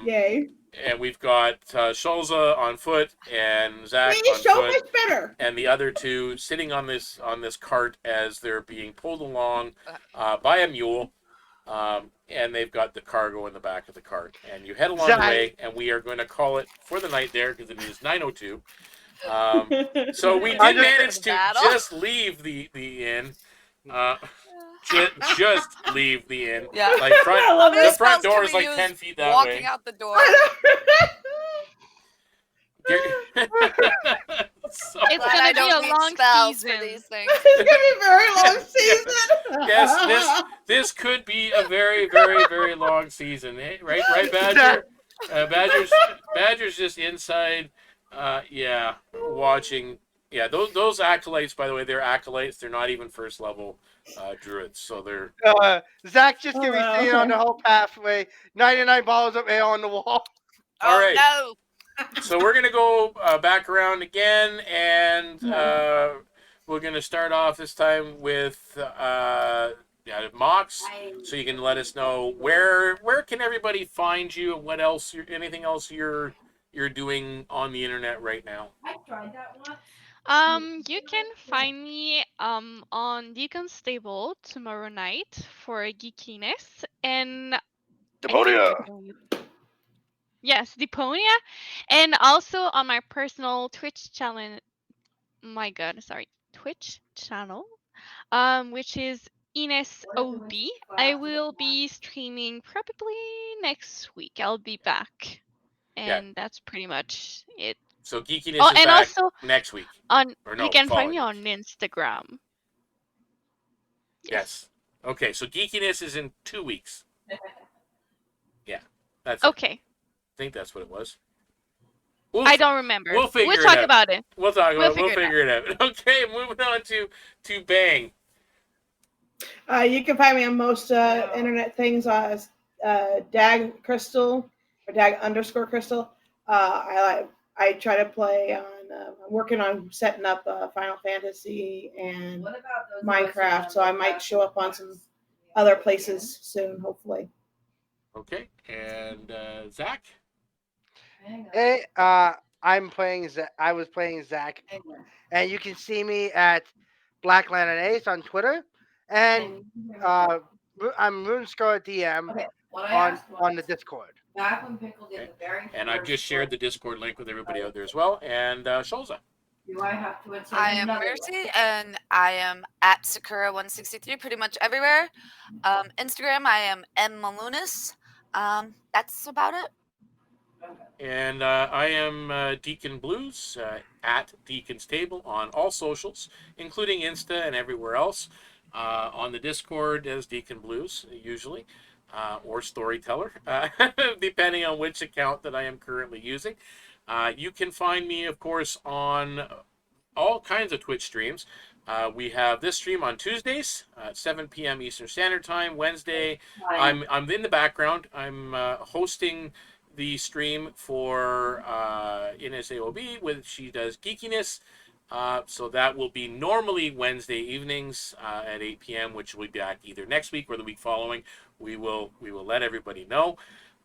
Speaker 3: Yay.
Speaker 1: And we've got Shulza on foot and Zakk on
Speaker 3: so
Speaker 1: foot,
Speaker 3: much better.
Speaker 1: and the other two sitting on this cart as they're being pulled along by a mule. And they've got the cargo in the back of the cart. And you head along the way, and we are going to call it for the night there because it is 9:02. So we did manage to just leave the inn. Just leave the inn.
Speaker 4: Yeah.
Speaker 1: Like the front door is like 10 feet that way.
Speaker 4: Walking out the door.
Speaker 1: So,
Speaker 5: It's gonna be a long season.
Speaker 4: For these things.
Speaker 3: It's gonna be a very long season.
Speaker 1: yes, this could be a very, very, very long season. Right, Badger? Badger's just inside, watching. Yeah, those acolytes, by the way, they're acolytes. They're not even first level druids, so they're.
Speaker 7: Zakk just gonna be sitting on the whole pathway. 99 bottles of ale on the wall.
Speaker 1: All right.
Speaker 4: No.
Speaker 1: So we're going to go back around again, and we're going to start off this time with Moxx. So you can let us know where can everybody find you, and what else, anything else you're doing on the internet right now.
Speaker 3: I tried that once.
Speaker 5: You can find me on Deacon Stable tomorrow night for geekiness and Yes, Deponia, and also on my personal Twitch channel. Twitch channel, which is s02e03. I will be streaming probably next week. I'll be back, and that's pretty much it.
Speaker 1: So geekiness is
Speaker 5: and
Speaker 1: back
Speaker 5: also
Speaker 1: next week.
Speaker 5: You can find me on Instagram.
Speaker 1: Yes. Okay, so geekiness is in 2 weeks. Yeah, that's
Speaker 5: okay.
Speaker 1: It. I think that's what it was.
Speaker 5: I don't remember.
Speaker 1: We'll figure
Speaker 5: we'll
Speaker 1: it
Speaker 5: talk
Speaker 1: out.
Speaker 5: about it.
Speaker 1: We'll talk about it. We'll
Speaker 5: figure
Speaker 1: it out. Okay, moving on to Bang.
Speaker 3: You can find me on most internet things as Dag Crystal or Dag_Crystal. I try to play on. I'm working on setting up Final Fantasy and Minecraft, so I might show up on some other places soon, hopefully.
Speaker 1: Okay, and Zakk?
Speaker 7: Hey, I'm playing. I was playing Zakk, and you can see me at Black Lantern Ace on Twitter, and I'm RuneScar DM on the Discord.
Speaker 1: Okay. And I've just shared the Discord link with everybody out there as well. And Shulza.
Speaker 4: I am Mercy, and I am at Sakura163 pretty much everywhere. Instagram, I am mmalunas. That's about it.
Speaker 1: And I am Deacon Blues at Deacon's Table on all socials, including Insta and everywhere else. On the Discord as Deacon Blues, usually, or Storyteller, depending on which account that I am currently using. You can find me, of course, on all kinds of Twitch streams. We have this stream on Tuesdays at 7 p.m. Eastern Standard Time. Wednesday, I'm in the background. I'm hosting the stream for NSAOB, which she does geekiness. So that will be normally Wednesday evenings at 8 p.m., which will be back either next week or the week following. We will let everybody know.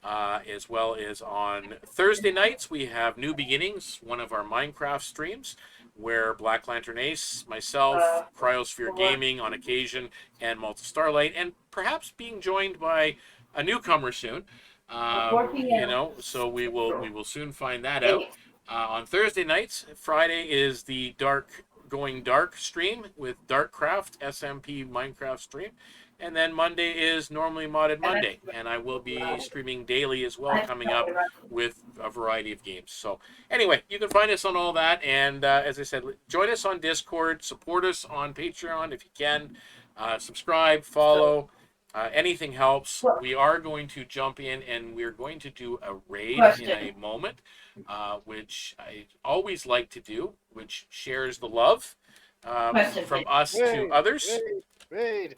Speaker 1: As well as on Thursday nights, we have New Beginnings, one of our Minecraft streams, where Black Lantern Ace, myself, Cryosphere Gaming on occasion, and Malta Starlight, and perhaps being joined by a newcomer soon. So we will soon find that out. On Thursday nights, Friday is the Going Dark stream with Darkcraft, SMP Minecraft stream. And then Monday is normally Modded Monday, and I will be streaming daily as well, coming up with a variety of games. So anyway, you can find us on all that, and as I said, join us on Discord, support us on Patreon if you can, subscribe, follow. Anything helps. We are going to jump in, and we're going to do a raid in a moment, which I always like to do, which shares the love from us to others.
Speaker 7: Raid.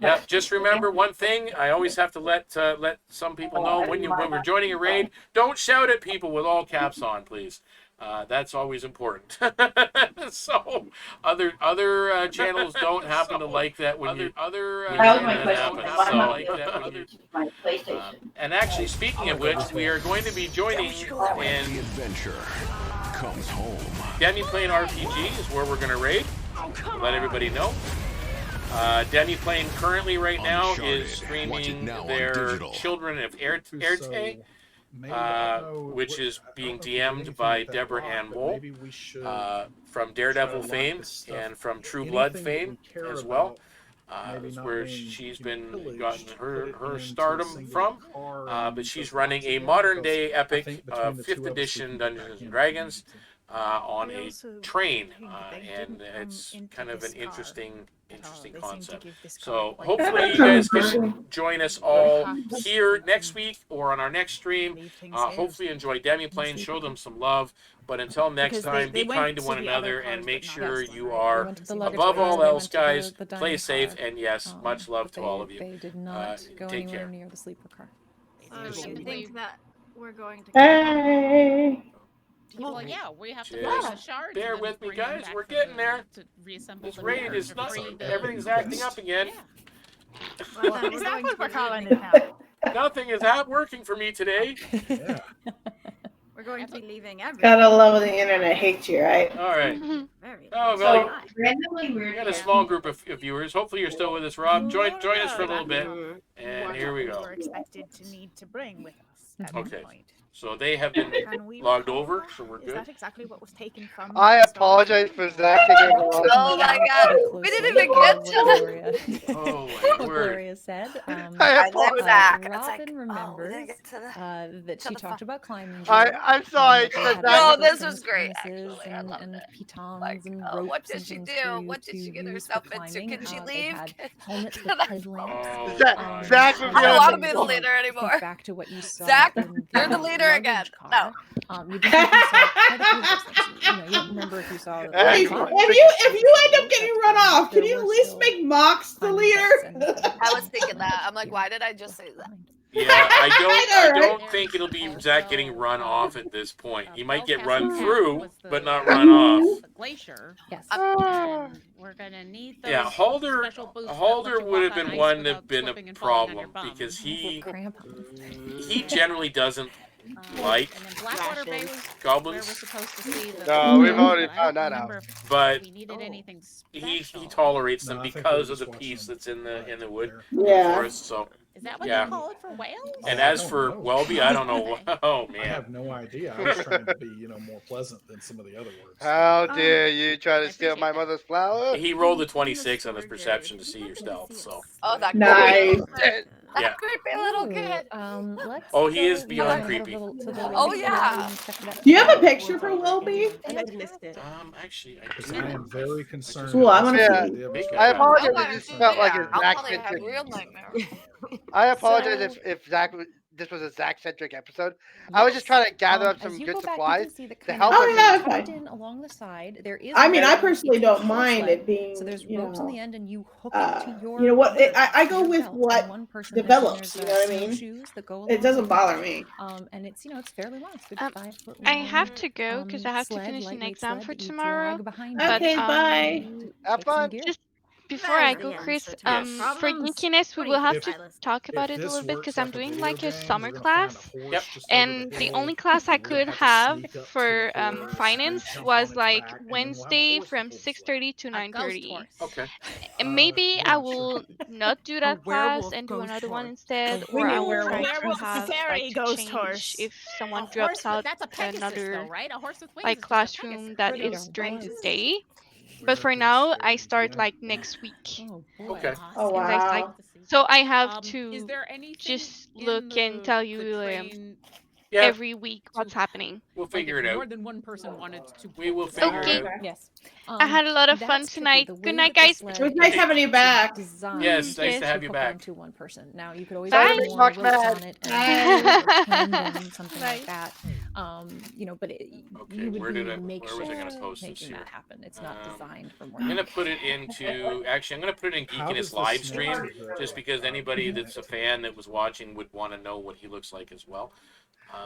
Speaker 1: Yeah, just remember one thing. I always have to let some people know when we're joining a raid. Don't shout at people with all caps on, please. That's always important. So other channels don't happen to like that when you and actually, speaking of which, we are going to be joining in
Speaker 8: The adventure comes home.
Speaker 1: Demi Plane RPG is where we're going to raid. Let everybody know. Demi Plane currently right now is streaming their Children of Erte, which is being DM'd by Deborah Ann Wool from Daredevil fame and from True Blood fame as well. Where she's been gotten her stardom from, but she's running a modern day epic 5th edition Dungeons and Dragons on a train, and it's kind of an interesting concept. So hopefully you guys can join us all here next week or on our next stream. Hopefully enjoy Demi Plane, show them some love. But until next time, be kind to one another and make sure you are, above all else, guys, play safe. And yes, much love to all of you.
Speaker 9: They did not go
Speaker 1: take
Speaker 9: anywhere
Speaker 1: care.
Speaker 9: near the sleeper car.
Speaker 10: I think that we're going to.
Speaker 3: Hey.
Speaker 10: Well, yeah, we have to
Speaker 1: Just
Speaker 10: find the shards.
Speaker 1: bear
Speaker 10: and then
Speaker 1: with me,
Speaker 10: bring them
Speaker 1: guys.
Speaker 10: back
Speaker 1: We're
Speaker 10: for
Speaker 1: getting
Speaker 10: the-
Speaker 1: there.
Speaker 10: To reassemble
Speaker 1: This
Speaker 10: the
Speaker 1: raid
Speaker 10: network
Speaker 1: is
Speaker 10: to
Speaker 1: not.
Speaker 10: free the-
Speaker 1: Everything's acting up again.
Speaker 10: Well,
Speaker 11: Is that what we're calling
Speaker 10: leaving.
Speaker 11: it now?
Speaker 1: Nothing is working for me today.
Speaker 11: We're going to be leaving everything.
Speaker 3: Gotta love the internet hates you, right?
Speaker 1: All right.
Speaker 11: Very
Speaker 1: Oh,
Speaker 11: nice.
Speaker 1: well,
Speaker 6: randomly
Speaker 1: we
Speaker 6: weird.
Speaker 1: got a small group of viewers. Hopefully you're still with us, Rob. Join us for a little bit. And
Speaker 11: What
Speaker 1: here we
Speaker 11: we
Speaker 1: go.
Speaker 11: were expected to need to bring with us at
Speaker 1: Okay.
Speaker 11: one point.
Speaker 1: So they have been
Speaker 11: Can we
Speaker 1: logged
Speaker 11: recall
Speaker 1: over,
Speaker 11: that?
Speaker 1: so we're
Speaker 11: Is
Speaker 1: good.
Speaker 11: that exactly what was taken from?
Speaker 7: I
Speaker 11: the story?
Speaker 7: apologize for Zakk taking a long
Speaker 4: Oh my god, we didn't even get to that.
Speaker 1: Oh my
Speaker 9: What
Speaker 1: word.
Speaker 9: Gloria said.
Speaker 7: I
Speaker 4: I love
Speaker 7: apologize.
Speaker 4: Zakk. It's like,
Speaker 9: Robin
Speaker 4: oh, we
Speaker 9: remembers
Speaker 4: didn't get to the...
Speaker 9: that she talked about climbing.
Speaker 7: I'm sorry.
Speaker 9: that they had
Speaker 4: No,
Speaker 9: lots of
Speaker 4: this was
Speaker 9: things,
Speaker 4: great,
Speaker 9: harnesses
Speaker 4: actually. I loved
Speaker 9: and
Speaker 4: it.
Speaker 9: pitons
Speaker 4: Like,
Speaker 9: and
Speaker 4: oh,
Speaker 9: ropes
Speaker 4: what did
Speaker 9: and
Speaker 4: she
Speaker 9: things
Speaker 4: do?
Speaker 9: for you
Speaker 4: What did
Speaker 9: to
Speaker 4: she get
Speaker 9: use
Speaker 4: herself
Speaker 9: for
Speaker 4: into?
Speaker 9: climbing.
Speaker 4: Can she
Speaker 9: They
Speaker 4: leave?
Speaker 9: had helmets with headlamps.
Speaker 1: Oh,
Speaker 7: Zakk
Speaker 1: my
Speaker 7: would
Speaker 4: I don't want to
Speaker 7: be
Speaker 4: be the leader anymore.
Speaker 9: Think back to what you saw
Speaker 4: Zakk,
Speaker 9: in
Speaker 4: you're the leader
Speaker 9: luggage
Speaker 4: again.
Speaker 9: car. You didn't think you saw quite a few of those things. You know, you don't remember if you saw the
Speaker 3: Hey,
Speaker 9: car.
Speaker 3: if you end up getting run off, can you at least make Moxx the leader?
Speaker 4: I was thinking that. I'm like, why did I just say that?
Speaker 1: Yeah, I
Speaker 3: I know,
Speaker 1: don't
Speaker 3: right?
Speaker 1: think it'll be Zakk getting run off at this point. He might get run
Speaker 10: Bellcastle
Speaker 1: through,
Speaker 10: was the-
Speaker 1: but not run off.
Speaker 10: The glacier.
Speaker 9: Yes.
Speaker 10: And we're gonna need those
Speaker 1: Yeah, Halder
Speaker 10: special boots that
Speaker 1: Halder
Speaker 10: let you
Speaker 1: would
Speaker 10: walk
Speaker 1: have
Speaker 10: on
Speaker 1: been
Speaker 10: ice
Speaker 1: one
Speaker 10: without
Speaker 1: that'd been a
Speaker 10: slipping and falling on your
Speaker 1: problem
Speaker 10: bum.
Speaker 1: because he
Speaker 9: Crampons.
Speaker 1: generally doesn't like
Speaker 10: And then Blackwater Bay was where we're
Speaker 1: goblins,
Speaker 10: supposed to see the.
Speaker 7: No, we've already
Speaker 10: but I
Speaker 7: found
Speaker 10: don't
Speaker 7: that out.
Speaker 10: remember if
Speaker 1: but
Speaker 10: we needed anything
Speaker 1: he
Speaker 10: special.
Speaker 1: tolerates them
Speaker 12: No, I think
Speaker 1: because
Speaker 12: we're
Speaker 1: of the
Speaker 12: just
Speaker 1: peace
Speaker 12: watching
Speaker 1: that's in the wood,
Speaker 12: there.
Speaker 1: in the
Speaker 3: Yeah.
Speaker 1: forest. So
Speaker 10: Is that what
Speaker 1: yeah.
Speaker 10: they call it for whales?
Speaker 1: And
Speaker 12: Oh, I
Speaker 1: as
Speaker 12: don't
Speaker 1: for
Speaker 12: know.
Speaker 1: Welby, I don't know.
Speaker 10: Okay.
Speaker 1: Oh
Speaker 12: I
Speaker 1: man,
Speaker 12: have no idea. I was trying to be, more pleasant than some of the other words.
Speaker 7: How dare you try to
Speaker 10: I
Speaker 7: steal my
Speaker 10: appreciate that.
Speaker 7: mother's flower?
Speaker 1: he rolled a 26 on his perception to see your stealth. So
Speaker 4: Oh, that
Speaker 3: Nice.
Speaker 4: that
Speaker 1: yeah.
Speaker 4: creepy little kid.
Speaker 9: Let's
Speaker 1: Oh, he is
Speaker 9: go
Speaker 1: beyond
Speaker 9: head
Speaker 1: creepy.
Speaker 9: over to the
Speaker 4: Oh,
Speaker 9: lake
Speaker 4: yeah.
Speaker 9: and check it out.
Speaker 3: Do you have a picture for Wilby?
Speaker 1: Actually, I
Speaker 12: Because
Speaker 1: do.
Speaker 12: I am very concerned.
Speaker 3: Cool, I wanna
Speaker 7: Yeah.
Speaker 3: see.
Speaker 7: I apologize.
Speaker 4: I'll
Speaker 7: It just felt like a
Speaker 4: I'll
Speaker 7: Zakk
Speaker 4: probably have
Speaker 7: centric.
Speaker 4: real nightmare.
Speaker 7: I apologize if Zakk this was a Zakk centric episode. I was just trying to gather up
Speaker 9: As
Speaker 7: some
Speaker 9: you
Speaker 7: good
Speaker 9: go back, you
Speaker 7: supplies
Speaker 9: can see the
Speaker 7: to
Speaker 9: kind
Speaker 7: help
Speaker 9: of
Speaker 3: Oh, yeah,
Speaker 7: us.
Speaker 3: that's
Speaker 9: tucked
Speaker 3: fine.
Speaker 9: in along the side. There is.
Speaker 3: I mean, I
Speaker 9: ropes.
Speaker 3: personally
Speaker 9: It's a
Speaker 3: don't
Speaker 9: short
Speaker 3: mind
Speaker 9: sled,
Speaker 3: it being,
Speaker 9: So there's
Speaker 3: you
Speaker 9: ropes in
Speaker 3: know,
Speaker 9: the end, and you hook it to your.
Speaker 3: you know what? I
Speaker 9: to
Speaker 3: go
Speaker 9: your
Speaker 3: with
Speaker 9: belt,
Speaker 3: what
Speaker 9: and one person
Speaker 3: develops.
Speaker 9: Then
Speaker 3: You know
Speaker 9: there's
Speaker 3: what I mean?
Speaker 9: snowshoes that go along
Speaker 3: It doesn't
Speaker 9: with
Speaker 3: bother me.
Speaker 9: And it's it's fairly long. It's good 5 foot
Speaker 5: I
Speaker 9: long.
Speaker 5: have to go because I have to
Speaker 9: sled,
Speaker 5: finish an
Speaker 9: lightweight
Speaker 5: exam
Speaker 9: sled
Speaker 5: for
Speaker 9: that you
Speaker 5: tomorrow.
Speaker 9: drag behind
Speaker 5: But
Speaker 3: Okay, bye.
Speaker 7: Have fun.
Speaker 5: just before I go, Chris, for geekiness, we will have to talk about it a little bit because I'm doing like a summer class, and the only class I could have for finance was like Wednesday from 6:30 to 9:30.
Speaker 1: Okay.
Speaker 5: And maybe I will not do that class and do another one instead, or I will try to have like change if someone drops out
Speaker 10: That's a Pegasus,
Speaker 5: another
Speaker 10: though, right? A horse with wings
Speaker 5: like
Speaker 10: is just a
Speaker 5: classroom
Speaker 10: Pegasus.
Speaker 5: that is during the day. But for now, I start like next week.
Speaker 1: Okay.
Speaker 3: Oh,
Speaker 5: And that's like,
Speaker 3: wow.
Speaker 5: so I have
Speaker 10: Is
Speaker 5: to
Speaker 10: there anything
Speaker 5: just
Speaker 10: in
Speaker 5: look and tell you
Speaker 10: train
Speaker 1: Yeah,
Speaker 5: every week what's happening.
Speaker 1: we'll
Speaker 10: like
Speaker 1: figure
Speaker 10: if
Speaker 1: it
Speaker 10: more
Speaker 1: out.
Speaker 10: than one person wanted to
Speaker 1: We will
Speaker 10: pull this
Speaker 1: figure
Speaker 5: Okay.
Speaker 1: it out.
Speaker 9: Yes.
Speaker 5: I had a lot of fun
Speaker 9: That's tricky.
Speaker 5: tonight.
Speaker 9: The way
Speaker 5: Good night,
Speaker 9: that the
Speaker 5: guys.
Speaker 9: sled
Speaker 3: It was nice
Speaker 9: is
Speaker 3: having you back.
Speaker 9: designed
Speaker 1: Yes, nice
Speaker 5: Yes.
Speaker 1: to have you
Speaker 9: hook
Speaker 1: back.
Speaker 9: onto one person. Now you could always
Speaker 5: Bye.
Speaker 9: put
Speaker 7: Make
Speaker 9: more
Speaker 7: Moxx
Speaker 9: ropes
Speaker 7: mad.
Speaker 9: on it
Speaker 3: Bye.
Speaker 9: and hand something
Speaker 5: Bye.
Speaker 9: like that. But
Speaker 1: Okay,
Speaker 9: you would
Speaker 1: where
Speaker 9: be
Speaker 1: was I gonna
Speaker 9: makeshift
Speaker 1: post this
Speaker 9: making
Speaker 1: here?
Speaker 9: that happen. It's not designed for more.
Speaker 1: I'm gonna put it into. Actually, I'm gonna put it in
Speaker 12: How does
Speaker 1: Geekiness
Speaker 12: the
Speaker 1: live
Speaker 12: snake
Speaker 1: stream,
Speaker 12: look
Speaker 1: just
Speaker 12: like,
Speaker 1: because anybody that's a
Speaker 12: connected?
Speaker 1: fan that was watching would want to know what he looks like as well.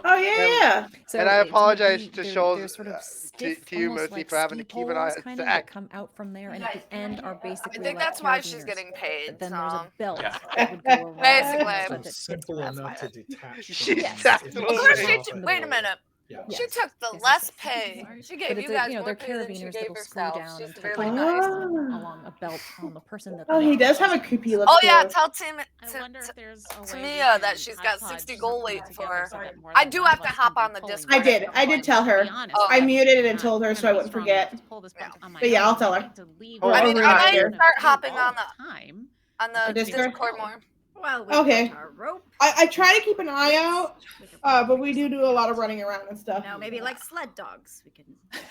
Speaker 3: Oh, yeah.
Speaker 9: So
Speaker 7: And I
Speaker 9: it's gonna
Speaker 7: apologize
Speaker 9: be-
Speaker 7: to
Speaker 9: they're-
Speaker 7: Shoals,
Speaker 9: they're sort of
Speaker 7: to
Speaker 9: stiff,
Speaker 7: you,
Speaker 9: almost
Speaker 7: Mercy,
Speaker 9: like
Speaker 7: for having to
Speaker 9: ski
Speaker 7: keep an eye
Speaker 9: poles
Speaker 7: on
Speaker 9: kind of
Speaker 7: Zakk.
Speaker 9: that come out from there, and at the end are
Speaker 4: I
Speaker 9: basically
Speaker 4: think
Speaker 9: like
Speaker 4: that's why she's
Speaker 9: carabiners.
Speaker 4: getting paid.
Speaker 9: But then there's a
Speaker 4: So.
Speaker 9: belt
Speaker 1: Yeah.
Speaker 9: that would go around.
Speaker 4: Basically.
Speaker 9: so
Speaker 12: So
Speaker 9: that
Speaker 12: simple
Speaker 9: that's
Speaker 12: enough
Speaker 9: why.
Speaker 12: to detach from.
Speaker 7: She's
Speaker 12: them
Speaker 7: tapped
Speaker 12: if
Speaker 7: a
Speaker 12: you
Speaker 7: little
Speaker 4: Of
Speaker 12: take
Speaker 4: course,
Speaker 12: them
Speaker 7: bit.
Speaker 12: off and
Speaker 4: wait a
Speaker 12: roll.
Speaker 4: minute.
Speaker 12: Yeah.
Speaker 4: She
Speaker 9: Yes.
Speaker 4: took the
Speaker 9: Yes,
Speaker 4: less
Speaker 9: yes.
Speaker 4: pay. She gave
Speaker 9: But
Speaker 4: you
Speaker 9: it's
Speaker 4: guys
Speaker 9: they're
Speaker 4: more pay than she
Speaker 9: carabiners
Speaker 4: gave
Speaker 9: that'll screw
Speaker 4: herself.
Speaker 9: down
Speaker 4: She's
Speaker 9: and tie
Speaker 4: really
Speaker 9: the
Speaker 4: nice.
Speaker 9: along a belt on the person that.
Speaker 3: Oh, he does have a
Speaker 9: attaches
Speaker 3: creepy
Speaker 9: them.
Speaker 3: look
Speaker 4: Oh
Speaker 3: to
Speaker 4: yeah,
Speaker 3: him.
Speaker 4: tell Tim
Speaker 10: I wonder if there's a
Speaker 4: to
Speaker 10: way
Speaker 4: Mia
Speaker 10: we
Speaker 4: that
Speaker 10: can
Speaker 4: she's got
Speaker 10: hodgepodge
Speaker 4: 60 gold
Speaker 10: something
Speaker 4: weight for
Speaker 10: together
Speaker 4: her.
Speaker 10: so that more
Speaker 4: I
Speaker 10: than
Speaker 4: do
Speaker 10: one
Speaker 4: have
Speaker 10: of
Speaker 4: to
Speaker 10: us
Speaker 4: hop
Speaker 10: can
Speaker 4: on
Speaker 10: be
Speaker 4: the
Speaker 10: pulling
Speaker 4: Discord.
Speaker 3: I did tell her.
Speaker 10: To be honest,
Speaker 4: Oh,
Speaker 3: I
Speaker 4: okay.
Speaker 3: muted it
Speaker 10: I'm
Speaker 3: and told her
Speaker 10: not
Speaker 3: so I
Speaker 10: gonna be
Speaker 3: wouldn't
Speaker 10: strong enough
Speaker 3: forget.
Speaker 10: to pull this
Speaker 4: Yeah.
Speaker 10: book on my
Speaker 3: But yeah,
Speaker 10: own.
Speaker 3: I'll tell
Speaker 10: I
Speaker 3: her.
Speaker 10: need to leave
Speaker 7: Oh,
Speaker 4: I
Speaker 10: it
Speaker 4: mean,
Speaker 3: we're
Speaker 4: I
Speaker 3: not
Speaker 4: might
Speaker 3: here.
Speaker 4: start hopping
Speaker 10: all
Speaker 4: on
Speaker 10: the time.
Speaker 4: the
Speaker 3: Discord?
Speaker 4: Discord more.
Speaker 11: Well, we
Speaker 3: Okay.
Speaker 11: got our rope.
Speaker 3: I try to keep an eye out, but we do a lot of running around and stuff.
Speaker 11: Maybe like sled dogs. We can.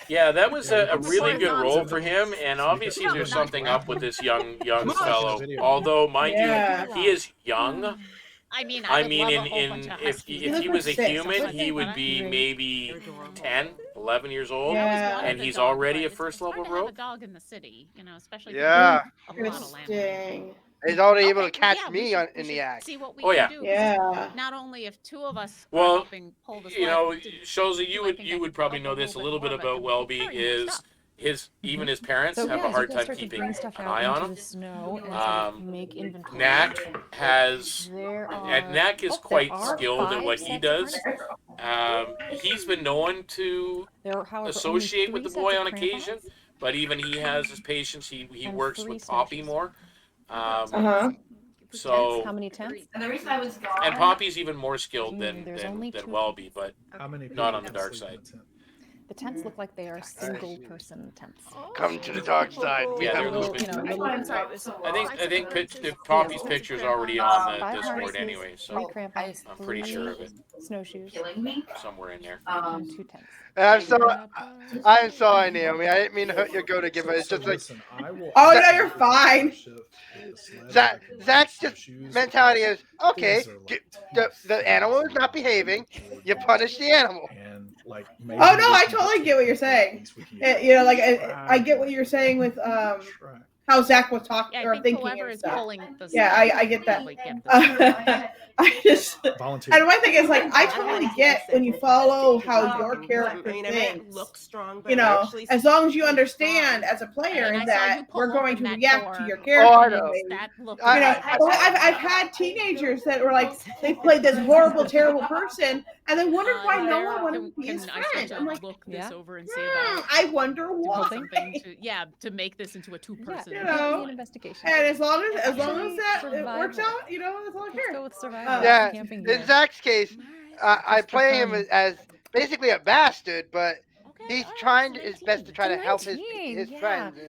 Speaker 1: Yeah, that was a
Speaker 11: Almost
Speaker 1: really good
Speaker 11: horizontal.
Speaker 1: role for him, and obviously there's something up with this young
Speaker 12: Come on.
Speaker 1: fellow.
Speaker 12: Video.
Speaker 1: Although, mind
Speaker 3: Yeah.
Speaker 1: you, he is young.
Speaker 10: I mean,
Speaker 1: I
Speaker 10: would
Speaker 1: mean,
Speaker 10: love a whole bunch
Speaker 1: in
Speaker 10: of
Speaker 1: if
Speaker 10: huskies.
Speaker 1: if he was a
Speaker 3: He looks like
Speaker 1: human,
Speaker 3: 6.
Speaker 1: he would
Speaker 10: But
Speaker 1: be
Speaker 9: Right.
Speaker 1: maybe 10, 11 years old,
Speaker 3: Yeah.
Speaker 10: I always wanted
Speaker 1: and
Speaker 10: a
Speaker 1: he's
Speaker 10: dog,
Speaker 1: already
Speaker 10: but
Speaker 1: a
Speaker 10: it's
Speaker 1: first
Speaker 10: hard
Speaker 1: level
Speaker 10: to have a
Speaker 1: rogue.
Speaker 10: dog in the city, especially if
Speaker 7: Yeah.
Speaker 10: you have a lot of land.
Speaker 3: Interesting.
Speaker 7: He's already able to
Speaker 10: Okay, well,
Speaker 7: catch
Speaker 10: yeah,
Speaker 7: me
Speaker 10: we should-
Speaker 7: in
Speaker 10: we
Speaker 7: the
Speaker 10: should
Speaker 7: act.
Speaker 10: See what we
Speaker 1: Oh,
Speaker 10: can
Speaker 1: yeah.
Speaker 10: do. 'cause
Speaker 3: Yeah.
Speaker 10: Not only if two of us are
Speaker 1: Well,
Speaker 10: helping pull the sled,
Speaker 1: You know,
Speaker 10: to
Speaker 1: Shulza,
Speaker 10: do,
Speaker 1: you
Speaker 10: I
Speaker 1: would
Speaker 10: think
Speaker 1: you
Speaker 10: I
Speaker 1: would
Speaker 10: could
Speaker 1: probably
Speaker 10: help
Speaker 1: know
Speaker 10: a
Speaker 1: this a
Speaker 10: little
Speaker 1: little
Speaker 10: bit
Speaker 1: bit
Speaker 10: more,
Speaker 1: about
Speaker 10: but I can
Speaker 1: Welby
Speaker 10: carry more
Speaker 1: is
Speaker 10: stuff.
Speaker 1: even his parents
Speaker 9: So
Speaker 1: have
Speaker 9: yeah,
Speaker 1: a
Speaker 9: as
Speaker 1: hard
Speaker 9: you guys
Speaker 1: time
Speaker 9: start to
Speaker 1: keeping
Speaker 9: bring stuff
Speaker 1: an
Speaker 9: out
Speaker 1: eye on
Speaker 9: into
Speaker 1: him.
Speaker 9: the snow and sort of make inventory.
Speaker 1: Knack has
Speaker 9: There
Speaker 1: and
Speaker 9: are.
Speaker 1: Knack is
Speaker 9: there
Speaker 1: quite
Speaker 9: are
Speaker 1: skilled at
Speaker 9: 5
Speaker 1: what he
Speaker 9: sets of
Speaker 1: does.
Speaker 9: harnesses.
Speaker 1: He's been known to
Speaker 9: There are, however,
Speaker 1: associate
Speaker 9: only
Speaker 1: with the
Speaker 9: 3
Speaker 1: boy
Speaker 9: sets
Speaker 1: on
Speaker 9: of
Speaker 1: occasion,
Speaker 9: crampons
Speaker 1: but even he has his patience. He
Speaker 9: and
Speaker 1: works
Speaker 9: 3
Speaker 1: with Poppy
Speaker 9: snowshoes.
Speaker 1: more.
Speaker 3: Uh-huh.
Speaker 1: So
Speaker 9: How many tents?
Speaker 6: And the reason I was gone.
Speaker 1: and Poppy's even more skilled
Speaker 9: There's only
Speaker 1: than
Speaker 9: 2
Speaker 1: Welby, but
Speaker 12: How many
Speaker 1: not on
Speaker 12: people
Speaker 1: the dark
Speaker 12: sleep in
Speaker 1: side.
Speaker 12: a tent?
Speaker 9: The tents look like they are single-person tents.
Speaker 7: Come to the dark side. We
Speaker 1: Yeah,
Speaker 7: have
Speaker 1: they're a little
Speaker 9: Little,
Speaker 1: bit.
Speaker 9: little
Speaker 11: I'm sorry. It was
Speaker 1: I think the Poppy's picture's already on the
Speaker 9: 5
Speaker 1: Discord
Speaker 9: harnesses,
Speaker 1: anyway,
Speaker 9: 3
Speaker 1: so
Speaker 9: crampons,
Speaker 1: I'm pretty
Speaker 9: 3
Speaker 1: sure of it.
Speaker 9: snowshoes,
Speaker 6: killing me.
Speaker 1: Somewhere in there.
Speaker 9: and 2 tents.
Speaker 7: And I'm sorry, Naomi. I didn't mean to hurt your goat again, but it's just like
Speaker 12: listen, I will.
Speaker 3: Oh,
Speaker 7: no,
Speaker 3: you're fine.
Speaker 7: Zakk's just mentality is okay. The animal is not behaving. You punish the animal.
Speaker 12: And like,
Speaker 3: Oh no, I totally get what you're saying. I get what you're saying with how Zakk was talking
Speaker 10: Yeah, I
Speaker 3: or
Speaker 10: think
Speaker 3: thinking
Speaker 10: whoever
Speaker 3: and
Speaker 10: is
Speaker 3: stuff.
Speaker 10: pulling the
Speaker 3: Yeah,
Speaker 10: sled
Speaker 3: I get that.
Speaker 10: probably get the
Speaker 3: I just
Speaker 12: Volunteer.
Speaker 3: and my thing is like I totally get when you follow how your character
Speaker 13: I mean,
Speaker 3: thinks.
Speaker 13: it looks strong, but
Speaker 3: You know,
Speaker 13: actually
Speaker 3: as long as you understand as a player
Speaker 10: And I saw
Speaker 3: that
Speaker 10: you pull
Speaker 3: we're going
Speaker 10: open
Speaker 3: to
Speaker 10: that
Speaker 3: react to
Speaker 10: door.
Speaker 3: your
Speaker 7: Oh,
Speaker 3: character.
Speaker 7: I
Speaker 3: the
Speaker 7: know.
Speaker 3: way
Speaker 10: That looked
Speaker 3: you know,
Speaker 10: like-
Speaker 3: well, I've had teenagers that were like they played this horrible, terrible person, and they wondered why no
Speaker 10: there-
Speaker 3: one wanted to be
Speaker 10: can
Speaker 3: his
Speaker 10: I start
Speaker 3: friend.
Speaker 10: to
Speaker 3: I'm like,
Speaker 10: look this over and see
Speaker 3: "Hmm,
Speaker 10: about
Speaker 3: I wonder
Speaker 10: doing
Speaker 3: why.
Speaker 10: something to make this into a two-person.
Speaker 3: You know,
Speaker 9: an investigation.
Speaker 3: and as long as
Speaker 9: Actually,
Speaker 3: that it works
Speaker 9: survival.
Speaker 3: out, you know, that's all I
Speaker 9: Let's
Speaker 3: care.
Speaker 9: go with survival.
Speaker 7: Yeah,
Speaker 9: Camping
Speaker 7: in
Speaker 9: gear.
Speaker 7: Zack's case, I
Speaker 9: Just for
Speaker 7: play him
Speaker 9: fun.
Speaker 7: as basically a bastard, but he's trying his best to try to help
Speaker 9: 19,
Speaker 7: his
Speaker 9: yeah.
Speaker 7: friends.